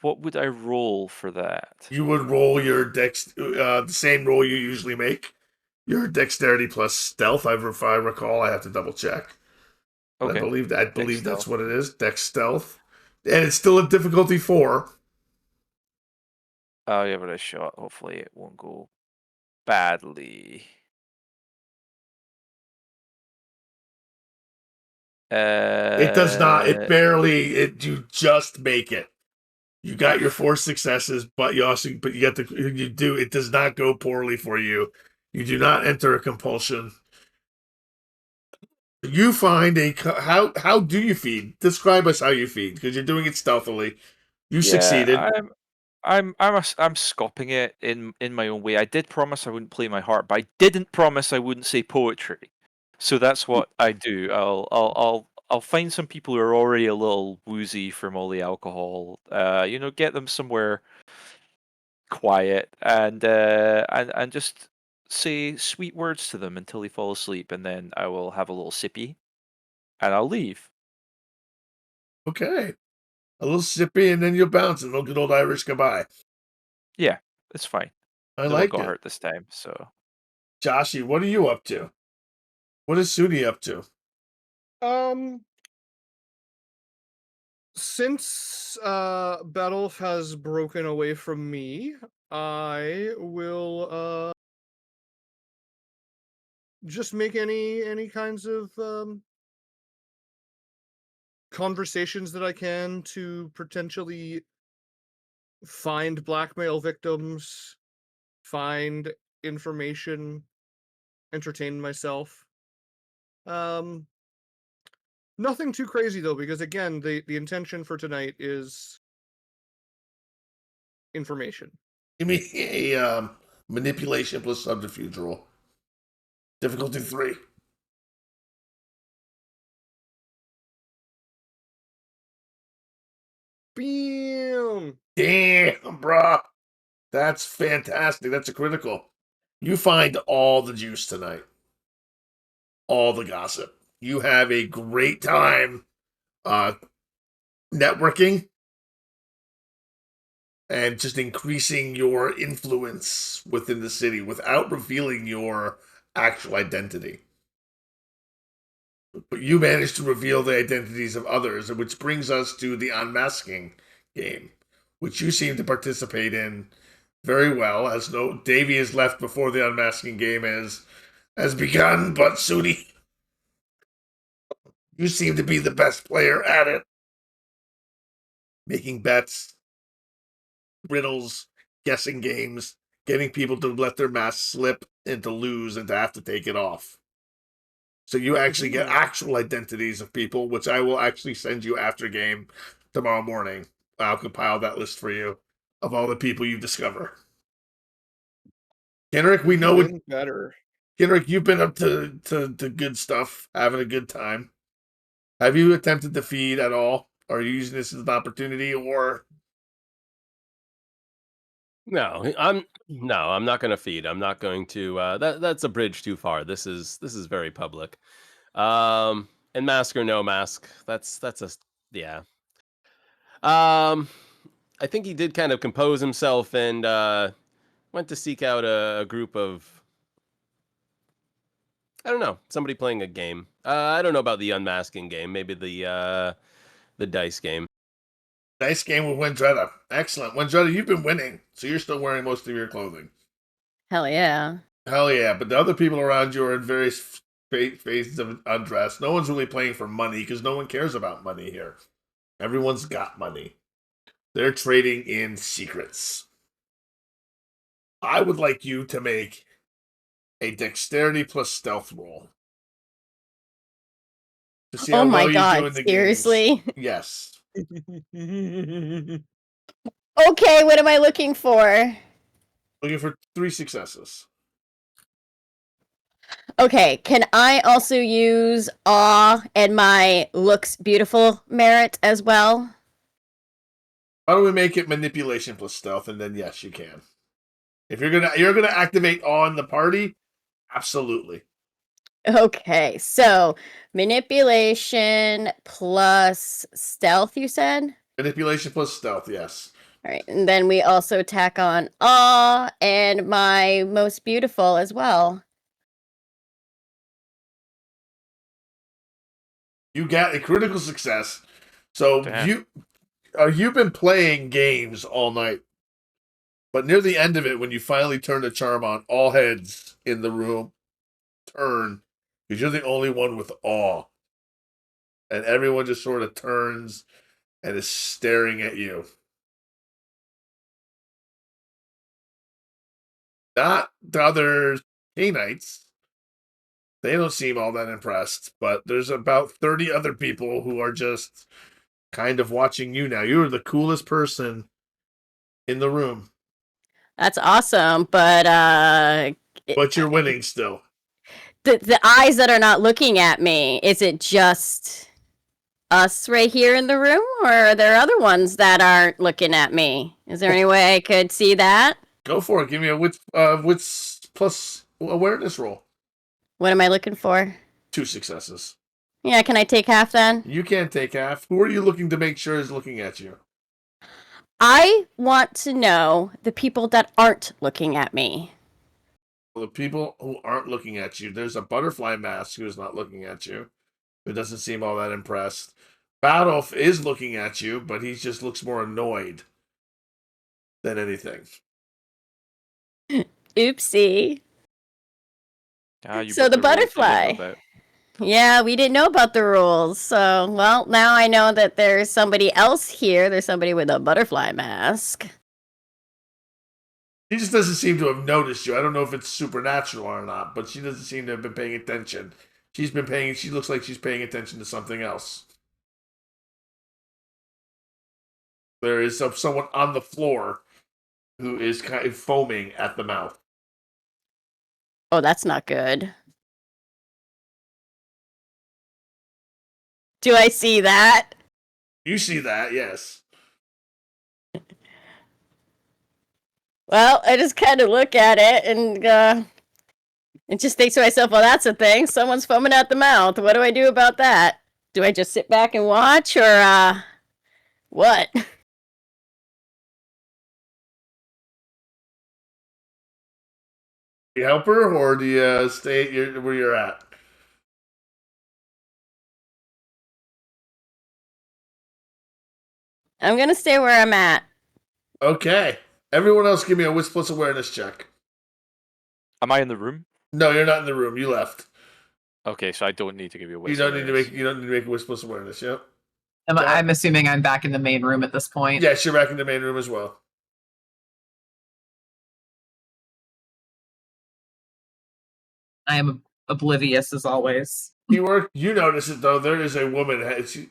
What would I roll for that? You would roll your the same roll you usually make. Your dexterity plus stealth. If I recall, I have to double check. Okay. I believe that's what it is. Dex stealth, and it's still a difficulty 4. I'll give it a shot. Hopefully, it won't go badly. It does not. It barely. You just make it. You got your 4 successes, but you get you do. It does not go poorly for you. You do not enter a compulsion. You find how do you feed? Describe us how you feed, because you're doing it stealthily. You succeeded. I'm scoping it in my own way. I did promise I wouldn't play my heart, but I didn't promise I wouldn't say poetry. So that's what I do. I'll find some people who are already a little woozy from all the alcohol. Get them somewhere quiet and just say sweet words to them until they fall asleep, and then I will have a little sippy, and I'll leave. Okay. A little sippy, and then you'll bounce, and a good old Irish goodbye. Yeah, it's fine. I No one like got it. hurt this time, so. Joshy, what are you up to? What is Sudi up to? Since Badulf has broken away from me, I will just make any kinds of conversations that I can to potentially find blackmail victims, find information, entertain myself. Nothing too crazy though, because again, the intention for tonight is information. Give me a manipulation plus subterfuge roll. Difficulty 3. Bam! Damn, bruh. That's fantastic. That's a critical. You find all the juice tonight. All the gossip. You have a great time networking and just increasing your influence within the city without revealing your actual identity. But you managed to reveal the identities of others, which brings us to the unmasking game, which you seem to participate in very well, as no Davy is left before the unmasking game has begun, but Sudi, you seem to be the best player at it. Making bets, riddles, guessing games, getting people to let their mask slip and to lose and to have to take it off. So you actually get actual identities of people, which I will actually send you after game tomorrow morning. I'll compile that list for you of all the people you discover. Henrik, we know Even better. Henrik, you've been up to good stuff, having a good time. Have you attempted to feed at all? Are you using this as an opportunity, or No, I'm not going to feed. I'm not going to. That's a bridge too far. This is very public. And mask or no mask, that's a yeah. I think he did kind of compose himself and went to seek out a group of, I don't know, somebody playing a game. I don't know about the unmasking game. Maybe the dice game. Nice game with Windretta. Excellent. Windretta, you've been winning, so you're still wearing most of your clothing. Hell yeah. Hell yeah, but the other people around you are in various phases of undress. No one's really playing for money because no one cares about money here. Everyone's got money. They're trading in secrets. I would like you to make a dexterity plus stealth roll. To see how Oh my well you do god, in the seriously? games. Yes. Okay, what am I looking for? Looking for 3 successes. Okay, can I also use awe and my looks beautiful merit as well? Why don't we make it manipulation plus stealth, and then yes, you can. If you're gonna activate awe in the party, absolutely. Okay, so manipulation plus stealth, you said? Manipulation plus stealth, yes. All right, and then we also tack on awe and my most beautiful as well. You got a critical success. So Damn. you've been playing games all night. But near the end of it, when you finally turn the charm on, all heads in the room turn because you're the only one with awe. And everyone just sort of turns and is staring at you. Not the other Cainites. They don't seem all that impressed, but there's about 30 other people who are just kind of watching you now. You're the coolest person in the room. That's awesome, but But you're winning still. the eyes that are not looking at me, is it just us right here in the room, or are there other ones that aren't looking at me? Is there any way I could see that? Go for it. Give me a wits plus awareness roll. What am I looking for? 2 successes. Yeah, can I take half then? You can't take half. Who are you looking to make sure is looking at you? I want to know the people that aren't looking at me. Well, the people who aren't looking at you. There's a butterfly mask who's not looking at you. Who doesn't seem all that impressed. Badulf is looking at you, but he just looks more annoyed than anything. Oopsie. You So broke the rules you didn't know butterfly. about. Yeah, we didn't know about the rules. So, well, now I know that there's somebody else here. There's somebody with a butterfly mask. She just doesn't seem to have noticed you. I don't know if it's supernatural or not, but she doesn't seem to have been paying attention. She looks like she's paying attention to something else. There is someone on the floor who is kind of foaming at the mouth. Oh, that's not good. Do I see that? You see that, yes. Well, I just kind of look at it and just think to myself, well, that's a thing. Someone's foaming at the mouth. What do I do about that? Do I just sit back and watch, or what? Do you help her, or do you stay where you're at? I'm gonna stay where I'm at. Okay. Everyone else give me a wits plus awareness check. Am I in the room? No, you're not in the room. You left. Okay, so I don't need to give you a You whistle. don't need to make a wits plus awareness, yep. I'm assuming I'm back in the main room at this point. Yes, you're back in the main room as well. I am oblivious as always. You notice it though. There is a woman,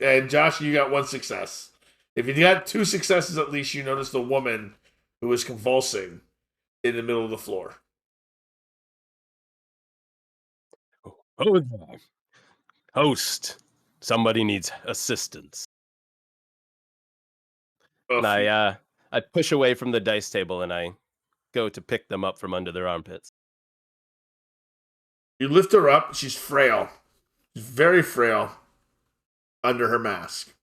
and Josh, you got 1 success. If you got 2 successes at least, you notice the woman who is convulsing in the middle of the floor. Oh, there. Host. Somebody needs assistance. Oh, And I push away from the dice table and I go to pick them up from under their armpits. You lift her up. She's frail. She's very frail under her mask.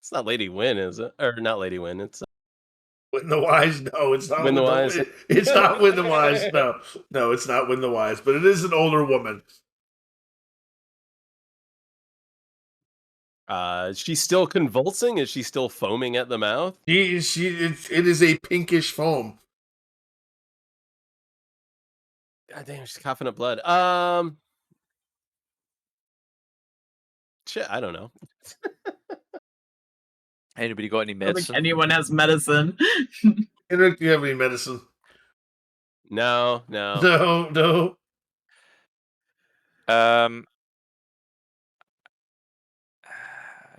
It's not Lady Win, is it? Or not Lady Win. It's Win the Wise? No, it's not Win the Wise. It's not Win the Wise. No, it's not Win the Wise. But it is an older woman. She's still convulsing? Is she still foaming at the mouth? It is a pinkish foam. God damn, she's coughing up blood. Shit, I don't know. Anybody got any I don't think medicine? anyone has medicine. Henrik, do you have any medicine? No. No.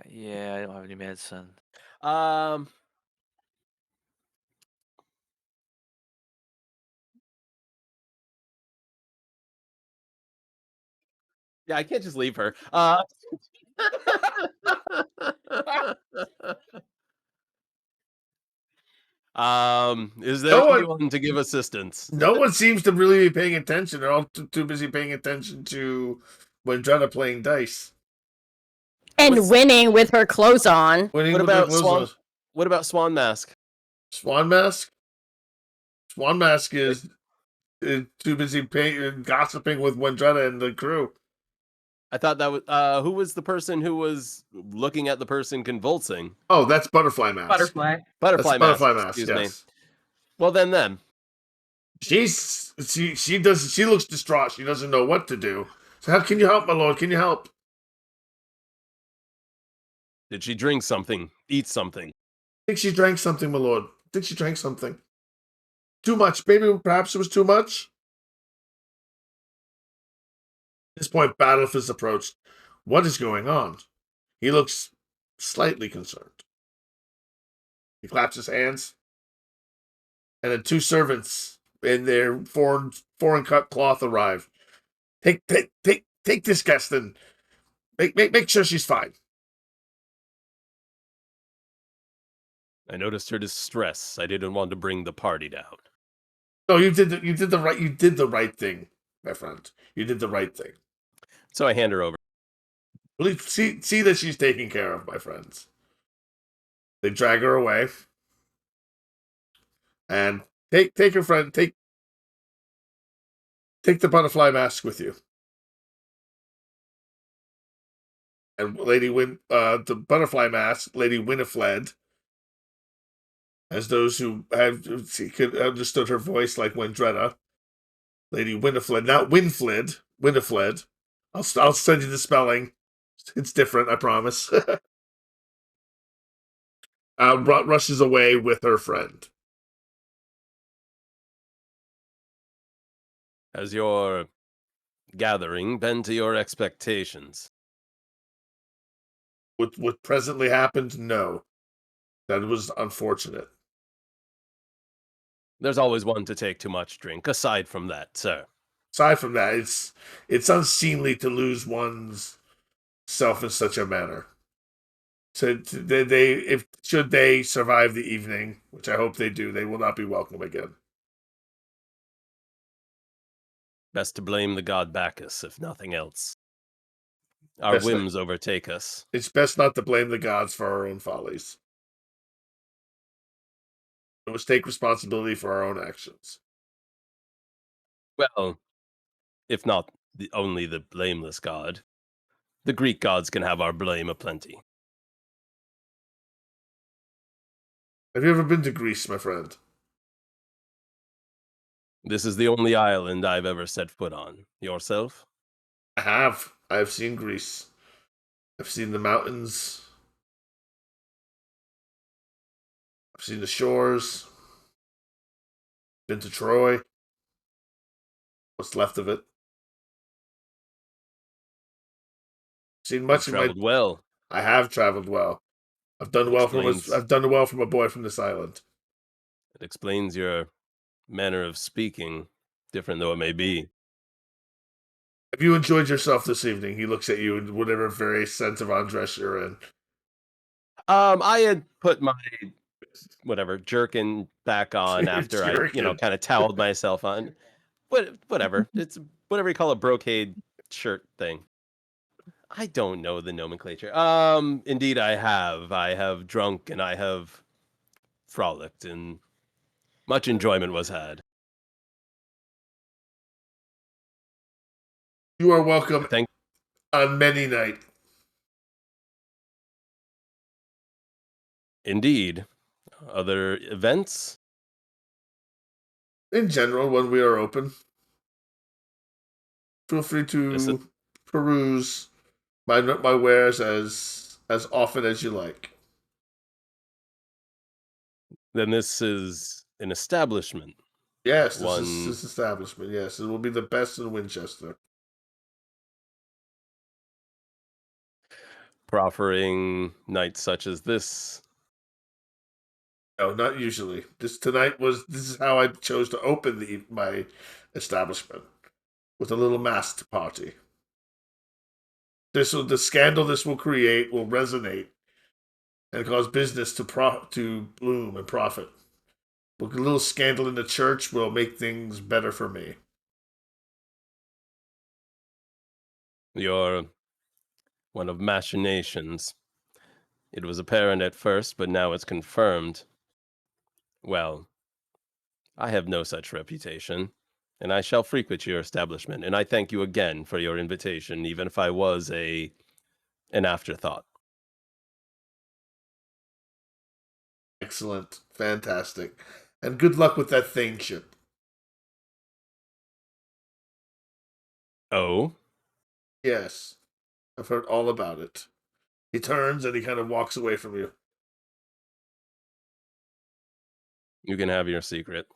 Yeah, I don't have any medicine. Yeah, I can't just leave her. Is there anyone to give assistance? No one seems to really be paying attention. They're all too busy paying attention to Wendrana playing dice. And winning with her clothes on. What about Swan Mask? Swan Mask? Swan Mask is too busy gossiping with Wendrana and the crew. I thought that was who was the person who was looking at the person convulsing? Oh, that's Butterfly Mask. Butterfly Mask. Excuse yes. me. Well, then. She looks distraught. She doesn't know what to do. So how can you help, my lord? Can you help? Did she drink something? Eat something? I think she drank something, my lord. I think she drank something. Too much. Maybe perhaps it was too much. At this point, Badulf is approached. What is going on? He looks slightly concerned. He claps his hands. And then two servants in their foreign cut cloth arrive. Take this guest and make sure she's fine. I noticed her distress. I didn't want to bring the party down. No, you did the right thing, my friend. You did the right thing. So I hand her over. See that she's taken care of, my friends. They drag her away. And take your friend, take the butterfly mask with you. And the butterfly mask, Lady Winifred, as those who could understood her voice like Wendrana, Lady Winifred, not Winfled, Winifred. I'll send you the spelling. It's different, I promise. Rushes away with her friend. Has your gathering been to your expectations? What presently happened? No. That was unfortunate. There's always one to take too much drink. Aside from that, sir. Aside from that, it's unseemly to lose one's self in such a manner. So should they survive the evening, which I hope they do, they will not be welcome again. Best to blame the god Bacchus, if nothing else. Our whims overtake us. It's best not to blame the gods for our own follies. We must take responsibility for our own actions. Well, if not only the blameless god, the Greek gods can have our blame aplenty. Have you ever been to Greece, my friend? This is the only island I've ever set foot on. Yourself? I have. I have seen Greece. I've seen the mountains. I've seen the shores. Been to Troy. What's left of it. Seen much of traveled well. I have traveled well. I've done well from a boy from this island. It explains your manner of speaking, different though it may be. Have you enjoyed yourself this evening? He looks at you in whatever very sense of undress you're in. I had put my jerkin back on after I, Jerkin. kind of toweled myself on. Whatever. It's whatever you call a brocade shirt thing. I don't know the nomenclature. Indeed I have. I have drunk and I have frolicked and much enjoyment was had. You are welcome Thank on many night. Indeed. Other events? In general, when we are open, feel free to peruse my wares as often as you like. Then this is an establishment. Yes, this One is this establishment. Yes, it will be the best in Winchester. proffering nights such as this. No, not usually. This is how I chose to open my establishment, with a little masked party. The scandal this will create will resonate and cause business to bloom and profit. A little scandal in the church will make things better for me. You're one of machinations. It was apparent at first, but now it's confirmed. Well, I have no such reputation, and I shall frequent your establishment, and I thank you again for your invitation, even if I was an afterthought. Excellent. Fantastic. And good luck with that Thaneship. Oh? Yes. I've heard all about it. He turns and he kind of walks away from you. You can have your secret.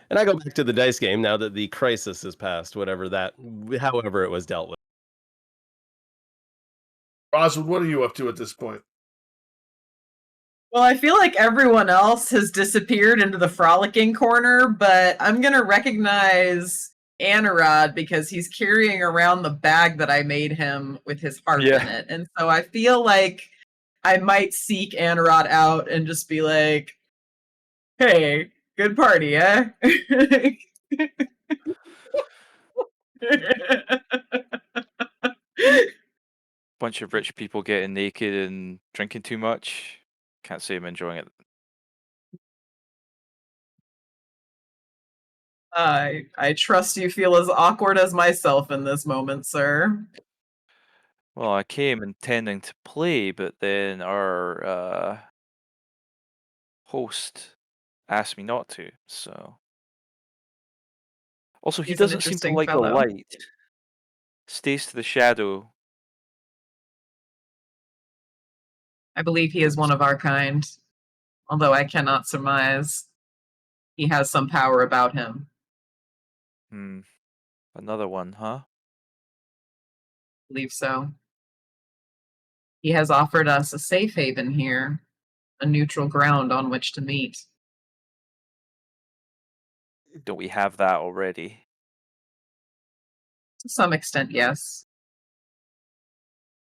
And I go back to the dice game now that the crisis has passed, however it was dealt with. Roswell, what are you up to at this point? Well, I feel like everyone else has disappeared into the frolicking corner, but I'm going to recognize Anarod because he's carrying around the bag that I made him with his harp in it. And so I feel like I might seek Anarod out and just be like, hey, good party, eh? Bunch of rich people getting naked and drinking too much. Can't say I'm enjoying it. I trust you feel as awkward as myself in this moment, sir. Well, I came intending to play, but then our host asked me not to, so. Also, he He's an doesn't seem to interesting like the fellow. light. Stays to the shadow. I believe he is one of our kind, although I cannot surmise he has some power about him. Another one, huh? I believe so. He has offered us a safe haven here, a neutral ground on which to meet. Don't we have that already? To some extent, yes.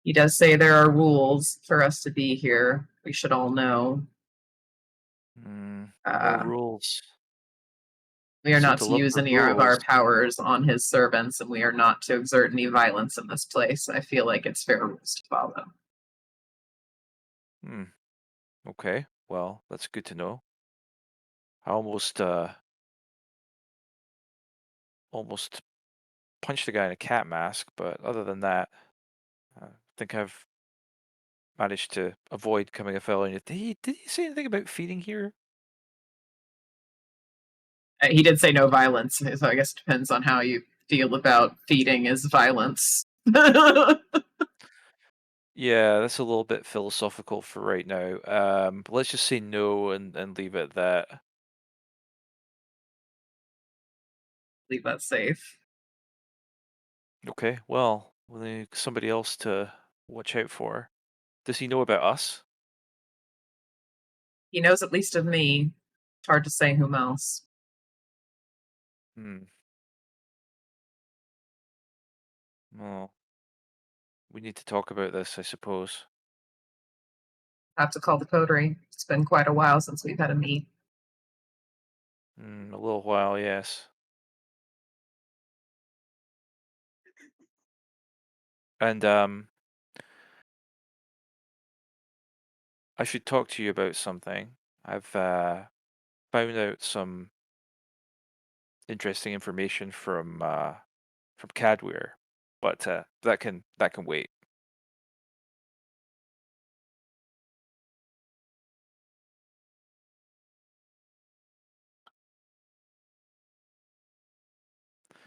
He does say there are rules for us to be here. We should all know. More rules. We are Seem not to to love use the any of our rules. powers on his servants, and we are not to exert any violence in this place. I feel like it's fair rules to follow. Okay, well, that's good to know. I almost punched the guy in a cat mask, but other than that, I think I've managed to avoid becoming a felon. Did he say anything about feeding here? He did say no violence, so I guess it depends on how you feel about feeding as violence. Yeah, that's a little bit philosophical for right now. But let's just say no and leave it at that. Leave that safe. Okay, well, we'll need somebody else to watch out for. Does he know about us? He knows at least of me. It's hard to say whom else. Well, We need to talk about this, I suppose. Have to call the coterie. It's been quite a while since we've had a meet. A little while, yes. And I should talk to you about something. I've found out some interesting information from Cadweir, but that can wait.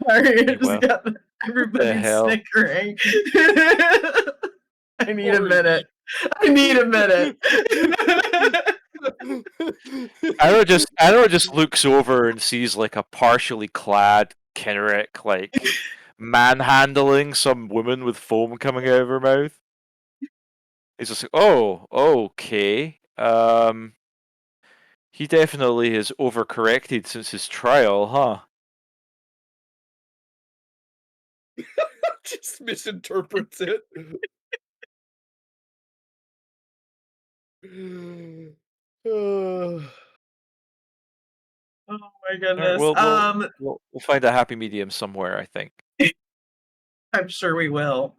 Sorry, I Well, just got everybody hell? snickering. I need a minute. I need a minute. Arrow just looks over and sees like a partially clad Kenrick like manhandling some woman with foam coming out of her mouth. He's just like, oh, okay. He definitely has overcorrected since his trial, huh? Just misinterprets it. Oh my Alright, goodness. we'll find a happy medium somewhere, I think. I'm sure we will.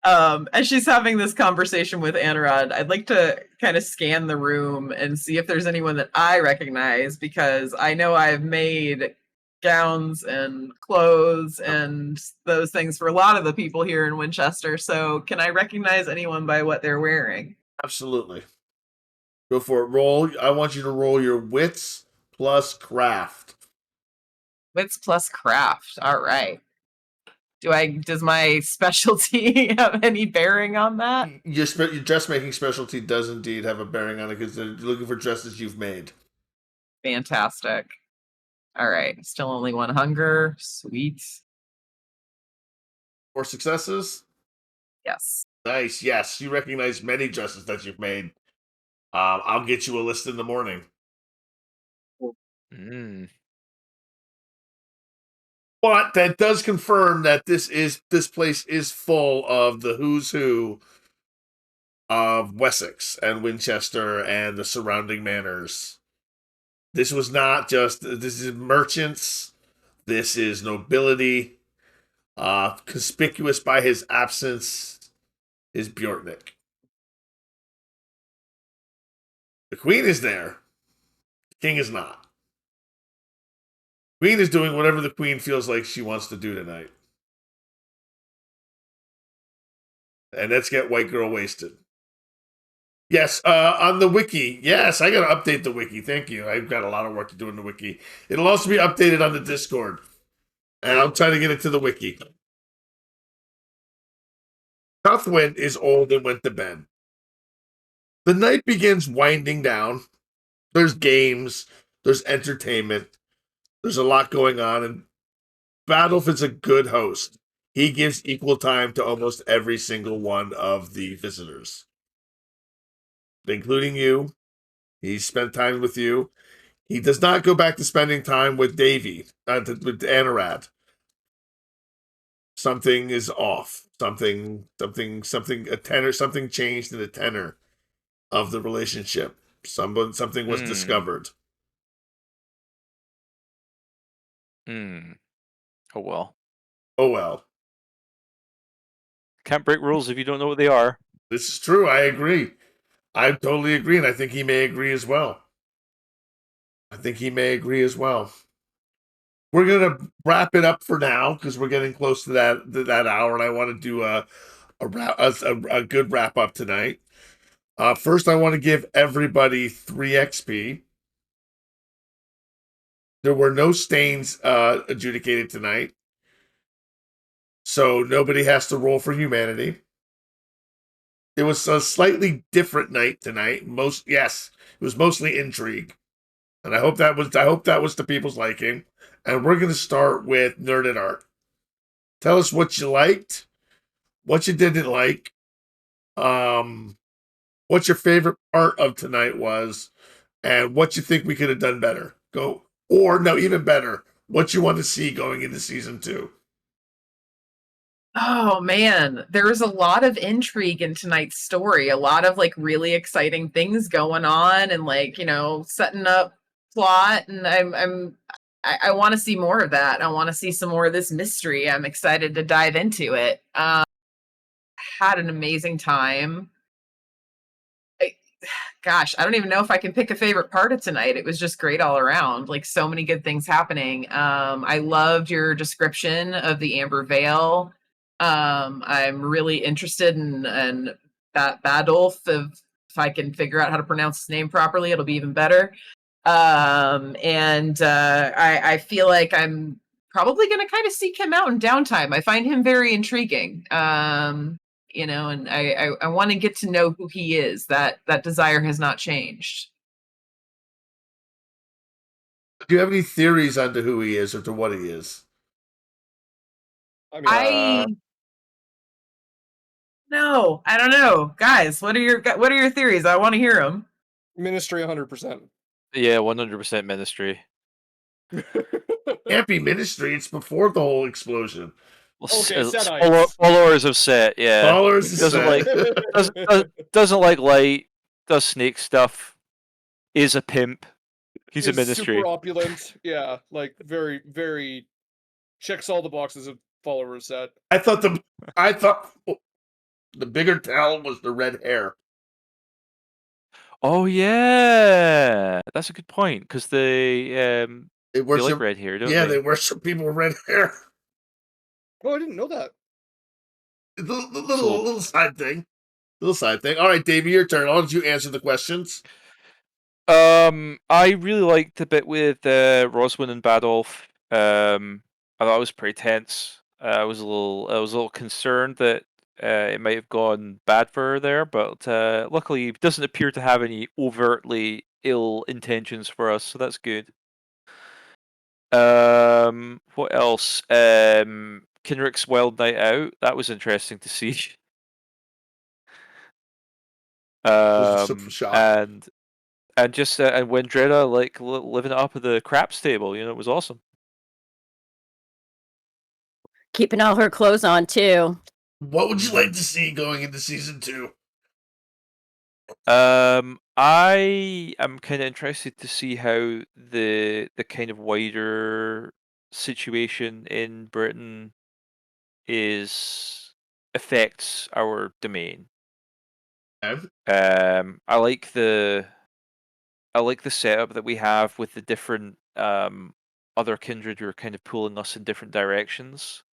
As she's having this conversation with Anarod, I'd like to kind of scan the room and see if there's anyone that I recognize, because I know I've made gowns and clothes and those things for a lot of the people here in Winchester. So can I recognize anyone by what they're wearing? Absolutely. Go for it. Roll. I want you to roll your wits plus craft. Wits plus craft. All right. Does my specialty have any bearing on that? Your dressmaking specialty does indeed have a bearing on it, because they're looking for dresses you've made. Fantastic. All right. Still only one hunger. Sweet. 4 successes? Yes. Nice. Yes, you recognize many dresses that you've made. I'll get you a list in the morning. But that does confirm that this place is full of the who's who of Wessex and Winchester and the surrounding manors. This was not just, this is merchants, this is nobility. Conspicuous by his absence is Bjortnik. The queen is there. The king is not. Queen is doing whatever the queen feels like she wants to do tonight. And let's get white girl wasted. Yes, on the wiki. Yes, I gotta update the wiki. Thank you. I've got a lot of work to do in the wiki. It'll also be updated on the Discord. And I'll try to get it to the wiki. Cuthwin is old and went to bed. The night begins winding down. There's games. There's entertainment. There's a lot going on, and Badulf is a good host. He gives equal time to almost every single one of the visitors, including you. He spent time with you. He does not go back to spending time with Davy, with Anarad. Something is off. Something changed in the tenor of the relationship. Something was discovered. Oh well. Oh well. Can't break rules if you don't know what they are. This is true. I agree. I totally agree, and I think he may agree as well. We're gonna wrap it up for now because we're getting close to that hour, and I want to do a good wrap up tonight. First, I want to give everybody 3 XP. There were no stains adjudicated tonight, so nobody has to roll for humanity. It was a slightly different night tonight. It was mostly intrigue, and I hope that was to people's liking. And we're going to start with Nerd at Art. Tell us what you liked, what you didn't like, what your favorite part of tonight was, and what you think we could have done better. Even better, what you want to see going into season 2. Oh man, there's a lot of intrigue in tonight's story. A lot of like really exciting things going on, and like setting up plot. And I want to see more of that. I want to see some more of this mystery. I'm excited to dive into it. Had an amazing time. Gosh, I don't even know if I can pick a favorite part of tonight. It was just great all around. Like so many good things happening. I loved your description of the Amber Veil. I'm really interested in that Badulf. If I can figure out how to pronounce his name properly, it'll be even better. I feel like I'm probably going to kind of seek him out in downtime. I find him very intriguing. And I want to get to know who he is. That desire has not changed. Do you have any theories onto who he is or to what he is? I mean, No, I don't know, guys. What are your theories? I want to hear them. Ministry 100%. Yeah, 100% Ministry. Can't be Ministry. It's before the whole explosion. Well, Okay, Setites. followers of Set, yeah. Followers of doesn't Set. like doesn't like light, does snake stuff, is a pimp. He's a Is Ministry. super opulent. Yeah, like very, very checks all the boxes of followers set. I thought the bigger tell was the red hair. Oh yeah, that's a good point because They they worship like red hair, don't Yeah, they? they worship people with red hair. Oh, I didn't know that. The little side thing. Little side thing. All right, Davey, your turn. I'll let you answer the questions. I really liked the bit with Roswin and Badolf. I thought it was pretty tense. I was a little concerned that it might have gone bad for her there, but luckily, it doesn't appear to have any overtly ill intentions for us, so that's good. What else? Kenrick's Wild Night Out. That was interesting to see. Was a super shock. And just and Wendretta like living it up at the craps table, it was awesome. Keeping all her clothes on too. What would you like to see going into season 2? I am kind of interested to see how the kind of wider situation in Britain affects our domain. Okay. I like the setup that we have with the different other kindred who are kind of pulling us in different directions.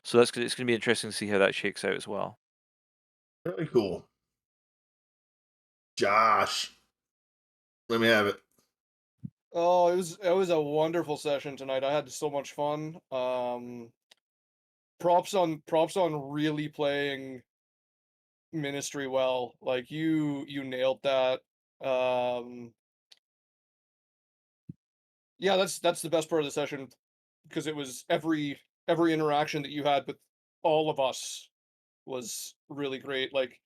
So it's going to be interesting to see how that shakes out as well. Very cool. Josh, let me have it. Oh, it was a wonderful session tonight. I had so much fun. Props on really playing Ministry well. Like you nailed that. Yeah, that's the best part of the session because it was every interaction that you had with all of us was really great. Like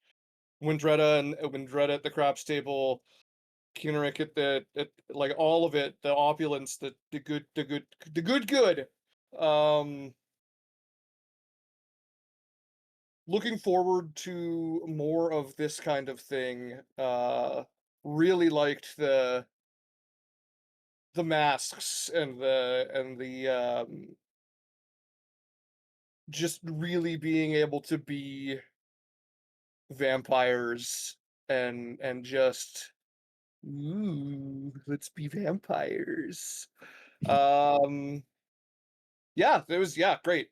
Windretta at the craps table, Kenrick at like all of it, the opulence, the good. Looking forward to more of this kind of thing. Really liked the masks and the just really being able to be vampires and just let's be vampires. Yeah, it was great.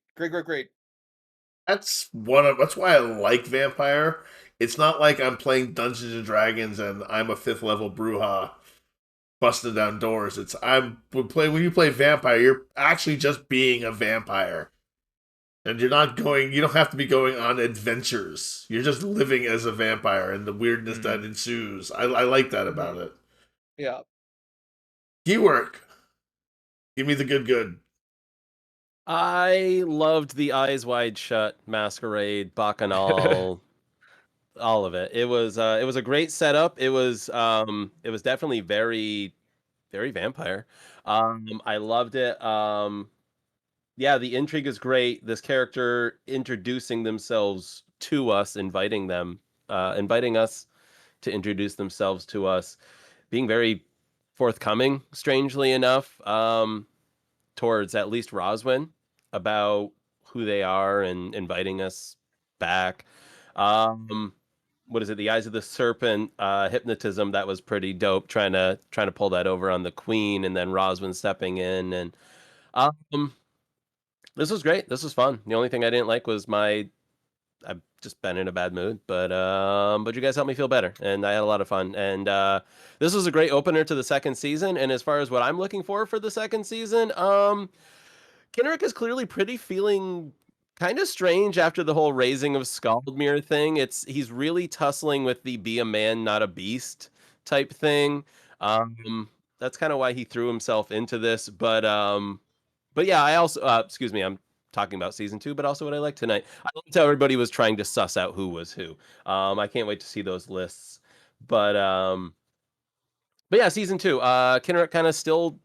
That's why I like Vampire. It's not like I'm playing Dungeons and Dragons and I'm a 5th level Bruja busting down doors. When you play Vampire, you're actually just being a vampire. And you don't have to be going on adventures. You're just living as a vampire and the weirdness that ensues. I like that about it. Yeah. Keywork. Give me the good. I loved the Eyes Wide Shut, Masquerade, Bacchanal, all of it. It was a great setup. It was definitely very, very vampire. I loved it. yeah, the intrigue is great. This character introducing themselves to us, inviting us to introduce themselves to us, being very forthcoming, strangely enough, towards at least Roswin about who they are and inviting us back. What is it? The Eyes of the Serpent, hypnotism, that was pretty dope. Trying to pull that over on the Queen, and then Roswin stepping in, and um, this was great. This was fun. The only thing I didn't like was I've just been in a bad mood, but you guys helped me feel better, and I had a lot of fun. And this was a great opener to the second season. And as far as what I'm looking for the second season, Kenrick is clearly pretty feeling kind of strange after the whole raising of Scaldmere thing. He's really tussling with the be a man, not a beast type thing. That's kind of why he threw himself into this. But yeah, I also excuse me, I'm talking about season 2, but also what I like tonight. I liked how everybody was trying to suss out who was who. I can't wait to see those lists. But yeah, season 2. Kenrick kind of still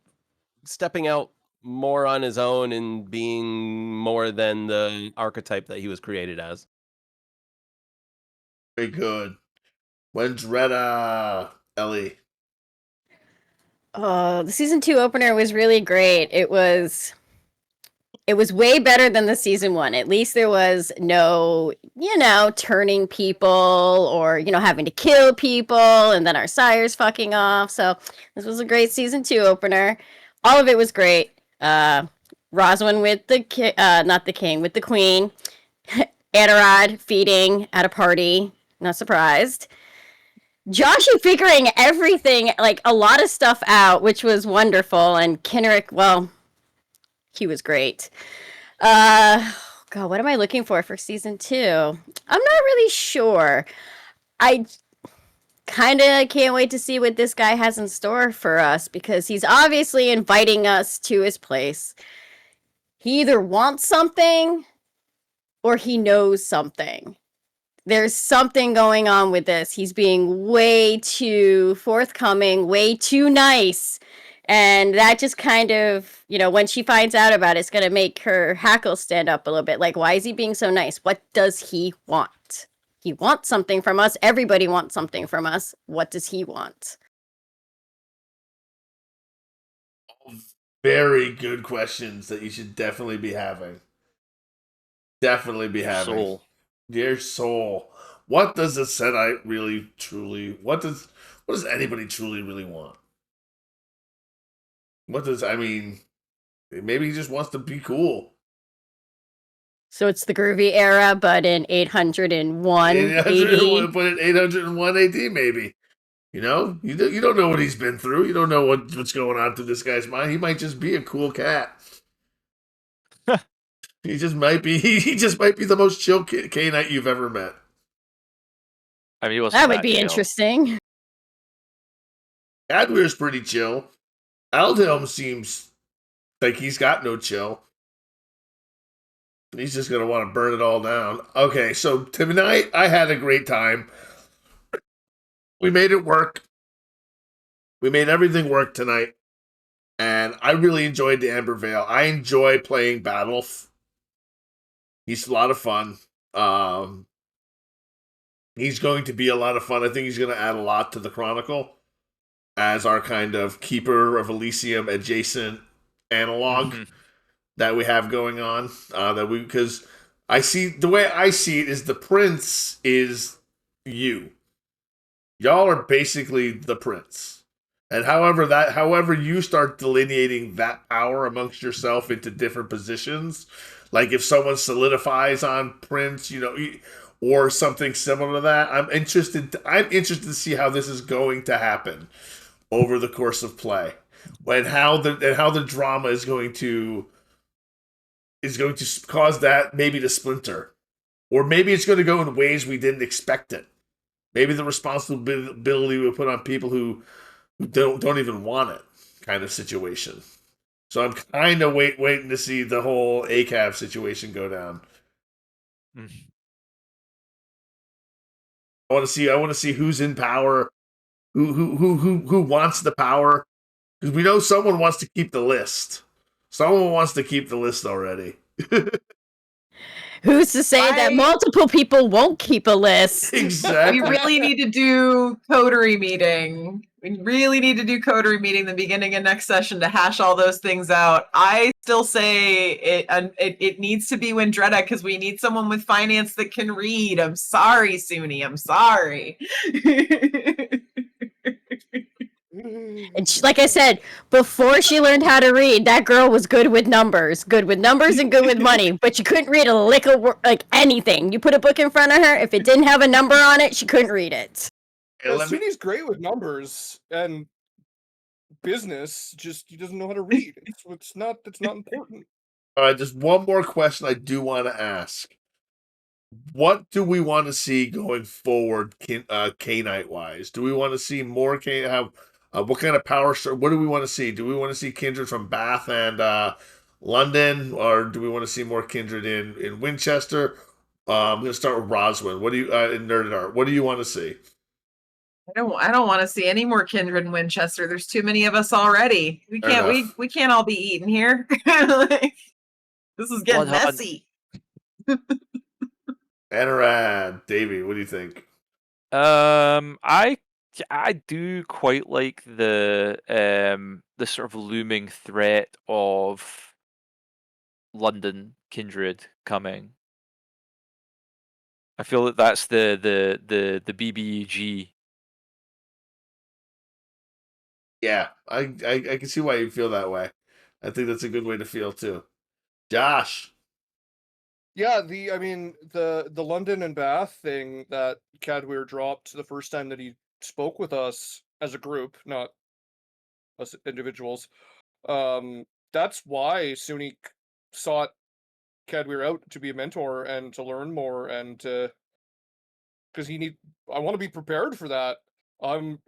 stepping out more on his own and being more than the archetype that he was created as. Very good. When's Retta, Ellie? Oh, the season 2 opener was really great. It was way better than the season 1. At least there was no, turning people or, having to kill people and then our sires fucking off. So this was a great season 2 opener. All of it was great. Roswin with not the king, with the queen. Adarad feeding at a party. Not surprised. Joshy figuring everything, like a lot of stuff out, which was wonderful. And Kenrick, well, he was great. God, what am I looking for season 2? I'm not really sure. I kind of can't wait to see what this guy has in store for us, because he's obviously inviting us to his place. He either wants something or he knows something. There's something going on with this. He's being way too forthcoming, way too nice. And that just kind of, when she finds out about it, it's going to make her hackles stand up a little bit. Like, why is he being so nice? What does he want? He wants something from us. Everybody wants something from us. What does he want? Very good questions that you should definitely be having. Definitely be having. Soul. Dear soul. What does a Sedite really truly what does anybody truly really want? Maybe he just wants to be cool. So it's the groovy era, but in 801 AD. But in 801 AD, maybe. You don't know what he's been through. You don't know what's going on through this guy's mind. He might just be a cool cat. He just might be the most chill Cainite you've ever met. I mean, he wasn't That would be chill. interesting. Adweir's pretty chill. Aldhelm seems like he's got no chill. He's just gonna want to burn it all down. Okay, so tonight I had a great time. We made it work. We made everything work tonight. And I really enjoyed the Amber Veil. I enjoy playing Badulf. He's a lot of fun. He's going to be a lot of fun. I think he's going to add a lot to the Chronicle as our kind of Keeper of Elysium adjacent analog that we have going on. Because the way I see it is the Prince is you. Y'all are basically the Prince. And however you start delineating that power amongst yourself into different positions, like if someone solidifies on Prince, or something similar to that, I'm interested to see how this is going to happen over the course of play, and how the drama is going to cause that maybe to splinter, or maybe it's going to go in ways we didn't expect it. Maybe the responsibility we put on people who don't even want it, kind of situation. So I'm kind of waiting to see the whole ACAB situation go down. I want to see who's in power, who wants the power, because we know someone wants to keep the list. Someone wants to keep the list already. Who's to say that multiple people won't keep a list? Exactly. We really need to do coterie meeting. We really need to do coterie meeting the beginning of next session to hash all those things out. I still say it needs to be Windretta because we need someone with finance that can read. I'm sorry, Suni. I'm sorry. And she, like I said, before she learned how to read, that girl was good with numbers and good with money, but she couldn't read a lick of like anything. You put a book in front of her, if it didn't have a number on it, she couldn't read it. Suni's great with numbers and business, just he doesn't know how to read. It's not important. All right, just one more question I do want to ask. What do we want to see going forward, Cainite wise? Do we want to see more Cainite? What kind of power? What do we want to see? Do we want to see kindred from Bath and London, or do we want to see more kindred in Winchester? I'm going to start with Roswin. What do you in Nerd Art? What do you want to see? I don't want to see any more kindred in Winchester. There's too many of us already. We can't all be eating here. Like, this is getting messy. Anurad, Davey, what do you think? I do quite like the sort of looming threat of London kindred coming. I feel that that's the BBEG. Yeah, I can see why you feel that way. I think that's a good way to feel too. Josh. Yeah, the London and Bath thing that Cadweir dropped the first time that he spoke with us as a group, not us individuals. That's why Suni sought Cadweir out to be a mentor and to learn more, and because I want to be prepared for that. I'm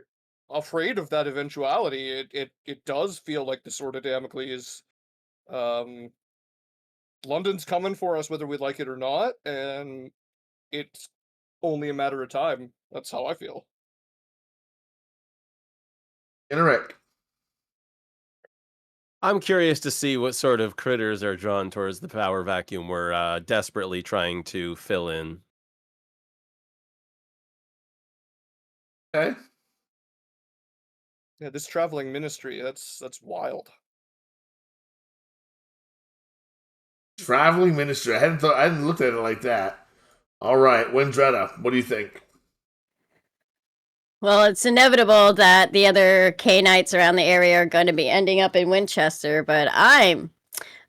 afraid of that eventuality. It does feel like the sword of Damocles. London's coming for us whether we like it or not, and it's only a matter of time. That's how I feel. Interact. I'm curious to see what sort of critters are drawn towards the power vacuum we're desperately trying to fill in. Okay. Yeah, this traveling ministry, that's wild. Traveling ministry. I hadn't looked at it like that. All right, Windretta, what do you think? Well, it's inevitable that the other Cainites around the area are going to be ending up in Winchester, but I'm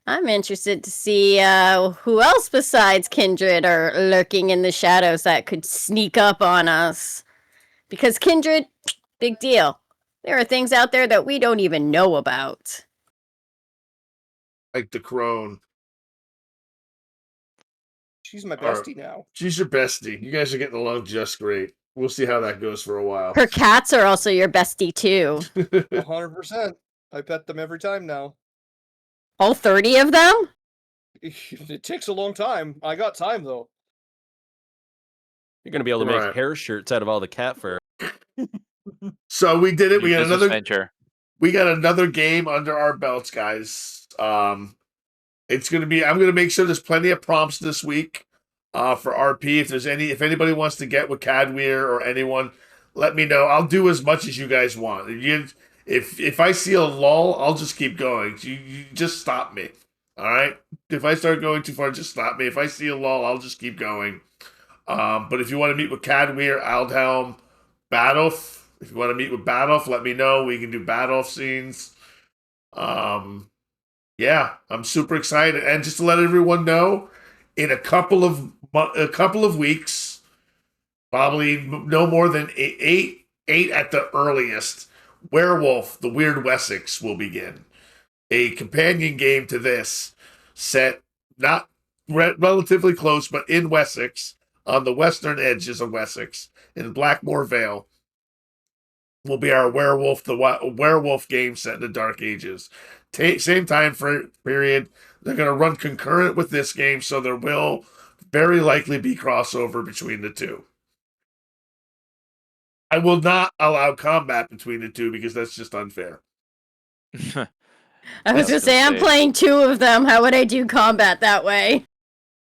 interested to see who else besides Kindred are lurking in the shadows that could sneak up on us. Because Kindred, big deal. There are things out there that we don't even know about. Like the crone. She's my bestie now. She's your bestie. You guys are getting along just great. We'll see how that goes for a while. Her cats are also your bestie, too. 100%. I pet them every time now. All 30 of them? It takes a long time. I got time, though. You're going to be able to make hair shirts out of all the cat fur. So we did it. We got another venture. We got another game under our belts, guys. It's gonna be. I'm gonna make sure there's plenty of prompts this week for RP. If anybody wants to get with Cadweir or anyone, let me know. I'll do as much as you guys want. If I see a lull, I'll just keep going. You just stop me. All right. If I start going too far, just stop me. If I see a lull, I'll just keep going. But if you want to meet with Cadweir, Aldhelm, Badulf. If you want to meet with Badulf, let me know. We can do Badulf scenes. Yeah, I'm super excited. And just to let everyone know, in a couple of weeks, probably no more than eight at the earliest, Werewolf: The Weird Wessex will begin. A companion game to this, set not relatively close, but in Wessex, on the western edges of Wessex, in Blackmore Vale. Will be our werewolf game set in the Dark Ages. Same time period. They're going to run concurrent with this game, so there will very likely be crossover between the two. I will not allow combat between the two because that's just unfair. I was gonna say I'm playing 2 of them. How would I do combat that way?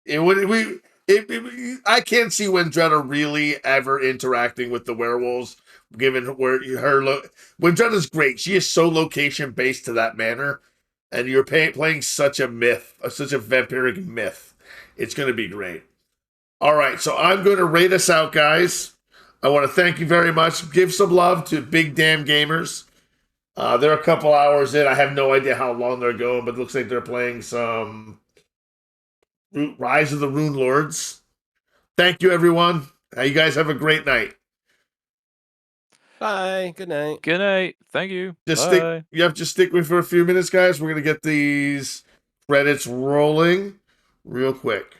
I can't see Windretta really ever interacting with the werewolves, given where Windretta's great. She is so location based to that manor, and you're playing such a myth, such a vampiric myth. It's going to be great. All right, so I'm going to rate us out, guys. I want to thank you very much. Give some love to Big Damn Gamers. They're a couple hours in. I have no idea how long they're going, but it looks like they're playing some Rise of the Rune Lords. Thank you, everyone. You guys have a great night. Bye. Good night. Good night. Thank you. You have to stick with me for a few minutes, guys. We're going to get these credits rolling real quick.